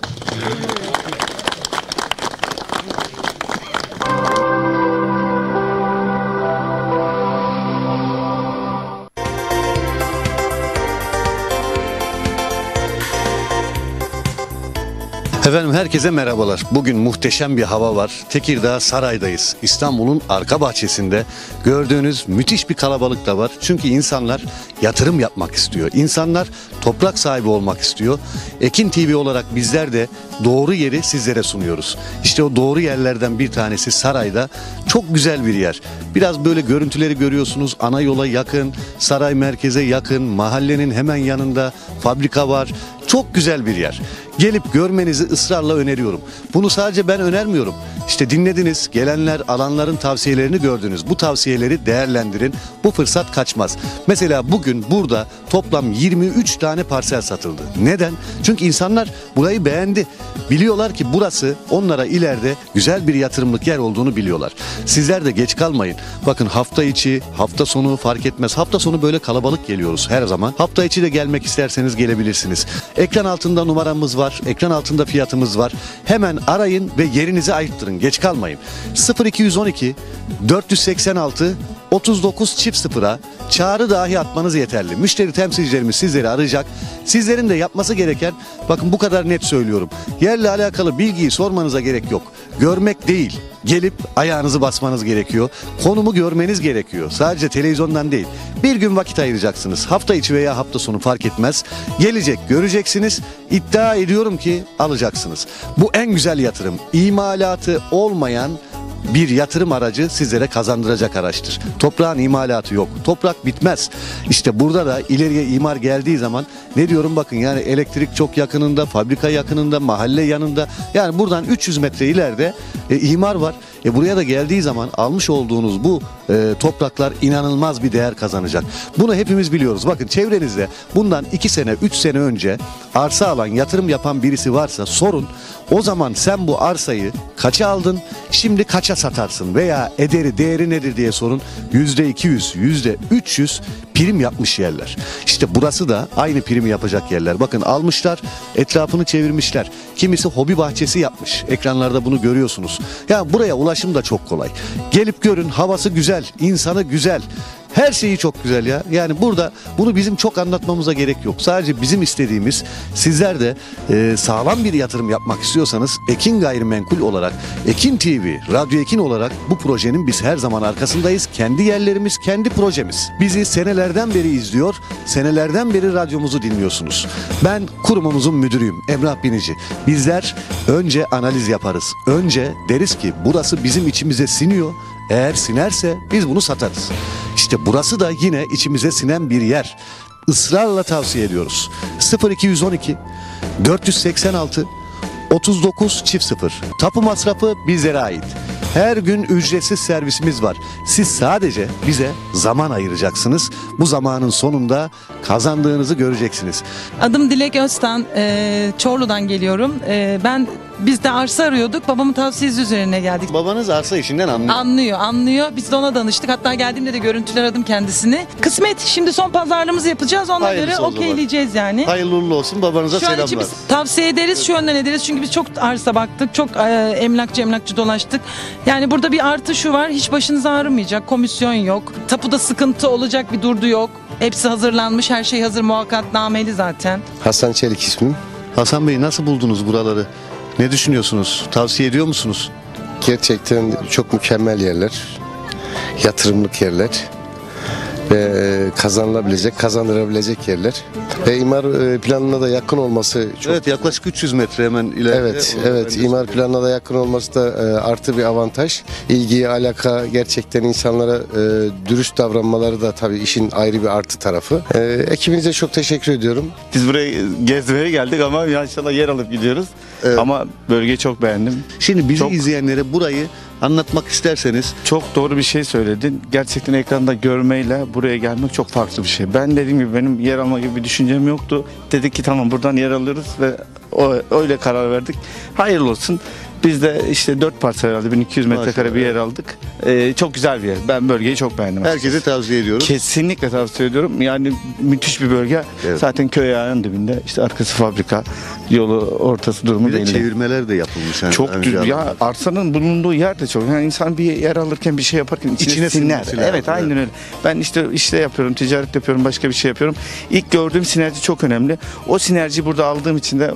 P: Efendim herkese merhabalar. Bugün muhteşem bir hava var. Tekirdağ Saray'dayız. İstanbul'un arka bahçesinde gördüğünüz müthiş bir kalabalık da var. Çünkü insanlar yatırım yapmak istiyor. İnsanlar toprak sahibi olmak istiyor. Ekin TV olarak bizler de doğru yeri sizlere sunuyoruz. İşte o doğru yerlerden bir tanesi Saray'da. Çok güzel bir yer. Biraz böyle görüntüleri görüyorsunuz. Ana yola yakın, saray merkeze yakın, mahallenin hemen yanında fabrika var. Çok güzel bir yer. Gelip görmenizi ısrarla öneriyorum. Bunu sadece ben önermiyorum. İşte dinlediniz, gelenler, alanların tavsiyelerini gördünüz. Bu tavsiyeleri değerlendirin. Bu fırsat kaçmaz. Mesela bugün burada toplam 23 tane parsel satıldı. Neden? Çünkü insanlar burayı beğendi. Biliyorlar ki burası onlara ileride güzel bir yatırımlık yer olduğunu biliyorlar. Sizler de geç kalmayın. Bakın hafta içi, hafta sonu fark etmez. Hafta sonu böyle kalabalık geliyoruz her zaman. Hafta içi de gelmek isterseniz gelebilirsiniz. Ekran altında numaramız var. Ekran altında fiyatımız var. Hemen arayın ve yerinizi ayırttırın. Geç kalmayın. 0212 486 3900'a çağrı dahi atmanız yeterli. Müşteri temsilcilerimiz sizleri arayacak. Sizlerin de yapması gereken, bakın bu kadar net söylüyorum. Yerle alakalı bilgiyi sormanıza gerek yok. Görmek değil, gelip ayağınızı basmanız gerekiyor. Konumu görmeniz gerekiyor. Sadece televizyondan değil. Bir gün vakit ayıracaksınız. Hafta içi veya hafta sonu fark etmez. Gelecek, göreceksiniz. İddia ediyorum ki alacaksınız. Bu en güzel yatırım. İmalatı olmayan bir yatırım aracı sizlere kazandıracak araçtır. Toprağın imalatı yok. Toprak bitmez. İşte burada da ileriye imar geldiği zaman ne diyorum, bakın yani elektrik çok yakınında, fabrika yakınında, mahalle yanında. Yani buradan 300 metre ileride imar var. Buraya da geldiği zaman almış olduğunuz bu topraklar inanılmaz bir değer kazanacak. Bunu hepimiz biliyoruz. Bakın çevrenizde bundan 2 sene, 3 sene önce arsa alan, yatırım yapan birisi varsa sorun. O zaman sen bu arsayı kaça aldın, şimdi kaça satarsın veya değeri nedir diye sorun. %200, %300 prim yapmış yerler. İşte burası da aynı primi yapacak yerler. Bakın almışlar, etrafını çevirmişler. Kimisi hobi bahçesi yapmış. Ekranlarda bunu görüyorsunuz. Ya buraya ulaşım da çok kolay. Gelip görün, havası güzel, insanı güzel. Her şeyi çok güzel ya. Yani burada bunu bizim çok anlatmamıza gerek yok. Sadece bizim istediğimiz, sizler de sağlam bir yatırım yapmak istiyorsanız Ekin Gayrimenkul olarak, Ekin TV, Radyo Ekin olarak bu projenin biz her zaman arkasındayız. Kendi yerlerimiz, kendi projemiz. Bizi senelerden beri izliyor, senelerden beri radyomuzu dinliyorsunuz. Ben kurumumuzun müdürüyüm, Emrah Binici. Bizler önce analiz yaparız. Önce deriz ki burası bizim içimize siniyor. Eğer sinerse biz bunu satarız. İşte burası da yine içimize sinen bir yer. Israrla tavsiye ediyoruz. 0212 486 3900. Tapu masrafı bizlere ait. Her gün ücretsiz servisimiz var. Siz sadece bize zaman ayıracaksınız. Bu zamanın sonunda kazandığınızı göreceksiniz.
U: Adım Dilek Öztan, Çorlu'dan geliyorum. Biz de arsa arıyorduk. Babamın tavsiyesi üzerine geldik.
P: Babanız arsa işinden anlıyor.
U: Anlıyor. Biz de ona danıştık. Hatta geldiğimde de görüntüler aradım kendisini. Kısmet, şimdi son pazarlığımızı yapacağız. Ona
P: Hayırlısı
U: göre
P: o zaman.
U: okeyleyeceğiz yani.
P: Hayırlı uğurlu olsun. Babanıza
U: Şu an için
P: selamlar.
U: biz tavsiye ederiz, şu yönden ederiz. Çünkü biz çok arsa baktık. Çok emlakçı dolaştık. Yani burada bir artı şu var. Hiç başınız ağrımayacak. Komisyon yok. Tapuda sıkıntı olacak bir durdu yok. Hepsi hazırlanmış. Her şey hazır, muvakkatnameli zaten.
V: Hasan Çelik ismim.
P: Hasan Bey, nasıl buldunuz buraları? Ne düşünüyorsunuz? Tavsiye ediyor musunuz?
V: Gerçekten çok mükemmel yerler. Yatırımlık yerler. Ve kazandırabilecek yerler. Ve imar planına da yakın olması çok...
P: Evet, yaklaşık 300 metre hemen ileride.
V: Evet, imar planına da yakın olması da artı bir avantaj. İlgi, alaka, gerçekten insanlara dürüst davranmaları da tabii işin ayrı bir artı tarafı. Ekibinize çok teşekkür ediyorum.
W: Biz buraya gezmeye geldik ama inşallah yer alıp gidiyoruz.
P: Evet.
W: Ama bölgeyi çok beğendim.
P: Şimdi bizi izleyenlere burayı anlatmak isterseniz.
W: Çok doğru bir şey söyledin. Gerçekten ekranda görmeyle buraya gelmek çok farklı bir şey. Ben dediğim gibi benim yer alma gibi bir düşüncem yoktu. Dedik ki tamam, buradan yer alıyoruz ve öyle karar verdik. Hayırlı olsun. Biz de işte 4 parsel herhalde 1200 metrekare bir yer aldık. Çok güzel bir yer. Ben bölgeyi çok beğendim.
P: Herkese tavsiye ediyoruz.
W: Kesinlikle tavsiye ediyorum. Yani müthiş bir bölge.
P: Evet.
W: Zaten köy ayağının dibinde. İşte arkası fabrika, yolu ortası durumu
P: Bir de
W: belli.
P: çevirmeler de yapılmış. Yani
W: Çok düz. Ya arsanın bulunduğu yer de çok. Yani insan bir yer alırken, bir şey yaparken içine siner. Evet, aynen öyle. Ben işte yapıyorum, ticaret yapıyorum, başka bir şey yapıyorum. İlk gördüğüm sinerji çok önemli. O sinerjiyi burada aldığım için de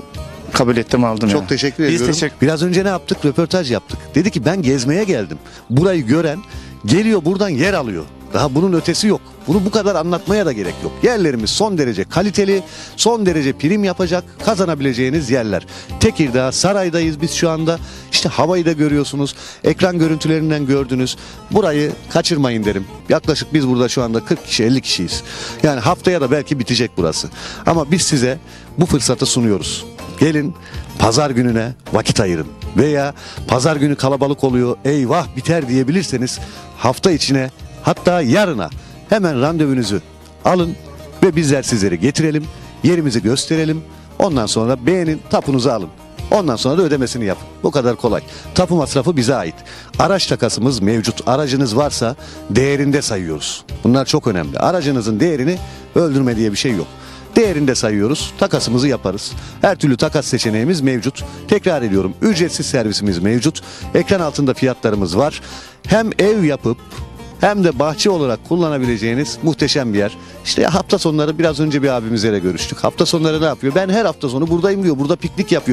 W: Kabul ettim, aldım.
P: Çok
W: yani.
P: teşekkür
W: Biz
P: ediyorum. Biraz önce ne yaptık? Röportaj yaptık. Dedi ki ben gezmeye geldim. Burayı gören geliyor buradan yer alıyor. Daha bunun ötesi yok. Bunu bu kadar anlatmaya da gerek yok. Yerlerimiz son derece kaliteli, son derece prim yapacak, kazanabileceğiniz yerler. Tekirdağ, Saray'dayız biz şu anda. İşte havayı da görüyorsunuz. Ekran görüntülerinden gördünüz. Burayı kaçırmayın derim. Yaklaşık biz burada şu anda 40 kişi, 50 kişiyiz. Yani haftaya da belki bitecek burası. Ama biz size bu fırsatı sunuyoruz. Gelin pazar gününe vakit ayırın. Veya pazar günü kalabalık oluyor, eyvah biter diyebilirseniz hafta içine, hatta yarına hemen randevunuzu alın ve bizler sizleri getirelim, yerimizi gösterelim. Ondan sonra beğenin, tapunuzu alın. Ondan sonra da ödemesini yapın. Bu kadar kolay. Tapu masrafı bize ait. Araç takasımız mevcut. Aracınız varsa değerinde sayıyoruz. Bunlar çok önemli. Aracınızın değerini öldürme diye bir şey yok. Değerinde sayıyoruz, takasımızı yaparız. Her türlü takas seçeneğimiz mevcut. Tekrar ediyorum, ücretsiz servisimiz mevcut. Ekran altında fiyatlarımız var. Hem ev yapıp hem de bahçe olarak kullanabileceğiniz muhteşem bir yer. İşte hafta sonları biraz önce bir abimizle görüştük. Hafta sonları ne yapıyor? Ben her hafta sonu buradayım diyor. Burada piknik yapıyor.